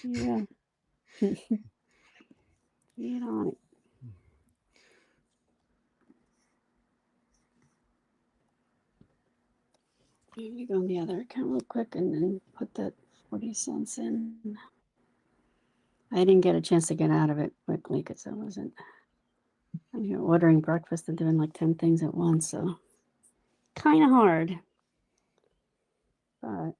Yeah. Get on it. Let me go on the other account real quick and then put that 40 cents in. I didn't get a chance to get out of it quickly because I'm here ordering breakfast and doing like 10 things at once, so kind of hard. But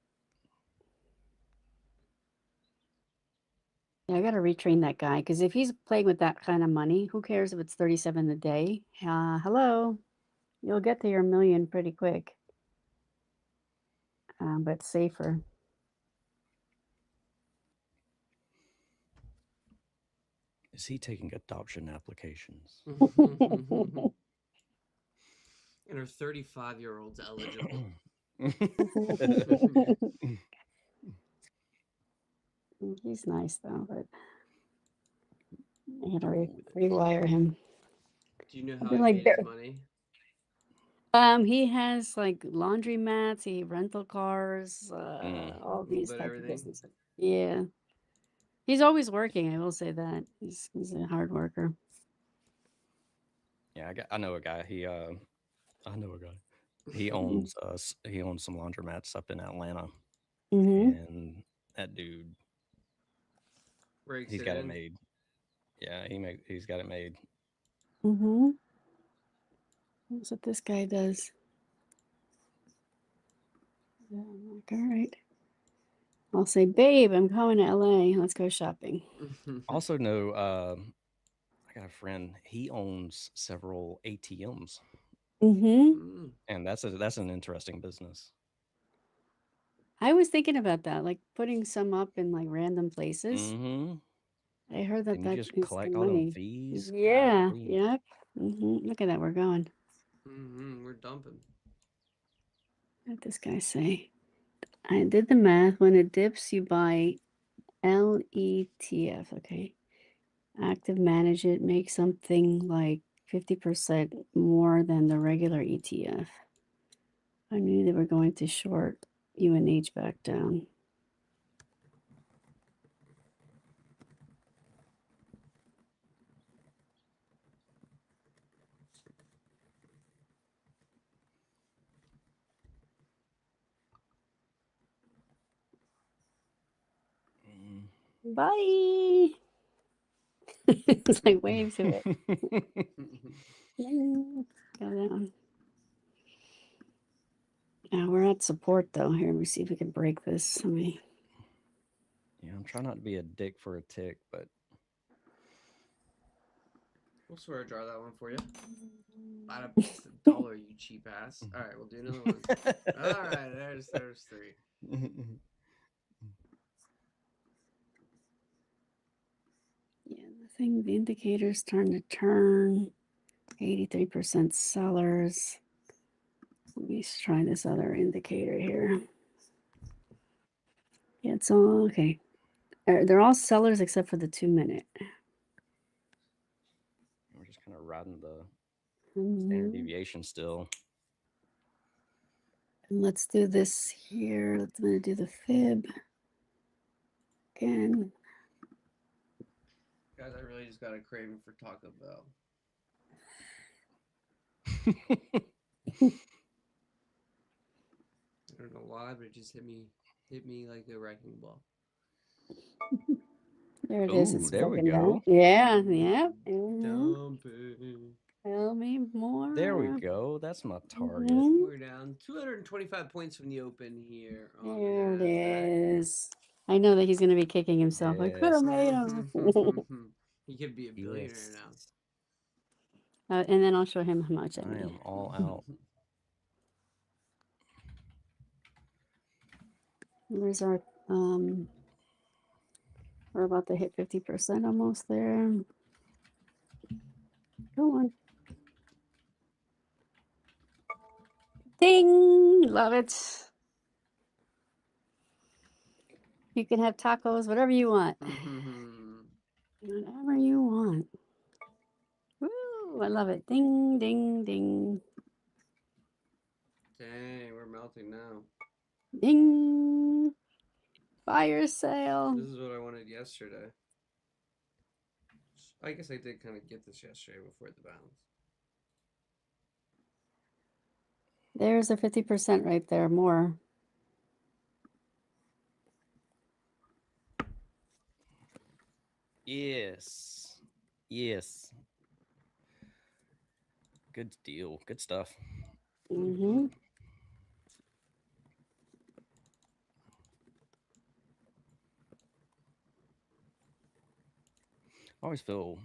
yeah, I got to retrain that guy because if he's playing with that kind of money, who cares if it's 37 a day? Hello, you'll get to your million pretty quick, but safer. Is he taking adoption applications? And her 35-year-old's eligible. He's nice though, but I gotta rewire him. Do you know I'll how be he like, made his money? He has like laundromats, he rental cars, all Little these bit type of everything. businesses. Yeah, he's always working. I will say that he's a hard worker. Yeah, I know a guy. He owns some laundromats up in Atlanta, Mm-hmm. and that dude, Breaks he's it got it in. made. Yeah, he's got it made. Mm-hmm. That's what this guy does. Yeah, I'm like, all right. I'll say, babe, I'm coming to LA. Let's go shopping. Also, know I got a friend. He owns several ATMs, Mm-hmm. and that's an interesting business. I was thinking about that, like putting some up in like random places. Mm-hmm. I heard that And you just is good collect all them money. fees. Yeah. Golly. Yep. Mm-hmm. Look at that. We're going. We're dumping. What did this guy say? I did the math. When it dips, you buy LETF. Okay. Active manage it. Make something like 50% more than the regular ETF. I knew they were going to short UNH back down. Bye. It's like wave to it. Go down. We're at support though. Here, let me see if we can break this. Let me. Yeah, I'm trying not to be a dick for a tick, but We'll swear jar that one for you. It's $1, you cheap ass. All right, we'll do another one. All right, there's 3. Yeah, the indicator's starting to turn. 83% sellers. Let me try this other indicator here. Yeah, it's all okay. They're all sellers except for the 2-minute. we're just kind of riding the Standard Mhm. deviation still. And let's do this here. I'm going to do the fib again. Guys, I really just got a craving for Taco Bell. I don't know why, but it just hit me like a wrecking ball. There it is. Ooh, It's there we broken go. down. Yeah, yeah. Mhm. Dumping. Tell me more. There we go. That's my target. Mhm. We're down 225 points from the open here. On There it the Nasdaq. is. I know that he's going to be kicking himself. I could Yes. have made him. He could be a billionaire now. Yes. And then I'll show him how much I I made. am all out. Where's our we're about to hit 50% almost there. Go on. Ding! Love it. You can have tacos, whatever you want. Whatever you want. Woo! I love it. Ding, ding, ding. Dang, we're melting now. Ding! Fire sale. This is what I wanted yesterday. I guess I did kind of get this yesterday before the bounce. There's a 50% right there, more. Yes. Yes. Good deal. Good stuff. Mm-hmm. I always feel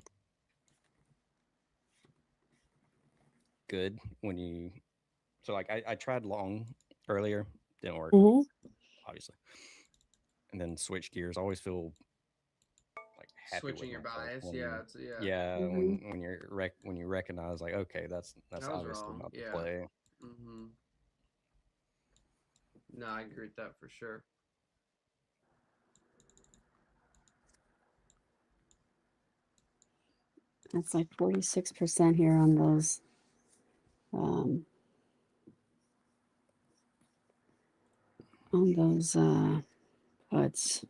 good when you like I tried long earlier, didn't work, Mm-hmm. obviously. And then switch gears. I always feel like happy Switching with your myself bias, when- yeah, it's yeah. Yeah, Mhm. when you recognize like, okay, that's That was obviously wrong, not the yeah. play. Mm-hmm. No, I agree with that for sure. That's like 46% here on those. On those puts.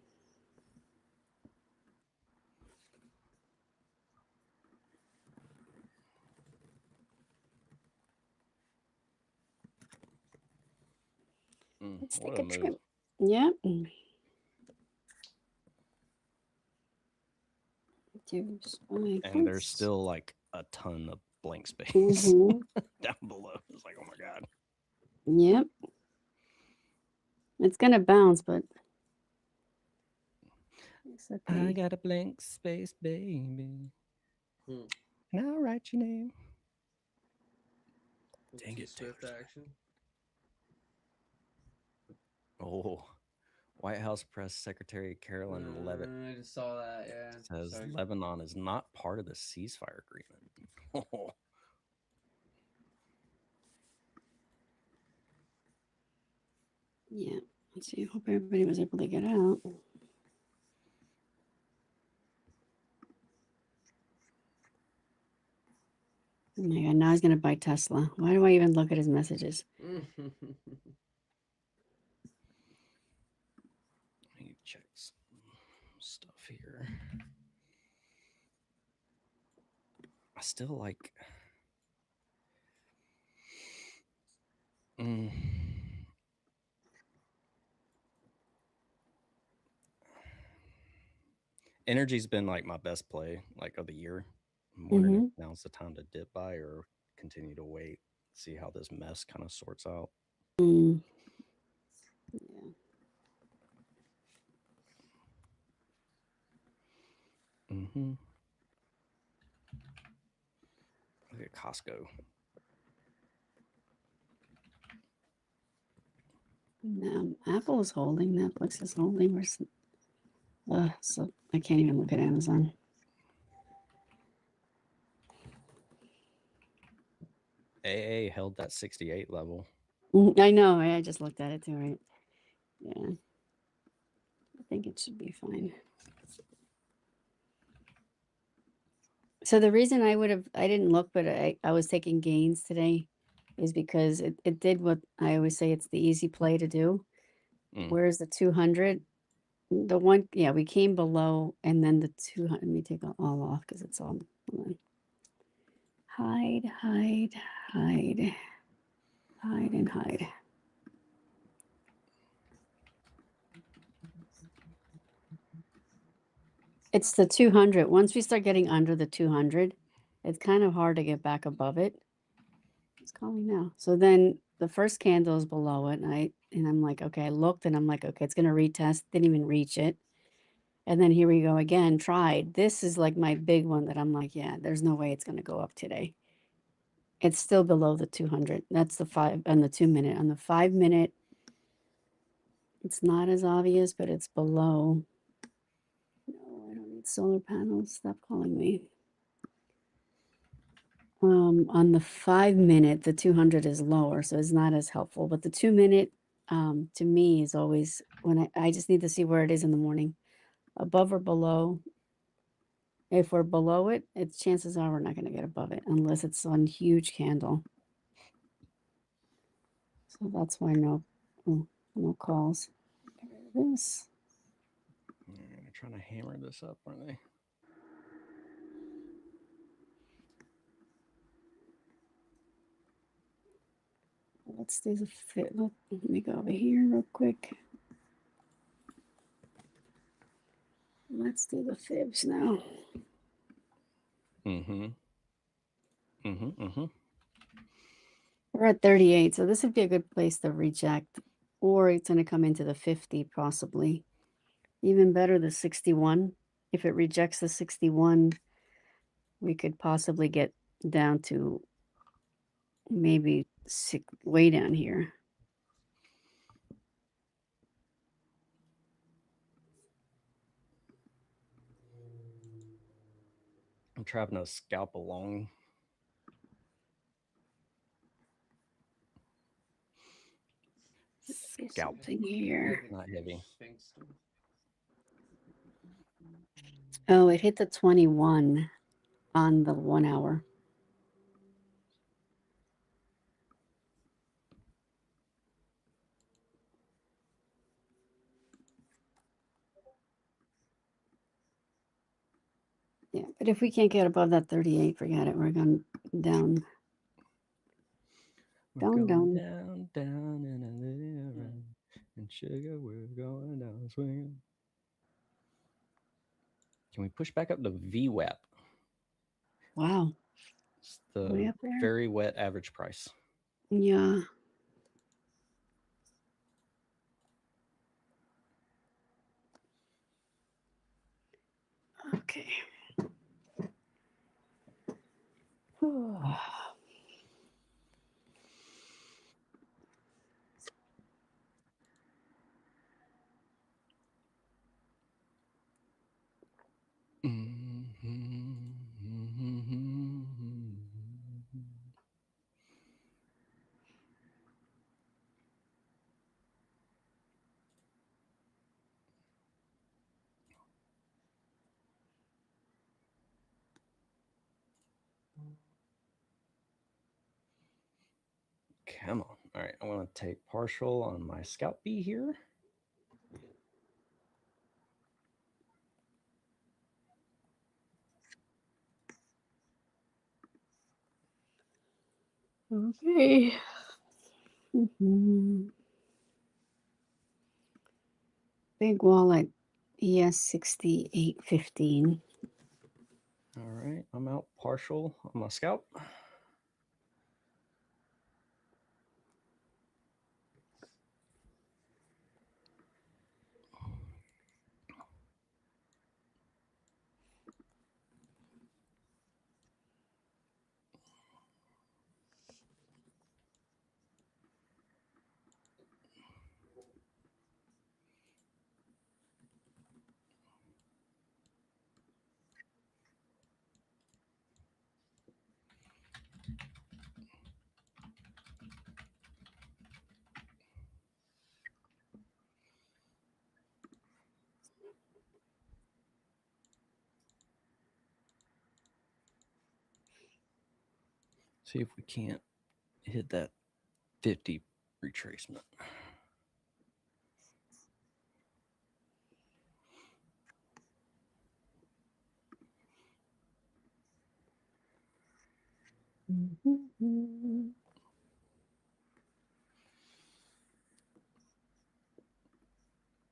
Let's What take a a move. trip. Yeah. And there's still like a ton of blank space Mm-hmm. down below. It's like, oh my god. Yep. It's gonna bounce, but it's okay. I got a blank space, baby. Hmm. And I'll write your name. Dang it, Swift Taylor. action. Oh, White House Press Secretary Carolyn Levitt I just saw that. Yeah. says Sorry. Lebanon is not part of the ceasefire agreement. Yeah. Let's see. Hope everybody was able to get out. Oh my god, now he's gonna buy Tesla. Why do I even look at his messages? I need to check some stuff here. I still like. Energy's been like my best play like of the year. I'm wondering if now's the time to dip by or continue to wait, see how this mess kind of sorts out. Yeah. Look at Costco. Apple is holding. Netflix is holding. So I can't even look at Amazon. AA held that 68 level. I know. I just looked at it too, right? Yeah. I think it should be fine. So the reason I didn't look, but I was taking gains today is because it did what I always say, it's the easy play to do. Where's the 200? The one, yeah, we came below, and then the 200, let me take it all off because it's all, hold on. Hide, hide, hide, hide, and hide. It's the 200. Once we start getting under the 200, it's kind of hard to get back above it. It's calling now. So then the first candle is below it, and I'm like, okay, I looked and I'm like, okay, it's going to retest. Didn't even reach it. And then here we go again, tried. This is like my big one that I'm like, yeah, there's no way it's going to go up today. It's still below the 200. That's the 5 on the 2 minute. On the 5 minute, it's not as obvious, but it's below. No, I don't need solar panels. Stop calling me. On the 5 minute, the 200 is lower, so it's not as helpful. But the 2 minute, to me, is always when I just need to see where it is in the morning, above or below. If we're below it, it's chances are we're not going to get above it unless it's on huge candle. So that's why no calls. Get rid of this. They're trying to hammer this up, aren't they? Let's do the fit. Let me go over here real quick. Let's do the fibs now. We're at 38, so this would be a good place to reject, or it's going to come into the 50 possibly. Even better, the 61. If it rejects the 61, we could possibly get down to maybe way down here. I'm trapping a scalp along. Scalp. Something here. Not heavy. Oh, it hit the 21 on the 1 hour. Yeah, but if we can't get above that 38, forget it. We're going down. Down. Down in a little round. And sugar, we're going down swinging. Can we push back up to VWAP? Wow. It's the Way up there. very wet average price. Yeah. Okay. Come on. All right, I'm going to take partial on my scalp B here. Okay. Big wallet, ES 6815. All right, I'm out partial on my scalp. See if we can't hit that 50 retracement.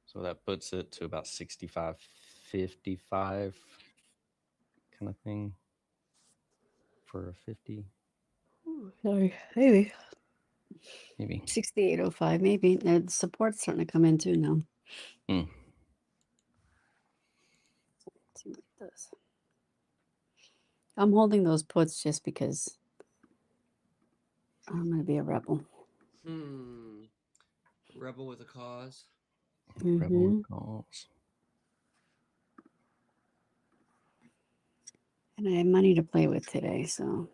So that puts it to about 65.55 kind of thing for a 50. Sorry, maybe Maybe. 68.05, maybe. The support's starting to come in too now. Hmm. Let's see what it does. I'm holding those puts just because I'm going to be a rebel. Rebel with a cause. Rebel calls. And I have money to play with today, so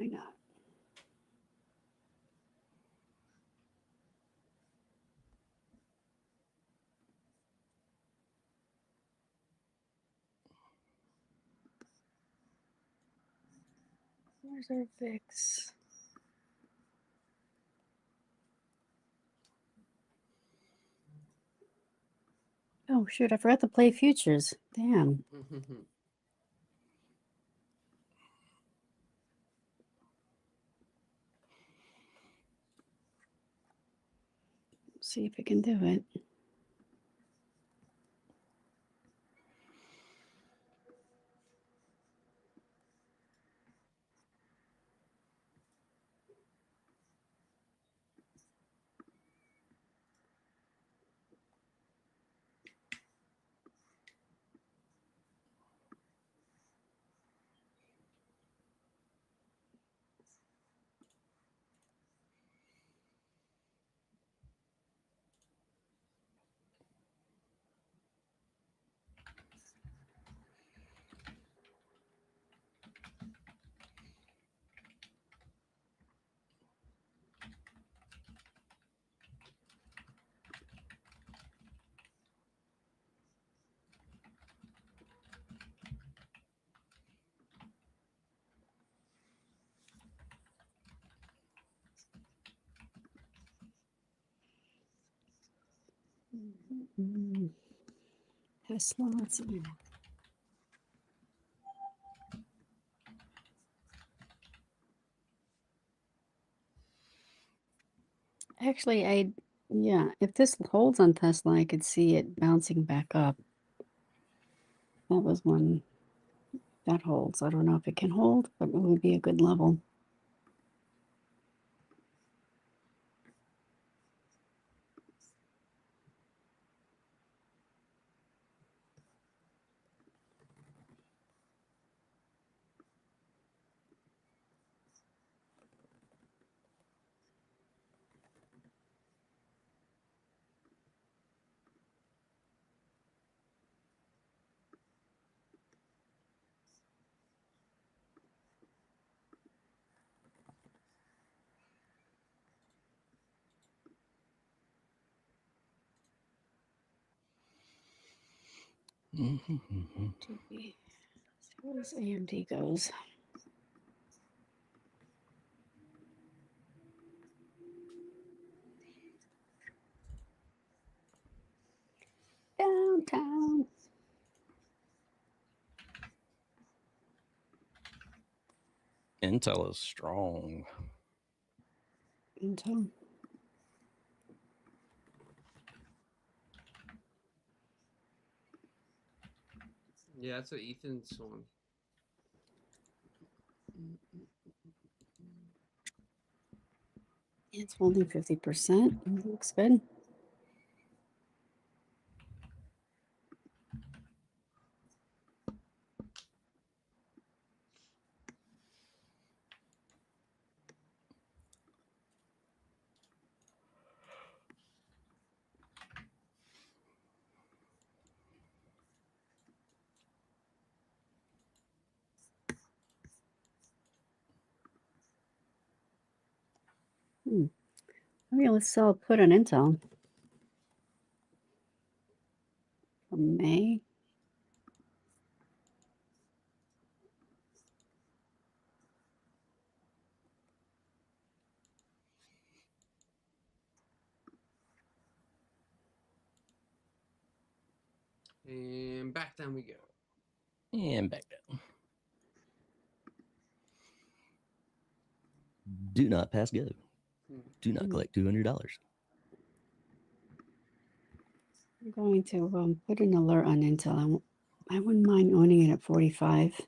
why not? Where's our VIX? Oh, shoot, I forgot to play futures. Damn. See if I can do it. Tesla, let's see. Actually, yeah, if this holds on Tesla, I could see it bouncing back up. That was one that holds. I don't know if it can hold, but it would be a good level. TV. See where this AMD goes. Downtown. Intel is strong. Intel. Yeah, that's what Ethan's on. It's holding 50%. Looks good. Maybe let's sell a put on Intel from May. And back down we go. And back down. Do not pass go. Do not collect $200. I'm going to put an alert on Intel. I wouldn't mind owning it at 45.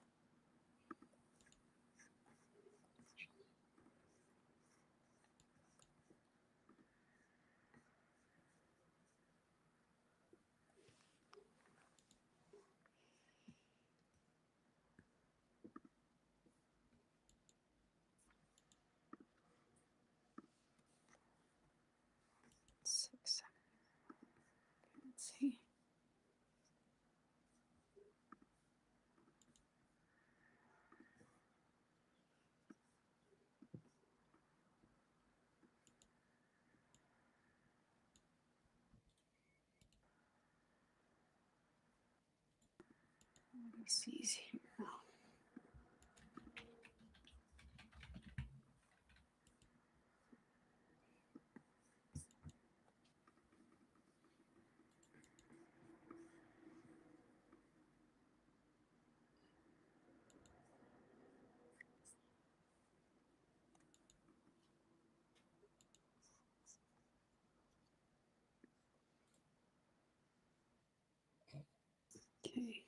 Six. Let's see. What he sees here. Okay.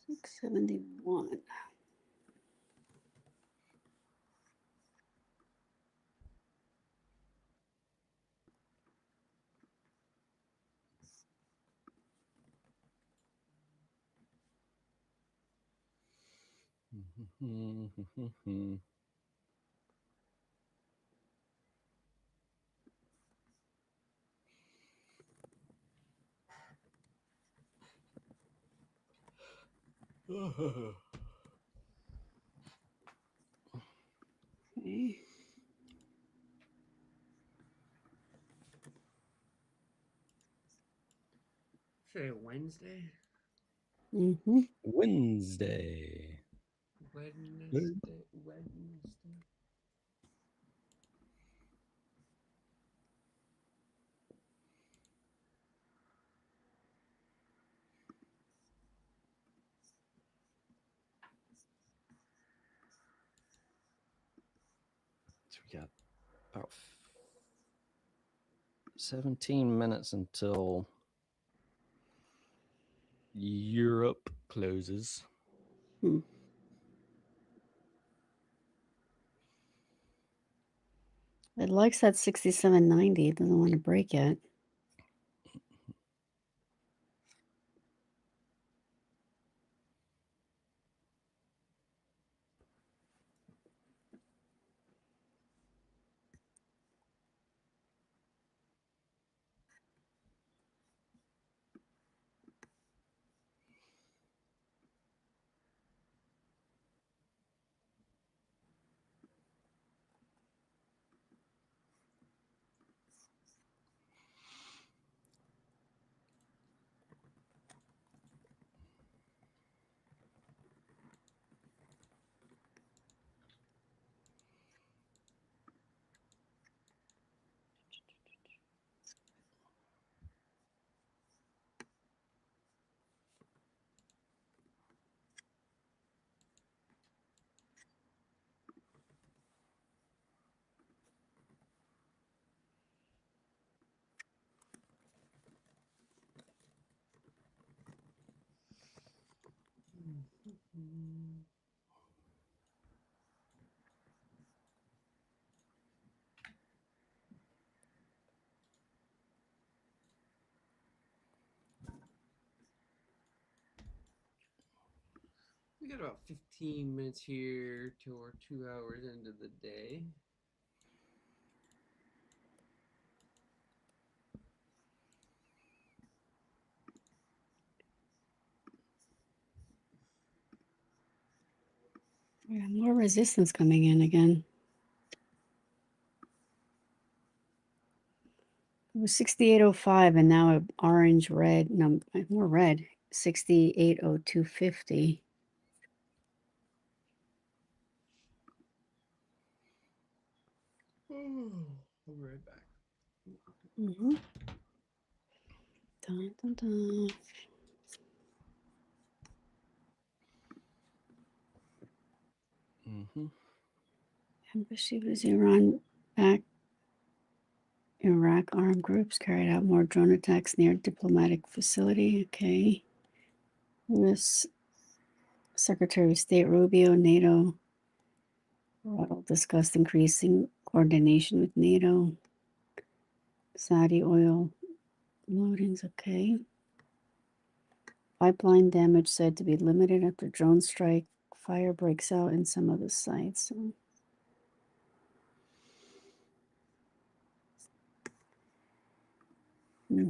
$671. Okay. Today Wednesday? Mm-hmm. Wednesday. Wednesday. So we got about 17 minutes until Europe closes. It likes that 67.90. It doesn't want to break it. We got about 15 minutes here till we're 2 hours into the day. We have more resistance coming in again. was 68.05 and now a orange, red, no, more red, 68.0250. We'll be right back. Mm-hmm. Dun, dun, dun. Mm-hmm. Embassy was Iran back. Iraq armed groups carried out more drone attacks near diplomatic facility. Okay. U.S. Secretary of State Rubio, NATO. Ruddle discussed increasing coordination with NATO. Saudi oil loadings. Okay. Pipeline damage said to be limited after drone strike. Fire breaks out in some of the sites. Hmm.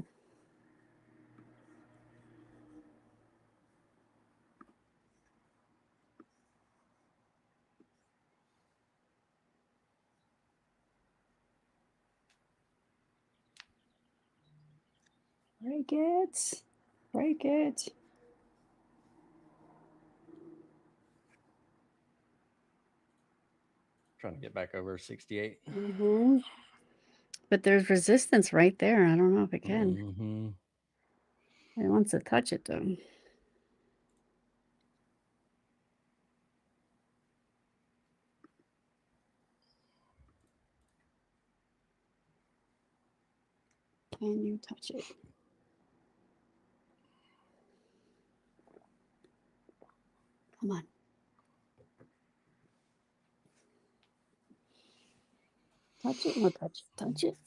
Break it. Break it. Trying to get back over 68. Mm-hmm. But there's resistance right there. I don't know if it can. Mm-hmm. It wants to touch it though. Can you touch it? Come on. Touch it. No, touch it. Touch it.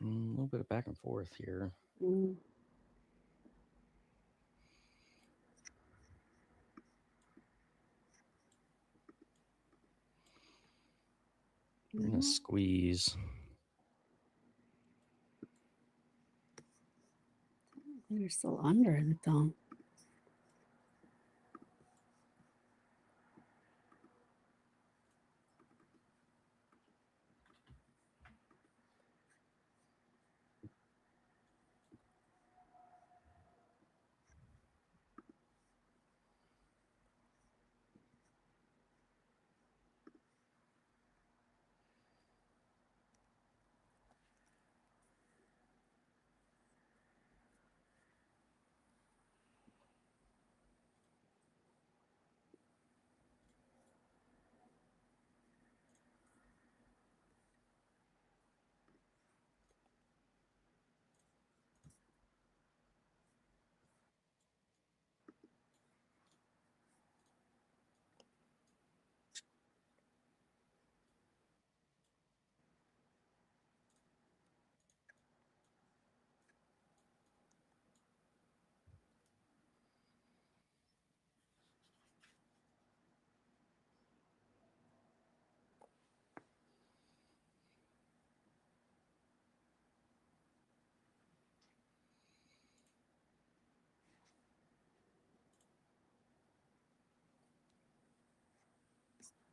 A little bit of back and forth here. Mm. We're gonna squeeze. They're still under it though.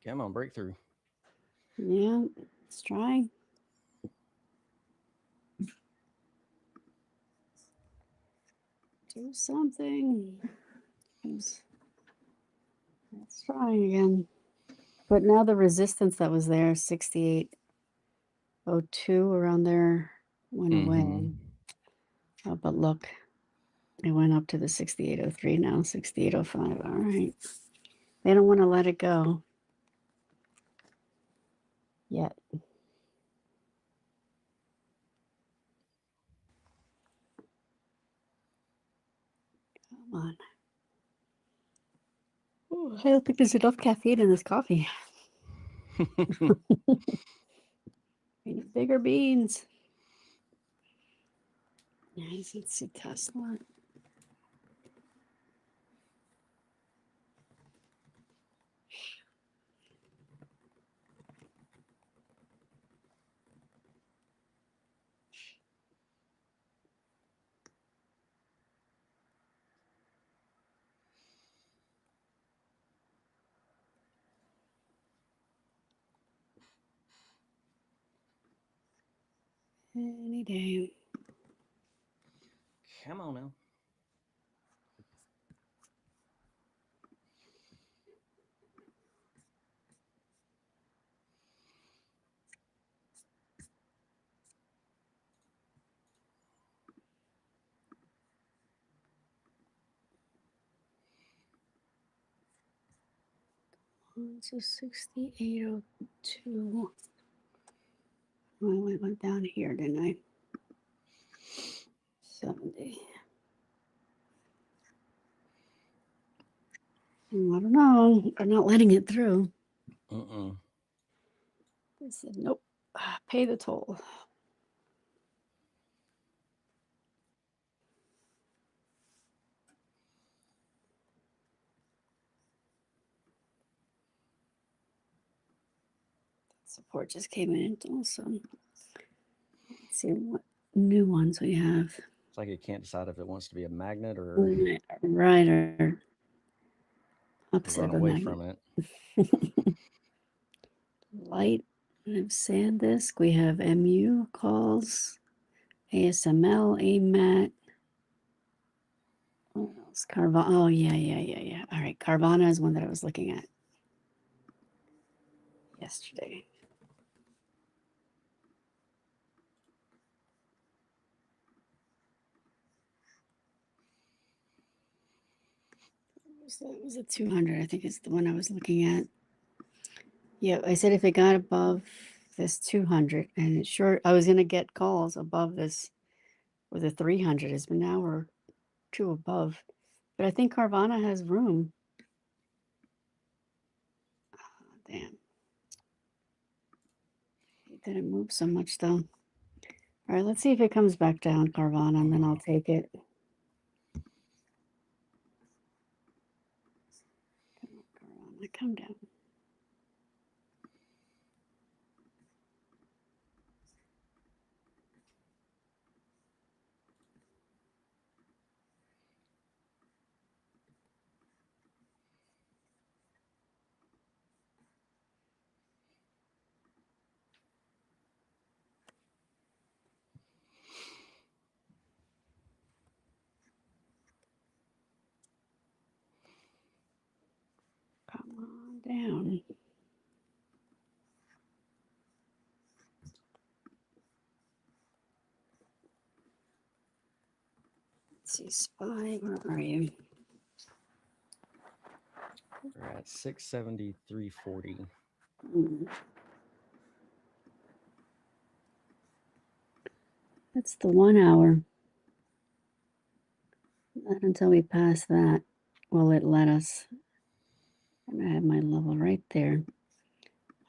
Come on, breakthrough. Yeah, let's try. Do something. Let's try again. But now the resistance that was there, 68.02 around there, went away. Oh, but look, it went up to the 6803 now, 6805. All right. They don't want to let it go yet. Come on. Ooh, I don't think there's enough caffeine in this coffee. We need bigger beans. Nice. Let's see Tesla. Any day. Come on now. So 6802. Oh, I went down here, didn't I? 70. I don't know. I'm not letting it through. They said, nope. Pay the toll. Support just came in also. Let's see what new ones we have. It's like it can't decide if it wants to be a magnet or Right, or opposite run of a away magnet. from it. Light. We have SanDisk. We have MU calls, ASML, AMAT. What else? Carvana. Oh, yeah. All right. Carvana is one that I was looking at yesterday. It was a 200, I think is the one I was looking at. Yeah, I said if it got above this 200, and it sure, I was going to get calls above this where the 300 is, but now we're 2 above. But I think Carvana has room. Oh, damn. It didn't move so much though. All right, let's see if it comes back down, Carvana, and then I'll take it. Come on, Carvana, come down. Come on down. Let's see, Spy, where are you? We're at 673.40. That's the 1 hour. Not until we pass that will it let us. And I have my level right there.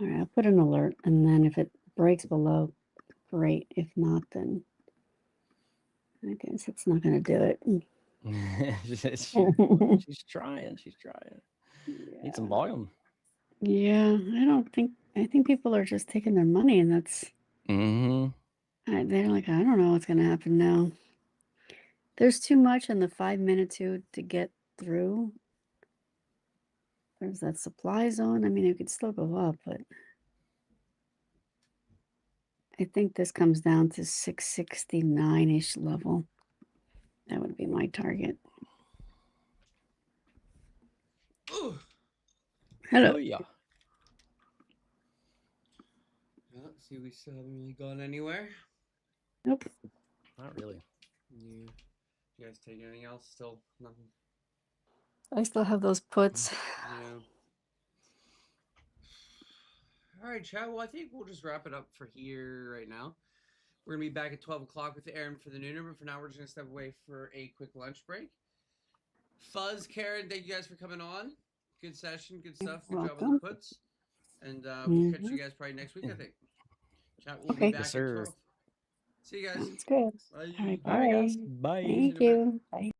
All right, I'll put an alert, and then if it breaks below, great. If not, then I guess it's not going to do it. She's trying. Yeah. Need some volume. Yeah, I think people are just taking their money, and that's. They're like, I don't know what's going to happen now. There's too much in the 5 minute to get through. There's that supply zone. I mean, it could still go up, but I think this comes down to 669-ish level. That would be my target. Ooh. Hello. Oh, yeah. Well, see, we still haven't really gone anywhere. Nope. Not really. You guys take anything else? Still nothing. I still have those puts. Yeah. All right, chat. Well, I think we'll just wrap it up for here right now. We're gonna be back at 12 o'clock with Aaron for the nooner, but for now we're just gonna step away for a quick lunch break. Fuzz, Karen, thank you guys for coming on. Good session, good stuff. Good job on the Welcome. puts. And we'll catch you Mhm. guys probably next week, I think. Chat, we'll Okay. be back Yes, at sir. 12. See you guys. That's good. Bye. All right. All right, guys. Bye. Bye. See you in a Thank bit. you. Bye.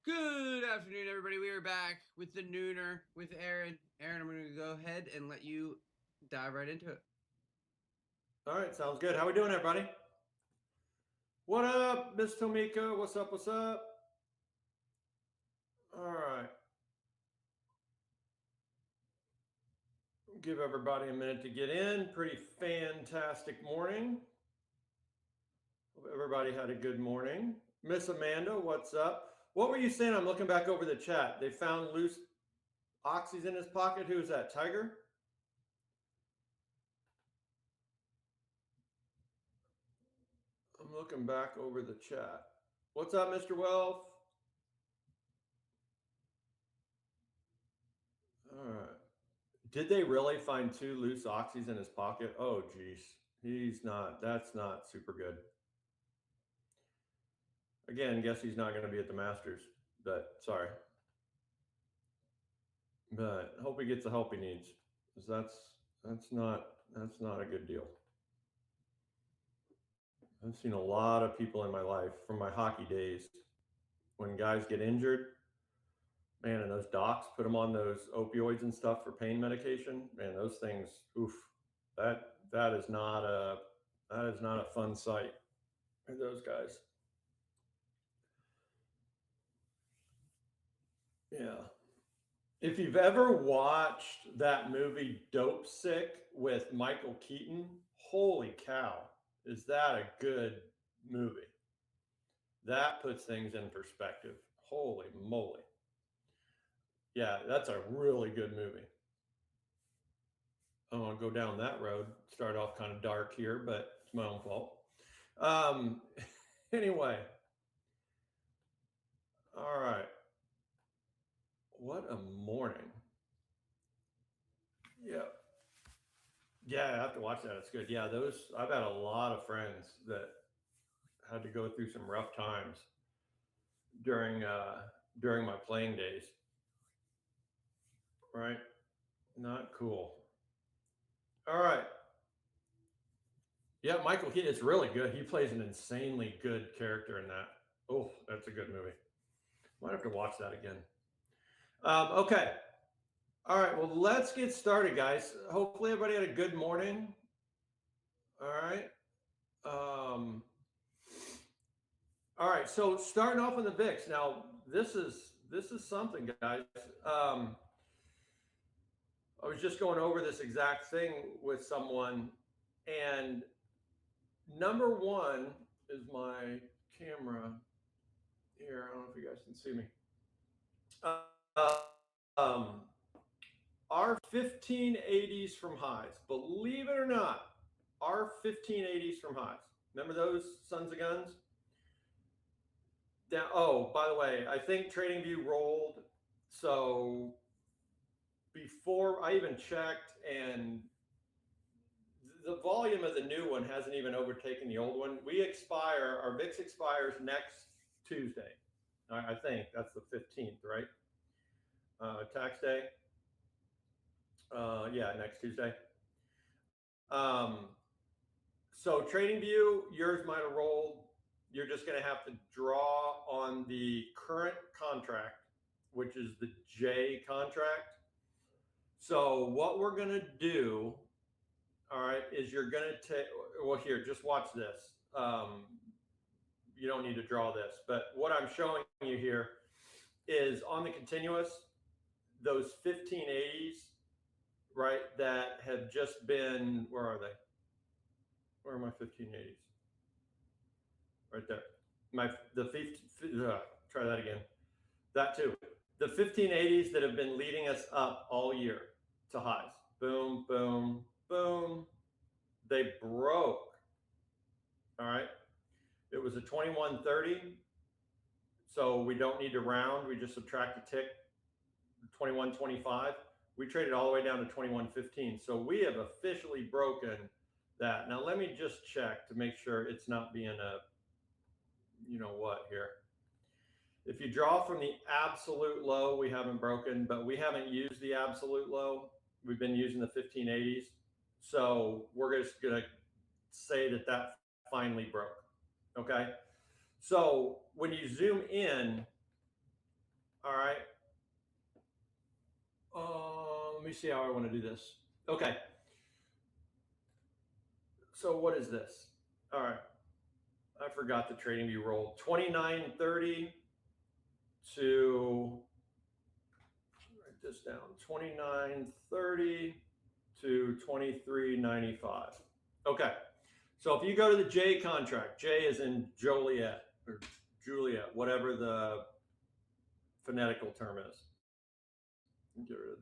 Good afternoon, everybody. We are back with the Nooner with Aaron. Aaron, I'm going to go ahead and let you dive right into it. All right, sounds good. How we doing, everybody? What up, Miss Tomika? What's up? What's up? All right. Give everybody a minute to get in. Pretty fantastic morning. Hope everybody had a good morning. Miss Amanda, what's up? What were you saying? I'm looking back over the chat. They found loose oxys in his pocket. Who is that? Tiger? I'm looking back over the chat. What's up, Mr. Wealth? All right. Did they really find 2 loose oxys in his pocket? Oh, geez. That's not super good. Again, guess he's not going to be at the Masters, but sorry. But hope he gets the help he needs, because that's not a good deal. I've seen a lot of people in my life from my hockey days when guys get injured, man, and those docs put them on those opioids and stuff for pain medication. Man, those things, oof, that is not a fun sight for those guys. Yeah. If you've ever watched that movie Dope Sick with Michael Keaton, holy cow, is that a good movie? That puts things in perspective. Holy moly. Yeah, that's a really good movie. I don't want to go down that road. Start off kind of dark here, but it's my own fault. Anyway. All right. What a morning. Yeah. Yeah, I have to watch that. It's good. Yeah, I've had a lot of friends that had to go through some rough times during my playing days. Right? Not cool. All right. Yeah, Michael Keaton, it's really good. He plays an insanely good character in that. Oh, that's a good movie. Might have to watch that again. Okay. All right. Well, let's get started, guys. Hopefully everybody had a good morning. All right. All right. So starting off on the VIX. Now, this is something, guys. I was just going over this exact thing with someone, and number one is my camera here. I don't know if you guys can see me. Our 1580s from highs, believe it or not, our 1580s from highs. Remember those sons of guns? Down, oh, by the way, I think TradingView rolled. So before I even checked, and the volume of the new one hasn't even overtaken the old one. Our VIX expires next Tuesday. I think that's the 15th, right? Tax day. Yeah, next Tuesday. So TradingView, yours might have rolled. You're just going to have to draw on the current contract, which is the J contract. So what we're going to do, all right, is you're going to take, well, here, just watch this. You don't need to draw this, but what I'm showing you here is on the continuous, those 1580s, right, that have just been, where are they? Where are my 1580s? Right there. Try that again. That too. The 1580s that have been leading us up all year to highs. Boom, boom, boom. They broke. All right. It was a 2130. So we don't need to round. We just subtract a tick. 2125. We traded all the way down to 2115. So we have officially broken that. Now let me just check to make sure it's not being a, you know what here. If you draw from the absolute low, we haven't broken, but we haven't used the absolute low. We've been using the 1580s. So we're just going to say that finally broke. Okay. So when you zoom in, All right. Let me see how I want to do this. Okay. So what is this? All right. I forgot the trading view roll. 29.30 to, write this down, 29.30 to 23.95. Okay. So if you go to the J contract, J is in Joliet or Juliet, whatever the phonetical term is. Get rid of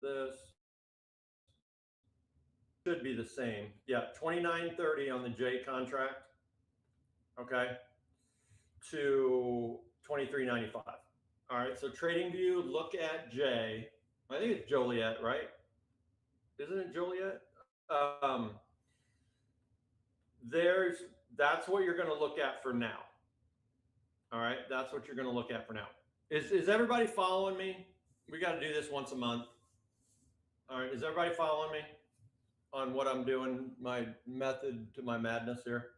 this. Should be the same. Yeah, 29.30 on the J contract. Okay. To 23.95. All right. So trading view, look at J. I think it's Joliet, right? Isn't it Joliet? That's what you're going to look at for now. All right. That's what you're going to look at for now. Is everybody following me? We got to do this once a month. All right. Is everybody following me on what I'm doing? My method to my madness here.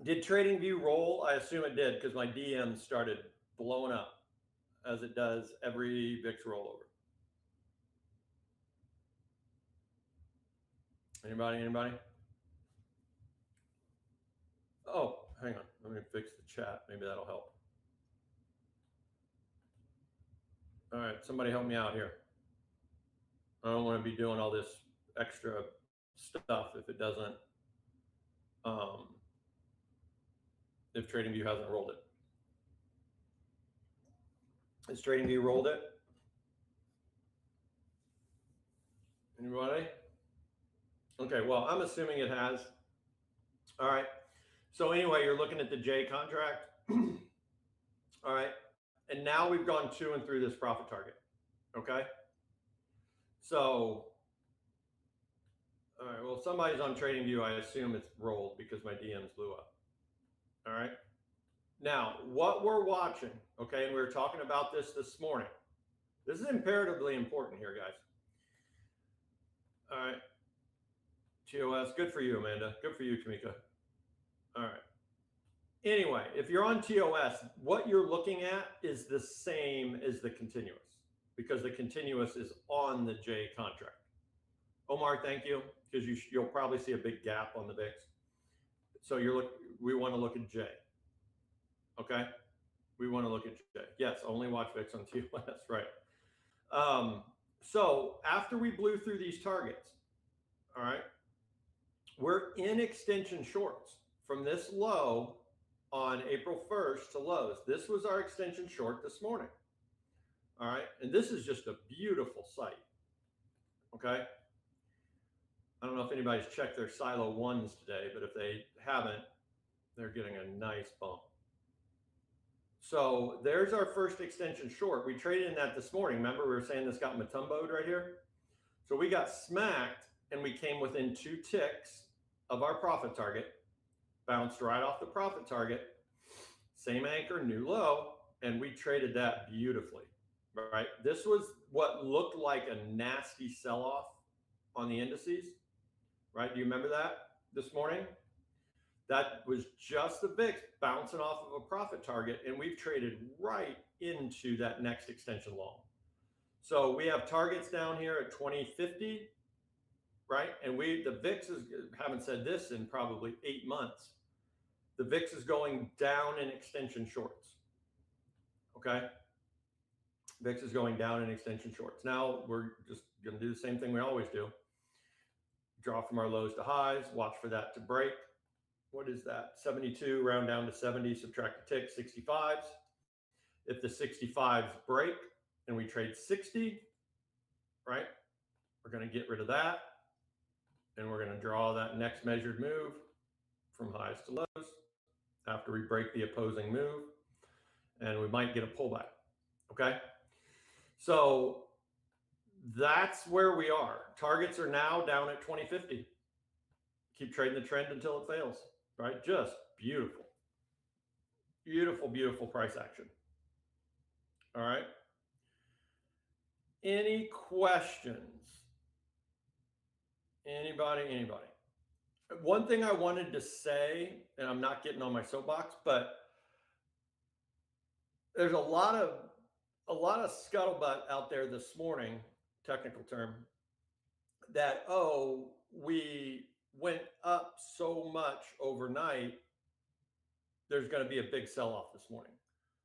Did TradingView roll? I assume it did because my DM started blowing up as it does every VIX rollover. Anybody? Oh, hang on. Let me fix the chat. Maybe that'll help. All right, somebody help me out here. I don't want to be doing all this extra stuff if it doesn't, if TradingView hasn't rolled it. Has TradingView rolled it? Anybody? Okay, well, I'm assuming it has. All right. So anyway, you're looking at the J contract. All right. And now we've gone to and through this profit target. Okay. So, all right. Well, somebody's on TradingView. I assume it's rolled because my DMs blew up. All right. Now, what we're watching, okay, and we were talking about this morning. This is imperatively important here, guys. All right. TOS, good for you, Amanda. Good for you, Tamika. All right. Anyway, if you're on TOS, what you're looking at is the same as the continuous because the continuous is on the J contract. Omar, thank you, because you'll probably see a big gap on the VIX. So we want to look at J. Okay, we want to look at J. Yes, only watch VIX on TOS, right? So after we blew through these targets, all right, we're in extension shorts from this low on April 1st to lows. This was our extension short this morning. All right. And this is just a beautiful sight. Okay. I don't know if anybody's checked their silo ones today, but if they haven't, they're getting a nice bump. So there's our first extension short. We traded in that this morning. Remember, we were saying this got Matumbo'd right here. So we got smacked and we came within 2 ticks of our profit target, bounced right off the profit target, same anchor, new low, and we traded that beautifully, right? This was what looked like a nasty sell-off on the indices, right? Do you remember that this morning? That was just the VIX bouncing off of a profit target, and we've traded right into that next extension long. So we have targets down here at 2050, right? And the VIX haven't said this in probably 8 months. The VIX is going down in extension shorts. Okay. VIX is going down in extension shorts. Now we're just going to do the same thing we always do. Draw from our lows to highs, watch for that to break. What is that? 72, round down to 70, subtract a tick, 65s. If the 65s break and we trade 60, right? We're going to get rid of that. And we're going to draw that next measured move from highs to lows after we break the opposing move. And we might get a pullback. Okay. So that's where we are. Targets are now down at 2050. Keep trading the trend until it fails, right? Just beautiful. Beautiful, beautiful price action. All right. Any questions? Anybody? One thing I wanted to say, and I'm not getting on my soapbox, but there's a lot of scuttlebutt out there this morning, technical term, that we went up so much overnight, there's going to be a big sell-off this morning.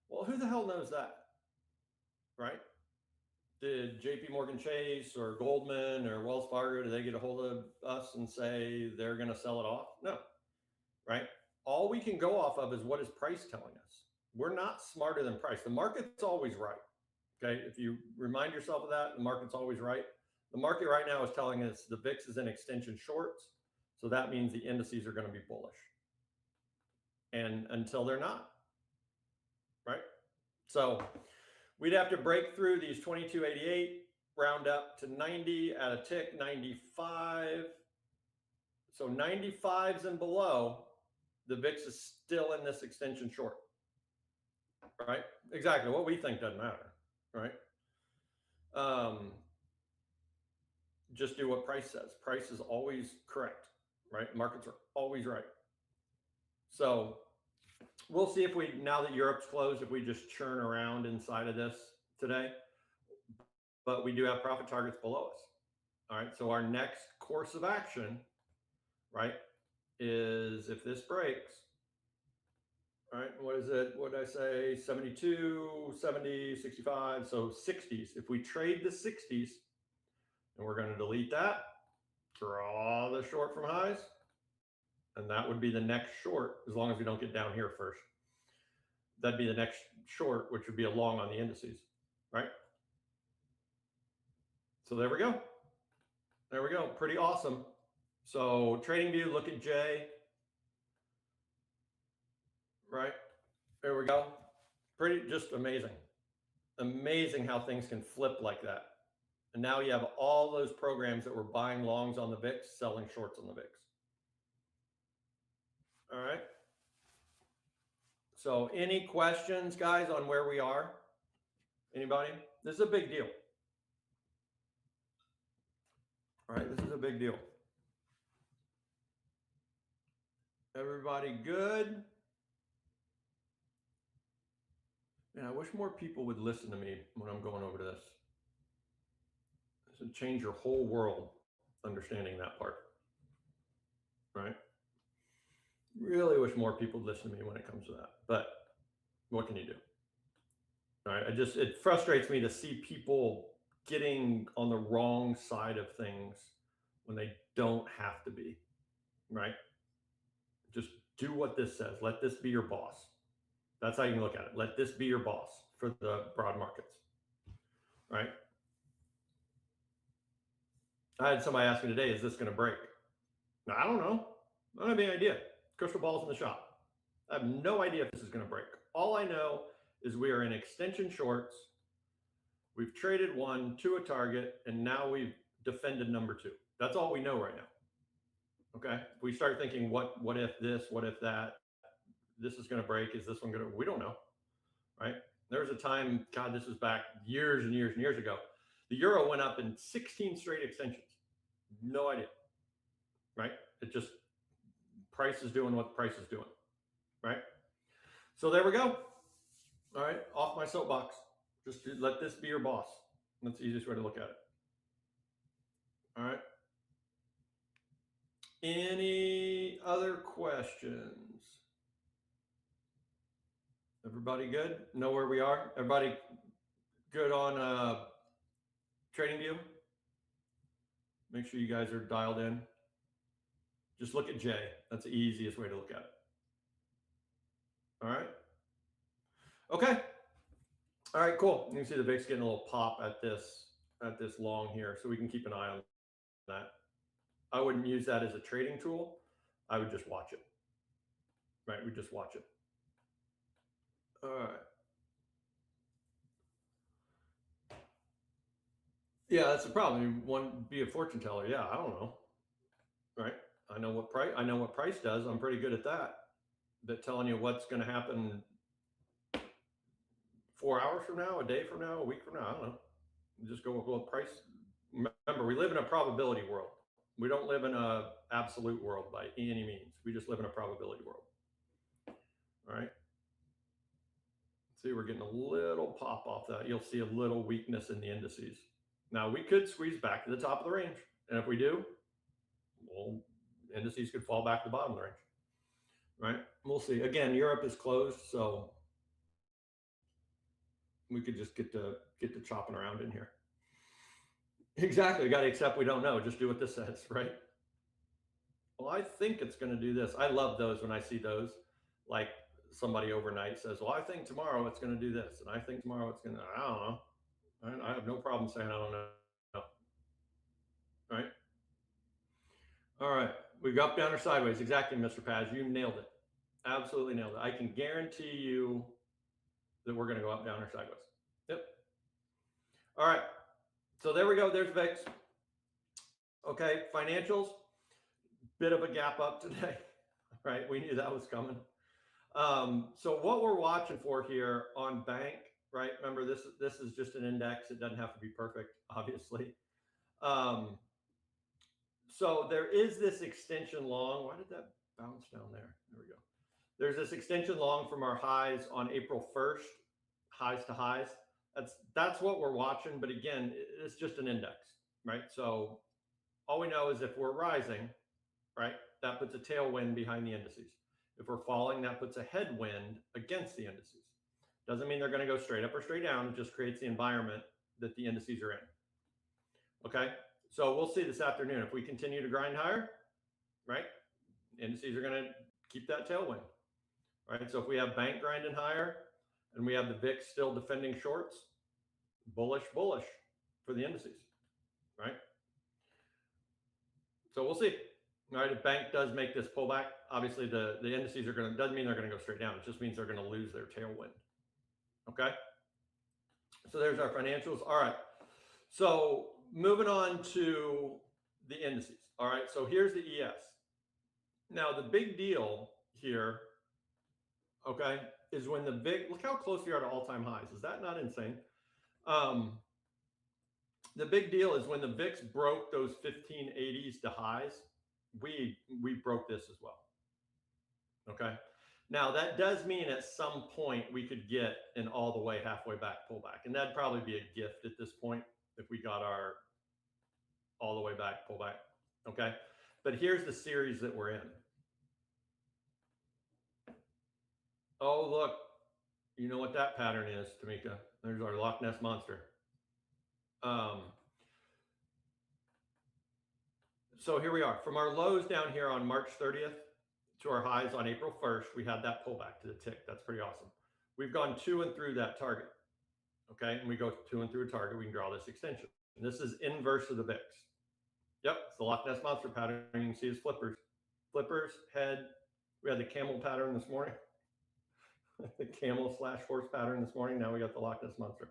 Well, who the hell knows that, right? Did JP Morgan Chase or Goldman or Wells Fargo, did they get a hold of us and say they're going to sell it off? No, right? All we can go off of is what is price telling us. We're not smarter than price. The market's always right. Okay, if you remind yourself of that, the market's always right. The market right now is telling us the VIX is in extension shorts. So that means the indices are going to be bullish. And until they're not, right? So we'd have to break through these 2288, round up to 90 at a tick, 95. So 95s and below, the VIX is still in this extension short, right? Exactly. What we think doesn't matter, right? Just do what price says. Price is always correct, right? Markets are always right. So we'll see if we, now that Europe's closed, if we just churn around inside of this today. But we do have profit targets below us. All right. So our next course of action, right, is if this breaks, all right, what is it? What did I say? 72, 70, 65. So 60s. If we trade the 60s, and we're going to delete that, draw the short from highs, and that would be the next short, as long as we don't get down here first. That'd be the next short, which would be a long on the indices, right? So there we go. There we go. Pretty awesome. So trading view, look at J, right? There we go. Pretty, just amazing. Amazing how things can flip like that. And now you have all those programs that were buying longs on the VIX, selling shorts on the VIX. All right. So any questions, guys, on where we are? Anybody? This is a big deal. All right, this is a big deal. Everybody good? Man, I wish more people would listen to me when I'm going over this. This would change your whole world, understanding that part, right? Really wish more people would listen to me when it comes to that, but what can you do? All right, it frustrates me to see people getting on the wrong side of things when they don't have to be, right? Just do what this says. Let this be your boss. That's how you can look at it. Let this be your boss for the broad markets, right? I had somebody ask me today, is this going to break? I don't know. I don't have any idea. Crystal ball's in the shop. I have no idea if this is going to break. All I know is we are in extension shorts. We've traded one to a target, and now we've defended number two. That's all we know right now. Okay. If we start thinking, what if this, what if that, this is going to break, is this one going to, we don't know, right? There was a time, God, this was back years and years and years ago. The euro went up in 16 straight extensions. No idea, right? It just, price is doing what the price is doing, right? So there we go. All right, off my soapbox. Just let this be your boss. That's the easiest way to look at it. All right. Any other questions? Everybody good? Know where we are? Everybody good on TradingView? Make sure you guys are dialed in. Just look at J. That's the easiest way to look at it. All right. Okay. All right, cool. You can see the VIX getting a little pop at this long here, so we can keep an eye on that. I wouldn't use that as a trading tool. I would just watch it. Right, we just watch it. All right. Yeah, that's the problem. You want to be a fortune teller. Yeah, I don't know. Right? I know what price does. I'm pretty good at that. But telling you what's going to happen 4 hours from now, a day from now, a week from now, I don't know. Just go with what price. Remember, we live in a probability world. We don't live in a absolute world by any means. We just live in a probability world. All right. See, we're getting a little pop off that. You'll see a little weakness in the indices. Now, we could squeeze back to the top of the range. And if we do, well, indices could fall back to the bottom of the range. Right? We'll see. Again, Europe is closed, so we could just get to chopping around in here. Exactly. We got to accept we don't know. Just do what this says, right? Well, I think it's going to do this. I love those when I see those. Like somebody overnight says, well, I think tomorrow it's going to do this. And I think tomorrow it's going to, I don't know. I have no problem saying I don't know. Right? All right. We go up, down, or sideways. Exactly, Mr. Paz. You nailed it. Absolutely nailed it. I can guarantee you that we're going to go up, down, or sideways. Yep. All right. So there we go. There's VIX. Okay. Financials. Bit of a gap up today. Right. We knew that was coming. So what we're watching for here on bank, right? Remember, this is just an index. It doesn't have to be perfect, obviously. So there is this extension long. Why did that bounce down there? There we go. There's this extension long from our highs on April 1st, highs to highs. That's what we're watching. But again, it's just an index, right? So all we know is if we're rising, right, that puts a tailwind behind the indices. If we're falling, that puts a headwind against the indices. Doesn't mean they're going to go straight up or straight down. It just creates the environment that the indices are in. Okay. So we'll see this afternoon. If we continue to grind higher, right, indices are going to keep that tailwind, right? So if we have bank grinding higher and we have the VIX still defending shorts, bullish for the indices, right? So we'll see. All right, if bank does make this pullback, obviously the indices are going to, doesn't mean they're going to go straight down. It just means they're going to lose their tailwind. Okay. So there's our financials. All right. So moving on to the indices. All right. So here's the ES. Now the big deal here, okay, is when the big, look how close we are to all-time highs. Is that not insane? The big deal is when the VIX broke those 1580s to highs, we broke this as well. Okay. Now that does mean at some point we could get an all the way halfway back pullback, and that'd probably be a gift at this point if we got our all the way back pullback. Okay. But here's the series that we're in. Oh, look, you know what that pattern is, Tamika. There's our Loch Ness Monster. So here we are. From our lows down here on March 30th to our highs on April 1st, we had that pullback to the tick. That's pretty awesome. We've gone to and through that target. Okay, and we go to and through a target, we can draw this extension. And this is inverse of the VIX. Yep, it's the Loch Ness Monster pattern. You can see it's flippers. Flippers, head. We had the camel pattern this morning. The camel / horse pattern this morning. Now we got the Loch Ness Monster.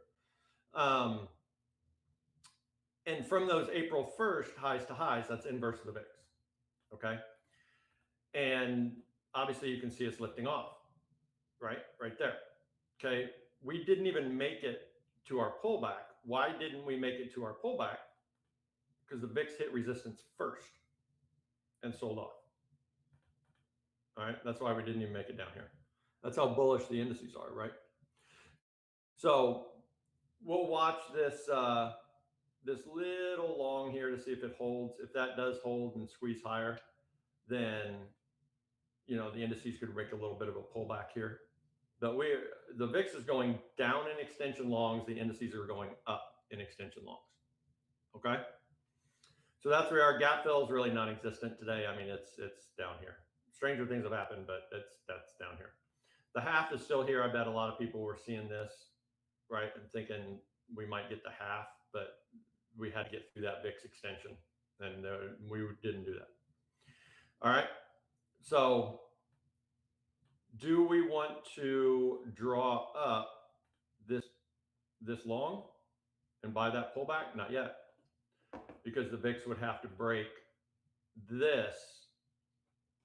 And from those April 1st highs to highs, that's inverse of the VIX. Okay. And obviously you can see us lifting off, right? Right there. Okay. We didn't even make it to our pullback. Why didn't we make it to our pullback? Because the VIX hit resistance first and sold off. All right. That's why we didn't even make it down here. That's how bullish the indices are, right? So we'll watch this, this little long here to see if it holds. If that does hold and squeeze higher, then, you know, the indices could make a little bit of a pullback here. But the VIX is going down in extension longs. The indices are going up in extension longs. Okay. So that's where our gap fill is really non-existent today. I mean, it's down here. Stranger things have happened, but that's down here. The half is still here. I bet a lot of people were seeing this, right, and thinking we might get the half, but we had to get through that VIX extension, and we didn't do that. All right. So do we want to draw up this long and buy that pullback? Not yet, because the VIX would have to break this,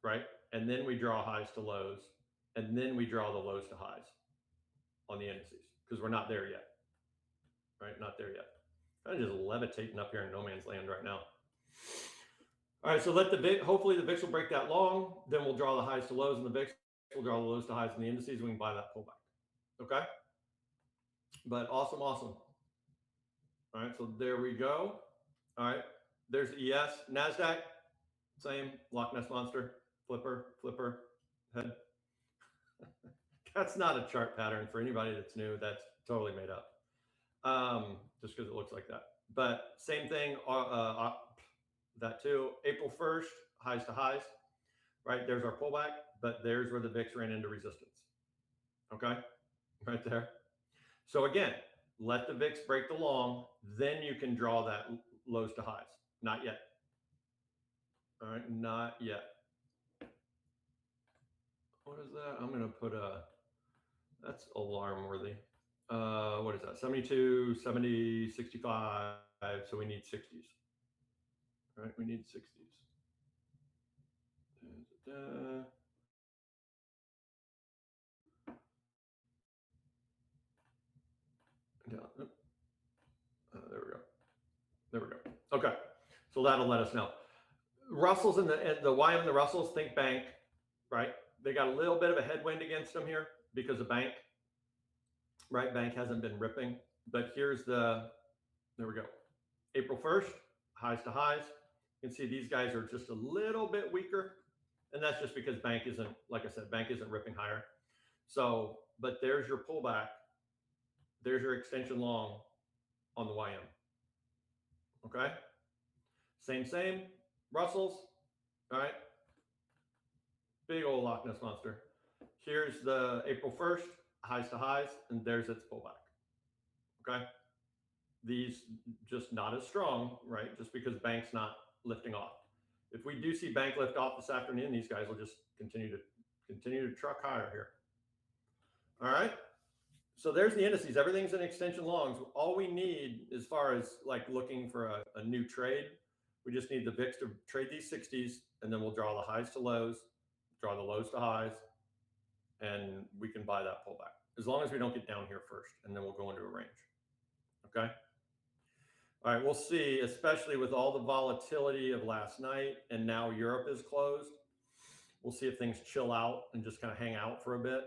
right? And then we draw highs to lows, and then we draw the lows to highs on the indices, because we're not there yet, right? Not there yet. I'm just levitating up here in no man's land right now. All right, so let the VIX, hopefully the VIX will break that long. Then we'll draw the highs to lows in the VIX. We'll draw the lows to highs in the indices. We can buy that pullback. Okay. But awesome. All right, so there we go. All right, there's ES. NASDAQ, same. Loch Ness Monster, flipper, head. That's not a chart pattern for anybody that's new. That's totally made up, just because it looks like that. But same thing, that too. April 1st, highs to highs, right? There's our pullback, but there's where the VIX ran into resistance. Okay, right there. So again, let the VIX break the long, then you can draw that lows to highs. Not yet. All right, not yet. What is that? I'm going to put that's alarm worthy. What is that? 72, 70, 65. So we need 60s. All right, we need 60s. There we go. Okay, so that'll let us know. Russells and the YM and the Russells, think bank, right? They got a little bit of a headwind against them here because of bank, right? Bank hasn't been ripping, but here's there we go. April 1st, highs to highs. You can see these guys are just a little bit weaker. And that's just because bank isn't, like I said, bank isn't ripping higher. So, but there's your pullback. There's your extension long on the YM. Okay. Same. Russells. All right. Big old Loch Ness Monster. Here's the April 1st, highs to highs, and there's its pullback. Okay. These just not as strong, right? Just because bank's not lifting off. If we do see bank lift off this afternoon, these guys will just continue to truck higher here. All right. So there's the indices. Everything's in extension longs. All we need, as far as like looking for a new trade, we just need the VIX to trade these 60s, and then we'll draw the highs to lows, draw the lows to highs, and we can buy that pullback. As long as we don't get down here first, and then we'll go into a range. Okay. All right, we'll see, especially with all the volatility of last night, and now Europe is closed. We'll see if things chill out and just kind of hang out for a bit.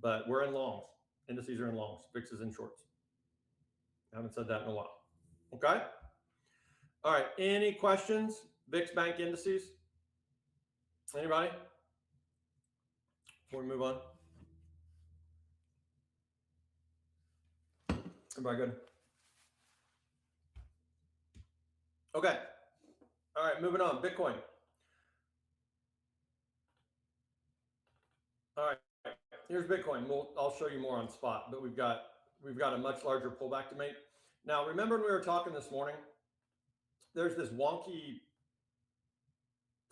But we're in longs. Indices are in longs. VIX is in shorts. I haven't said that in a while. Okay. All right. Any questions? VIX bank indices? Anybody? Before we move on. Everybody good? Okay. All right. Moving on. Bitcoin. All right. Here's Bitcoin. I'll show you more on spot, but we've got a much larger pullback to make. Now, remember when we were talking this morning, there's this wonky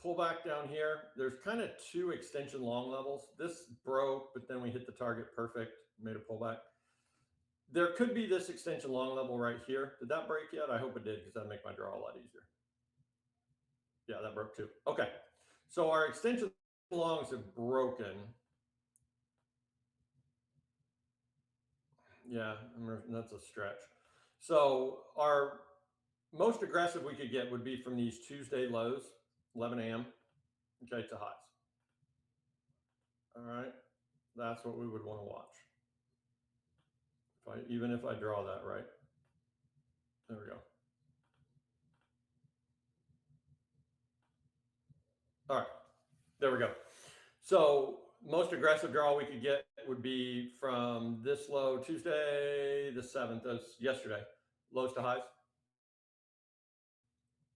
pullback down here. There's kind of two extension long levels. This broke, but then we hit the target perfect, made a pullback. There could be this extension long level right here. Did that break yet? I hope it did, because that'd make my draw a lot easier. Yeah, that broke too. Okay. So our extension longs have broken. Yeah, that's a stretch. So our most aggressive we could get would be from these Tuesday lows, 11 a.m. Okay, to highs. All right, that's what we would want to watch. Even if I draw that right. There we go. All right, there we go. So most aggressive draw we could get would be from this low Tuesday, the 7th, that's yesterday, lows to highs.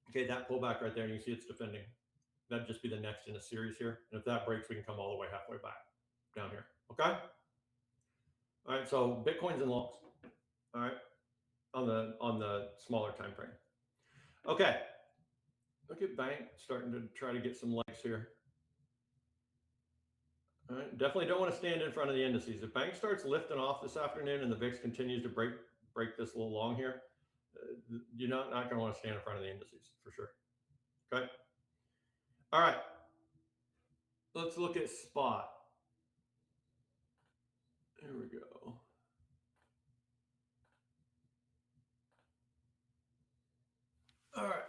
Okay, that pullback right there, and you can see it's defending. That'd just be the next in a series here. And if that breaks, we can come all the way halfway back down here. Okay. All right. So Bitcoin's in longs. All right. On the smaller time frame. Okay. Look at bank starting to try to get some legs here. All right. Definitely don't want to stand in front of the indices. If bank starts lifting off this afternoon and the VIX continues to break this little long here, you're not going to want to stand in front of the indices for sure. Okay. All right. Let's look at spot. There we go. All right.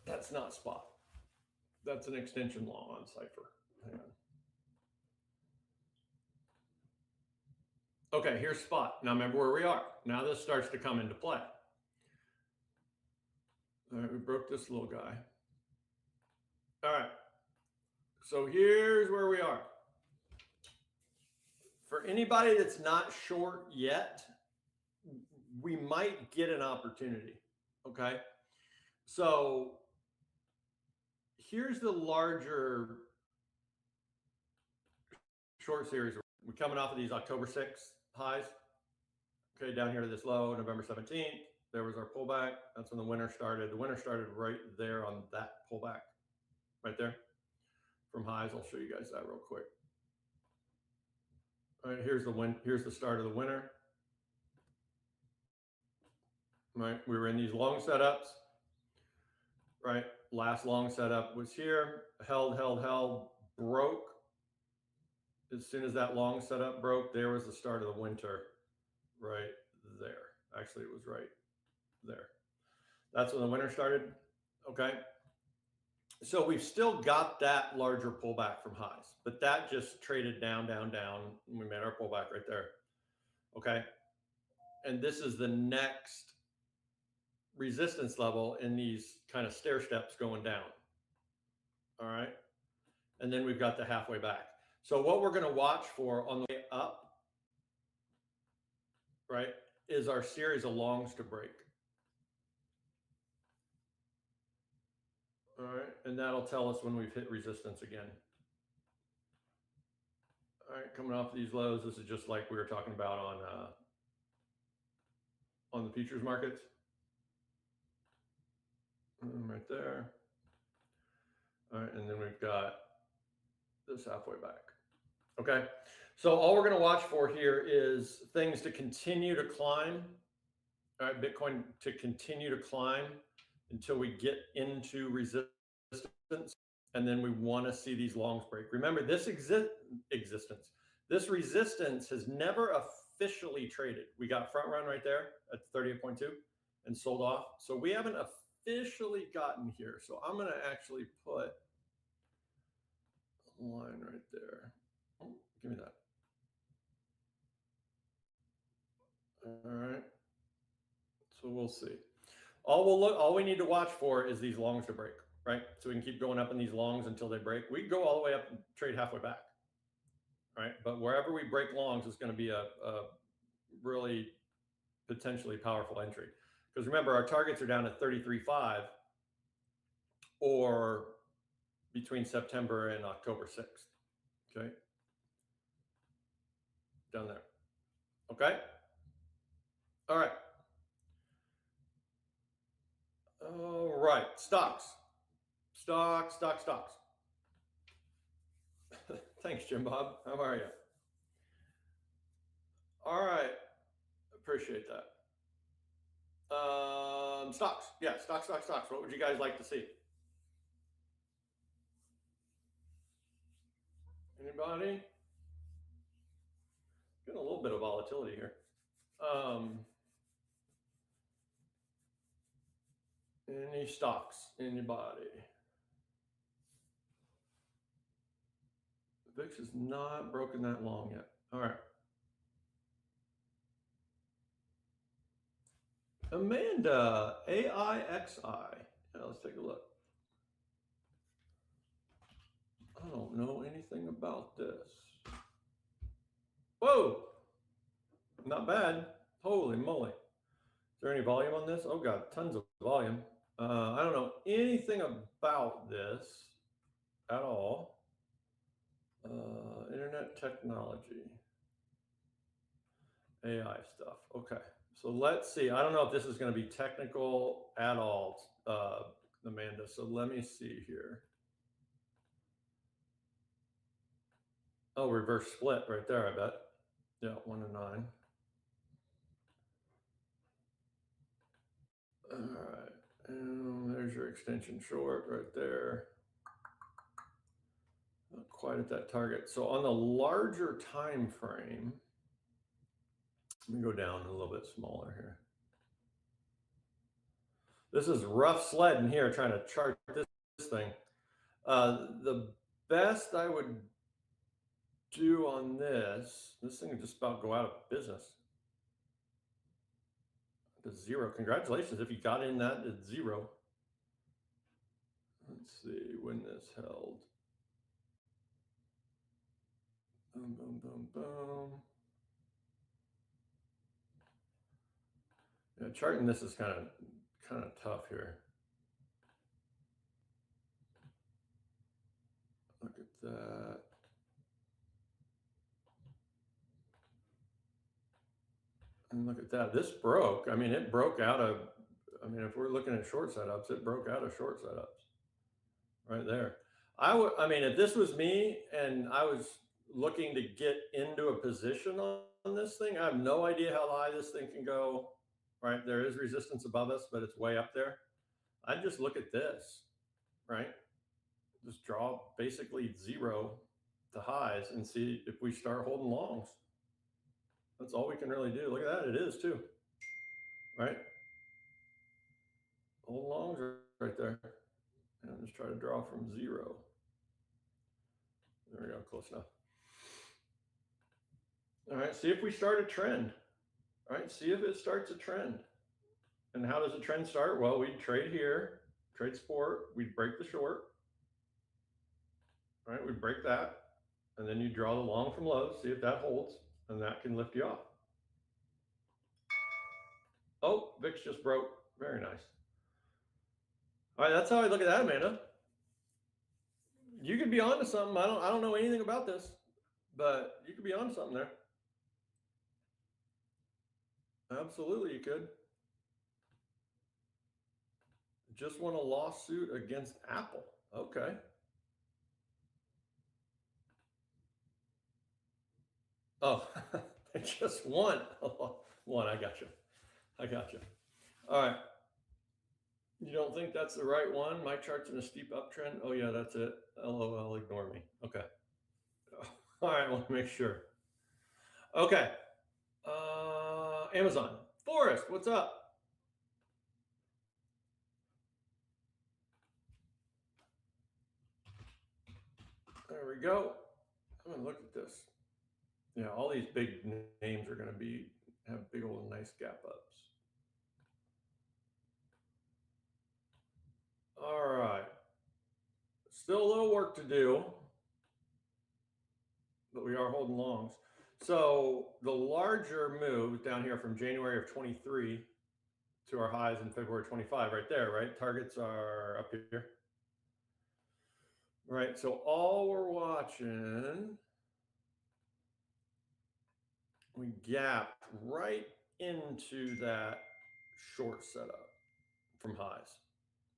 That's not spot. That's an extension long on Cypher. Hang Okay, here's spot. Now remember where we are. Now this starts to come into play. All right, we broke this little guy. All right, so here's where we are. For anybody that's not short yet, we might get an opportunity, okay? So here's the larger short series. We're coming off of these October 6th highs. Okay, down here to this low, November 17th. There was our pullback. That's when the winter started. The winter started right there on that pullback, right there from highs. I'll show you guys that real quick. All right, here's the start of the winter. Right, we were in these long setups. Right, last long setup was here. Held, broke. As soon as that long setup broke, there was the start of the winter. Right there. Actually, it was right there. That's when the winter started. Okay. So we've still got that larger pullback from highs, but that just traded down. We made our pullback right there. Okay. And this is the next resistance level in these kind of stair steps going down. All right. And then we've got the halfway back. So what we're going to watch for on the way up, right, is our series of longs to break. All right, and that'll tell us when we've hit resistance again. All right, coming off these lows, this is just like we were talking about on the futures markets. Right there. All right, and then we've got this halfway back. Okay, so all we're going to watch for here is things to continue to climb. All right, Bitcoin to continue to climb until we get into resistance, and then we want to see these longs break. Remember, this this resistance has never officially traded. We got front run right there at 38.2 and sold off. So we haven't officially gotten here. So I'm going to actually put a line right there. Oh, give me that. All right. So we'll see. All we need to watch for is these longs to break, right? So we can keep going up in these longs until they break. We can go all the way up and trade halfway back, right? But wherever we break longs is going to be a really potentially powerful entry. Because remember, our targets are down at 33.5 or between September and October 6th, okay? Down there, okay? All right. All right, stocks. Thanks, Jim Bob. How are you? All right, appreciate that. Stocks. Yeah, stocks. What would you guys like to see? Anybody? Getting a little bit of volatility here. Any stocks? Anybody? VIX has not broken that long yet. All right. Amanda, AIXI. Yeah, let's take a look. I don't know anything about this. Whoa, not bad. Holy moly. Is there any volume on this? Oh God, tons of volume. I don't know anything about this at all. Internet technology, AI stuff. Okay, so let's see. I don't know if this is going to be technical at all, Amanda. So let me see here. Oh, reverse split right there, I bet. Yeah, 1 to 9. All right, and there's your extension short right there. Not quite at that target. So on the larger time frame, let me go down a little bit smaller here. This is rough sledding here, trying to chart this thing. The best I would do on this thing would just about go out of business. To zero. Congratulations if you got in that at zero. Let's see when this held. Boom, boom, boom, boom. Yeah, charting this is kind of tough here. Look at that. And look at that. This broke. I mean, it broke out of, I mean, if we're looking at short setups, it broke out of short setups right there. I mean, if this was me and I was looking to get into a position on this thing, I have no idea how high this thing can go, right? There is resistance above us, but it's way up there. I'd just look at this, right? Just draw basically zero to highs and see if we start holding longs. That's all we can really do. Look at that, it is too, right? Hold longs right there. And just try to draw from zero. There we go, close enough. All right, see if we start a trend. All right, see if it starts a trend. And how does a trend start? Well, we'd trade here, trade support, we'd break the short. All right, we'd break that. And then you draw the long from lows, see if that holds, and that can lift you off. Oh, VIX just broke. Very nice. All right, that's how I look at that, Amanda. You could be onto something. I don't know anything about this, but you could be onto something there. Absolutely, you could. Just won a lawsuit against Apple. Okay. Oh, they just won. One, I got you. I got you. All right. You don't think that's the right one? My chart's in a steep uptrend. Oh yeah, that's it. LOL, ignore me. Okay. All right, I want to make sure. Okay. Amazon. Forrest, what's up? There we go. I'm gonna look at this. Yeah, all these big names are gonna have big old nice gap ups. All right. Still a little work to do, but we are holding longs. So the larger move down here from January of 23 to our highs in February 25, right there, right? Targets are up here. Right, so all we're watching, we gapped right into that short setup from highs.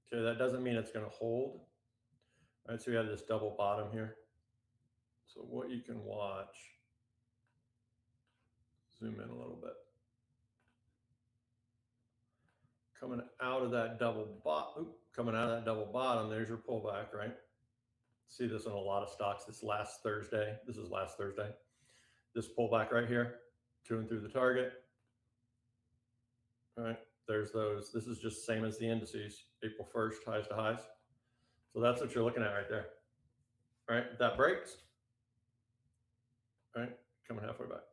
Okay, that doesn't mean it's gonna hold. All right, so we have this double bottom here. So what you can watch, zoom in a little bit. Coming out of that double bottom, there's your pullback, right? See this on a lot of stocks. This is last Thursday. This pullback right here, to and through the target. All right, there's those. This is just same as the indices, April 1st, highs to highs. So that's what you're looking at right there. All right, if that breaks, all right, coming halfway back.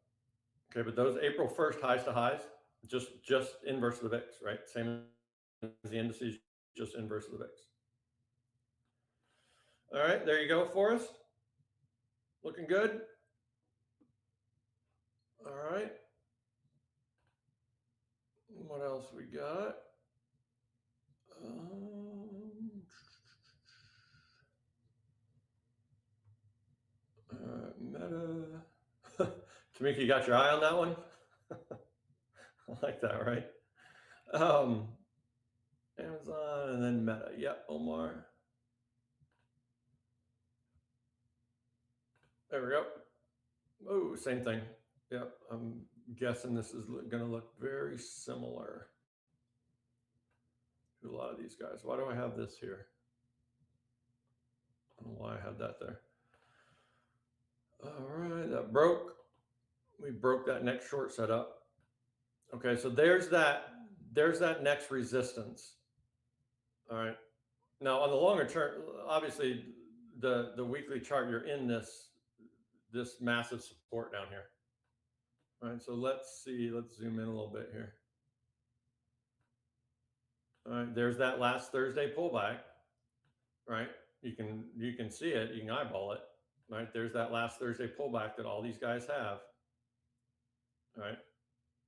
Okay, but those April 1st highs to highs, just inverse of the VIX, right? Same as the indices, just inverse of the VIX. All right, there you go, Forrest. Looking good. All right. What else we got? Meta. Tamika, you got your eye on that one? I like that, right? Amazon and then Meta. Yep, Omar. There we go. Oh, same thing. Yep, I'm guessing this is going to look very similar to a lot of these guys. Why do I have this here? I don't know why I had that there. All right, that broke. We broke that next short setup. Okay, so there's that next resistance. All right. Now on the longer term, obviously the weekly chart, you're in this this massive support down here. All right, so let's see, let's zoom in a little bit here. All right, there's that last Thursday pullback, right? You can see it, you can eyeball it, right? There's that last Thursday pullback that all these guys have, all right?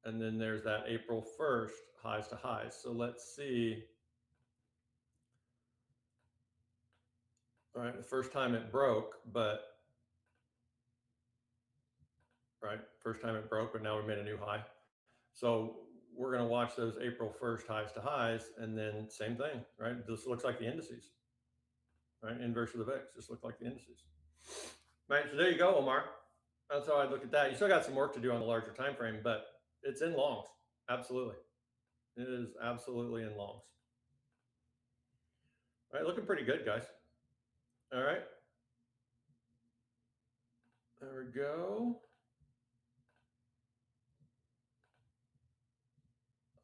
And then there's that April 1st highs to highs. So let's see. All right, the first time it broke, but right, first time it broke, but now we made a new high. So we're going to watch those April 1st highs to highs, and then same thing, right? This looks like the indices, right? Inverse of the VIX, just look like the indices. Right, so there you go, Omar. That's how I look at that. You still got some work to do on the larger time frame, but it's in longs, absolutely. It is absolutely in longs. All right, looking pretty good, guys. All right. There we go.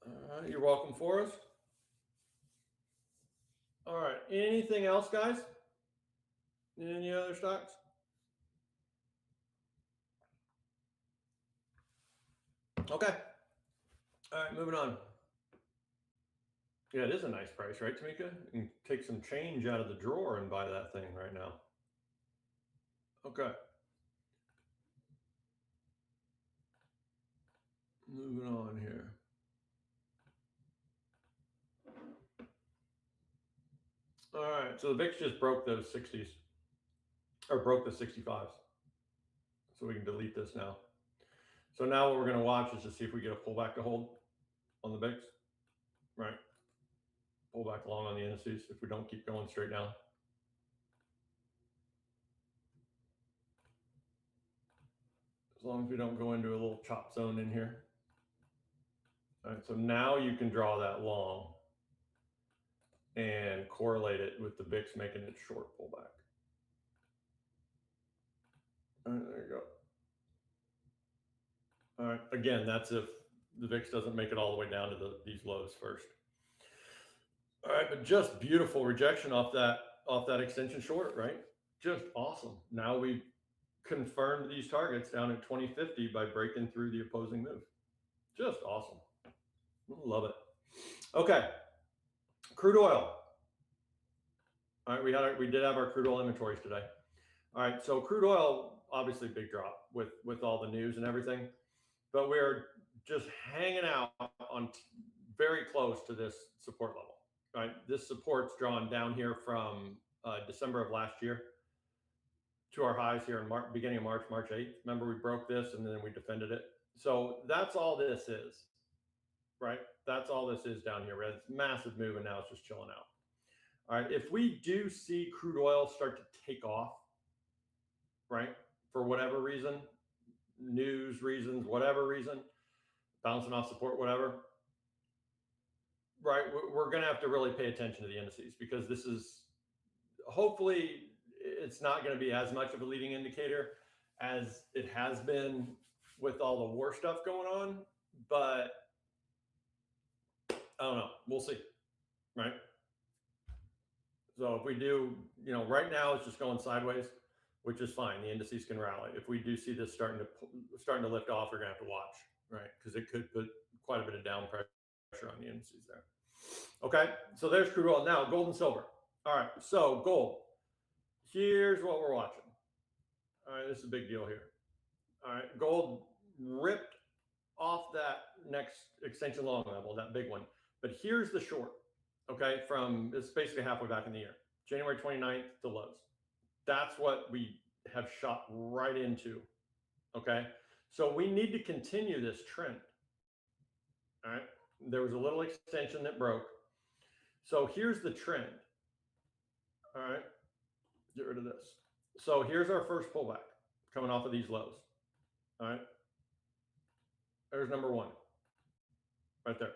All right, you're welcome, Forrest. All right, anything else, guys? Any other stocks? Okay. All right, moving on. Yeah, it is a nice price, right, Tamika? You can take some change out of the drawer and buy that thing right now. Okay. Moving on here. All right, so the VIX just broke those 60s, or broke the 65s. So we can delete this now. So now what we're going to watch is to see if we get a pullback to hold on the VIX, right? Pull back long on the indices if we don't keep going straight down. As long as we don't go into a little chop zone in here. All right, so now you can draw that long and correlate it with the VIX making its short pullback. All right, there you go. All right, again, that's if the VIX doesn't make it all the way down to these lows first. All right, but just beautiful rejection off that extension short, right? Just awesome. Now we confirmed these targets down at 2050 by breaking through the opposing move. Just awesome. Love it. Okay, crude oil. All right, we did have our crude oil inventories today. All right, so crude oil, obviously big drop with all the news and everything, but we're just hanging out on very close to this support level. Right, this support's drawn down here from December of last year to our highs here in beginning of March 8th. Remember, we broke this and then we defended it. So that's all this is, right? That's all this is down here. It's massive move, and now it's just chilling out. All right, if we do see crude oil start to take off, right, for whatever reason, news reasons, whatever reason, bouncing off support, whatever, right, we're going to have to really pay attention to the indices, because this is, hopefully, it's not going to be as much of a leading indicator as it has been with all the war stuff going on, but I don't know. We'll see, right? So if we do, right now it's just going sideways, which is fine. The indices can rally. If we do see this starting to lift off, we're going to have to watch, right? Because it could put quite a bit of down pressure on the indices there. Okay, so there's crude oil. Now, gold and silver. All right, so gold. Here's what we're watching. All right, this is a big deal here. All right, gold ripped off that next extension long level, that big one. But here's the short, okay, it's basically halfway back in the year. January 29th, the lows. That's what we have shot right into, okay? So we need to continue this trend, all right? There was a little extension that broke. So here's the trend, all right? Get rid of this. So here's our first pullback coming off of these lows, all right? There's number one, right there.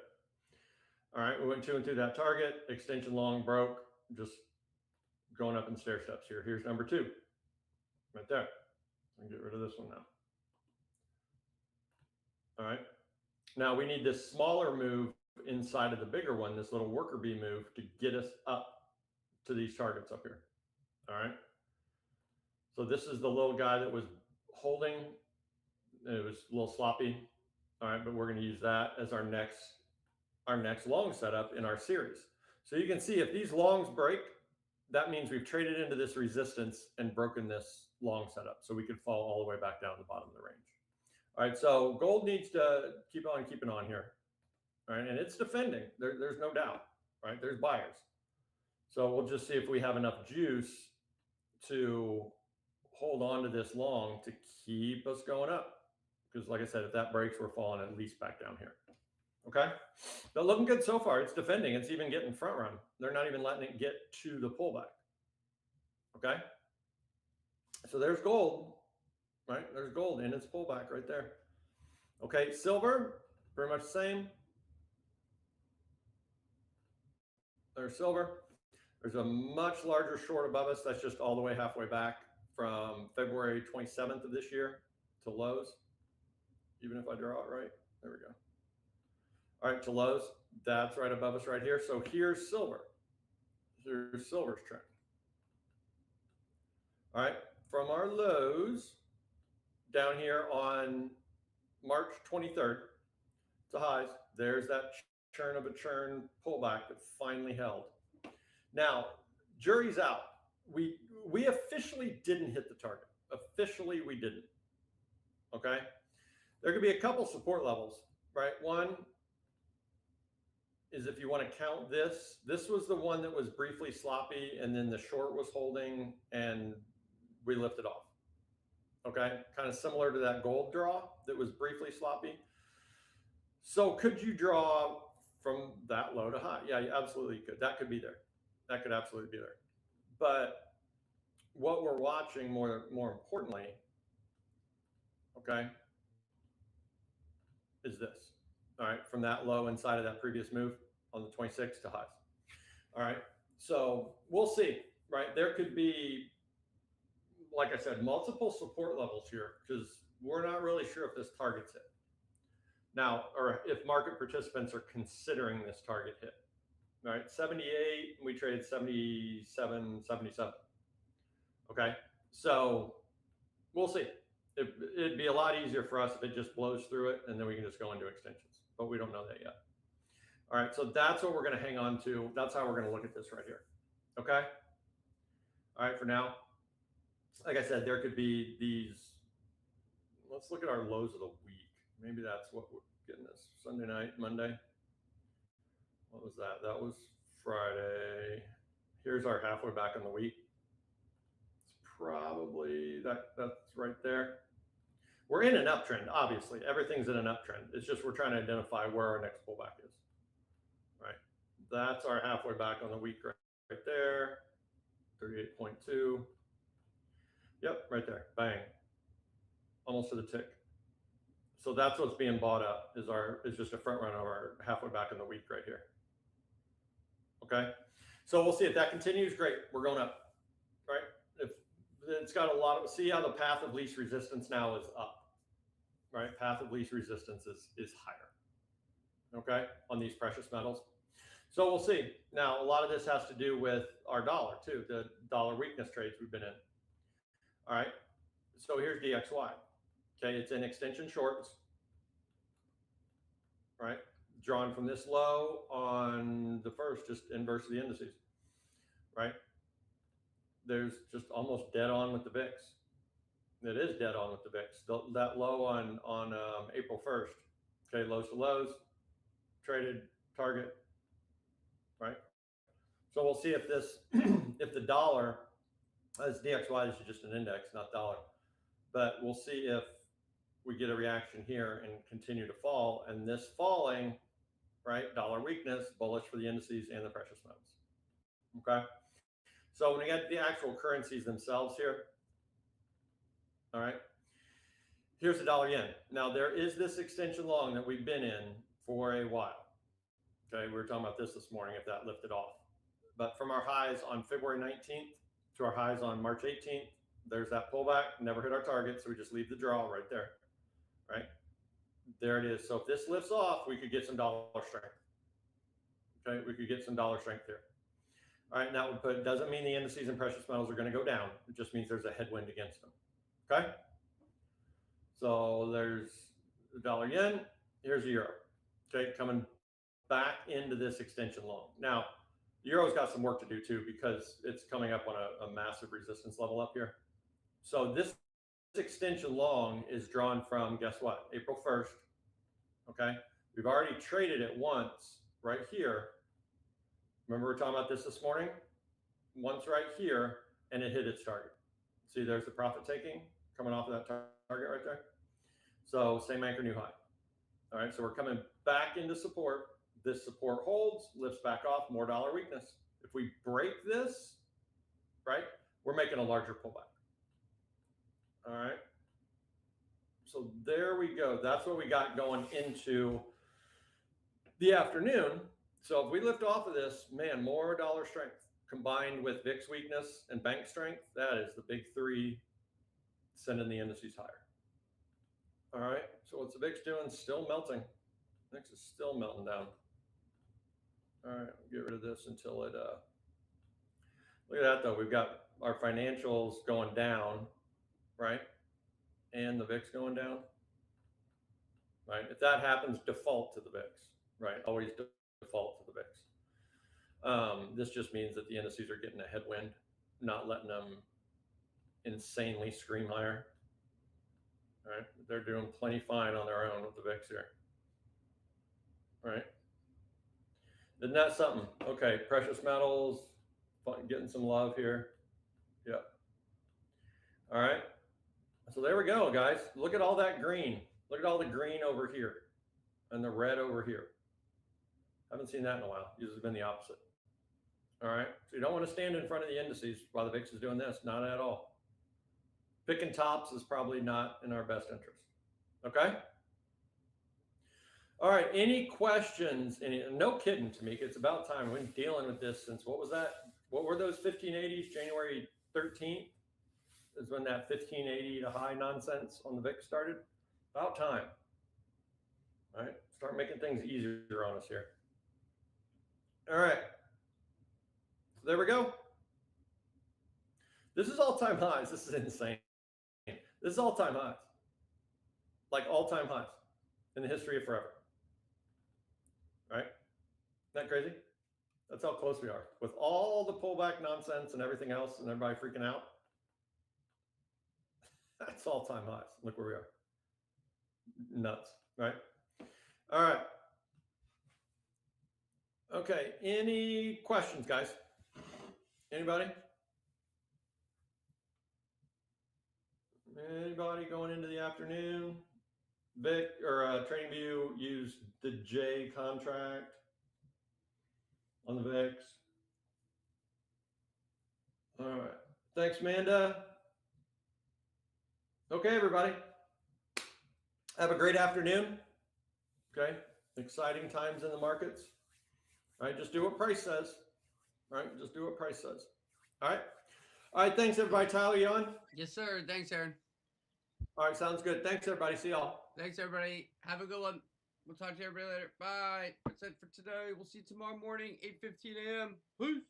All right, we went to and through that target, extension long broke, just going up in stair steps here. Here's number two, right there. I'll get rid of this one now. All right, now we need this smaller move inside of the bigger one, this little worker bee move, to get us up to these targets up here. All right, so this is the little guy that was holding. It was a little sloppy. All right, but we're going to use that as our next long setup in our series. So you can see if these longs break, that means we've traded into this resistance and broken this long setup. So we could fall all the way back down to the bottom of the range. All right, so gold needs to keep on keeping on here. All right, and it's defending. There's no doubt. Right, there's buyers. So we'll just see if we have enough juice to hold on to this long to keep us going up. Because like I said, if that breaks, we're falling at least back down here. Okay, but looking good so far. It's defending. It's even getting front run. They're not even letting it get to the pullback. Okay, so there's gold, right? There's gold in its pullback right there. Okay, silver, pretty much the same. There's silver. There's a much larger short above us. That's just all the way halfway back from February 27th of this year to lows. Even if I draw it right, there we go. All right, to lows, that's right above us right here. So here's silver. Here's silver's trend. All right, from our lows down here on March 23rd to highs, there's that churn of a churn pullback that finally held. Now, jury's out. We officially didn't hit the target. Officially, we didn't. Okay? There could be a couple support levels, right? One is if you want to count this. This was the one that was briefly sloppy, and then the short was holding, and we lifted off. Okay? Kind of similar to that gold draw that was briefly sloppy. So could you draw from that low to high? Yeah, you absolutely could. That could be there. That could absolutely be there. But what we're watching more importantly, okay, is this. All right, from that low inside of that previous move on the 26th to highs. All right, so we'll see, right? There could be, like I said, multiple support levels here because we're not really sure if this target's hit. Now, or if market participants are considering this target hit. All right, 78, we traded 77, 77. Okay, so we'll see. It'd be a lot easier for us if it just blows through it and then we can just go into extensions, but we don't know that yet. All right, so that's what we're going to hang on to. That's how we're going to look at this right here. Okay. All right, for now, like I said, there could be these. Let's look at our lows of the week. Maybe that's what we're getting this Sunday night, Monday. What was that? That was Friday. Here's our halfway back on the week. It's probably that's right there. We're in an uptrend, obviously. Everything's in an uptrend. It's just we're trying to identify where our next pullback is. Right. That's our halfway back on the week right there. 38.2. Yep, right there. Bang. Almost to the tick. So that's what's being bought up is just a front run of our halfway back in the week right here. Okay. So we'll see if that continues. Great. We're going up. Right. If it's got a lot of, see how the path of least resistance now is up. Right. Path of least resistance is higher. Okay. On these precious metals. So we'll see. Now, a lot of this has to do with our dollar too, the dollar weakness trades we've been in. All right. So here's DXY. Okay. It's in extension shorts. Right. Drawn from this low on the first, just inverse of the indices. Right. There's just almost dead on with the VIX. It is dead on with the VIX. That low on April 1st. Okay. Lows to lows. Traded target. Right. So we'll see if this, if the dollar, as DXY, this is just an index, not dollar. But we'll see if we get a reaction here and continue to fall. And this falling, right, dollar weakness, bullish for the indices and the precious metals. Okay. So when we get the actual currencies themselves here, all right, here's the dollar yen. Now there is this extension long that we've been in for a while. Okay, we were talking about this morning, if that lifted off. But from our highs on February 19th to our highs on March 18th, there's that pullback, never hit our target, so we just leave the draw right there, right? There it is. So if this lifts off, we could get some dollar strength. Okay, we could get some dollar strength here. All right, now but it doesn't mean the indices and precious metals are going to go down. It just means there's a headwind against them. Okay? So there's the dollar yen. Here's a euro. Okay, coming back into this extension long. Now, the euro's got some work to do too because it's coming up on a massive resistance level up here. So this extension long is drawn from, guess what? April 1st. Okay, we've already traded it once right here. Remember we were talking about this morning? Once right here, and it hit its target. See, there's the profit taking coming off of that target right there. So same anchor, new high. All right, so we're coming back into support. This support holds, lifts back off, more dollar weakness. If we break this, right, we're making a larger pullback. All right. So there we go. That's what we got going into the afternoon. So if we lift off of this, man, more dollar strength combined with VIX weakness and bank strength, that is the big three sending the indices higher. All right. So what's the VIX doing? Still melting. VIX is still melting down. All right. Get rid of this until it, look at that though. We've got our financials going down, right? And the VIX going down, right? If that happens, default to the VIX, right? Always default to the VIX. This just means that the indices are getting a headwind, not letting them insanely scream higher, right? They're doing plenty fine on their own with the VIX here, right? Isn't that something? Okay, precious metals, getting some love here. Yep. All right. So there we go, guys. Look at all that green. Look at all the green over here and the red over here. Haven't seen that in a while. This has been the opposite. All right. So you don't want to stand in front of the indices while the VIX is doing this. Not at all. Picking tops is probably not in our best interest. Okay. All right. Any questions? No kidding, Tamika. It's about time. We've been dealing with this since, what was that? What were those 1580s? January 13th is when that 1580 to high nonsense on the VIX started. About time. All right. Start making things easier on us here. All right. So there we go. This is all-time highs. This is insane. This is all-time highs. Like all-time highs in the history of forever. Right? Isn't that crazy? That's how close we are. With all the pullback nonsense and everything else and everybody freaking out, that's all-time highs. Look where we are. Nuts, right? All right. Okay, any questions, guys? Anybody? Anybody going into the afternoon? Vic or TradingView used the J contract on the VIX. All right. Thanks, Amanda. Okay, everybody. Have a great afternoon. Okay. Exciting times in the markets. All right. Just do what price says. All right. Just do what price says. All right. All right. Thanks, everybody. Tyler, you on? Yes, sir. Thanks, Aaron. All right. Sounds good. Thanks, everybody. See y'all. Thanks, everybody. Have a good one. We'll talk to everybody later. Bye. That's it for today. We'll see you tomorrow morning, 8:15 a.m. Peace.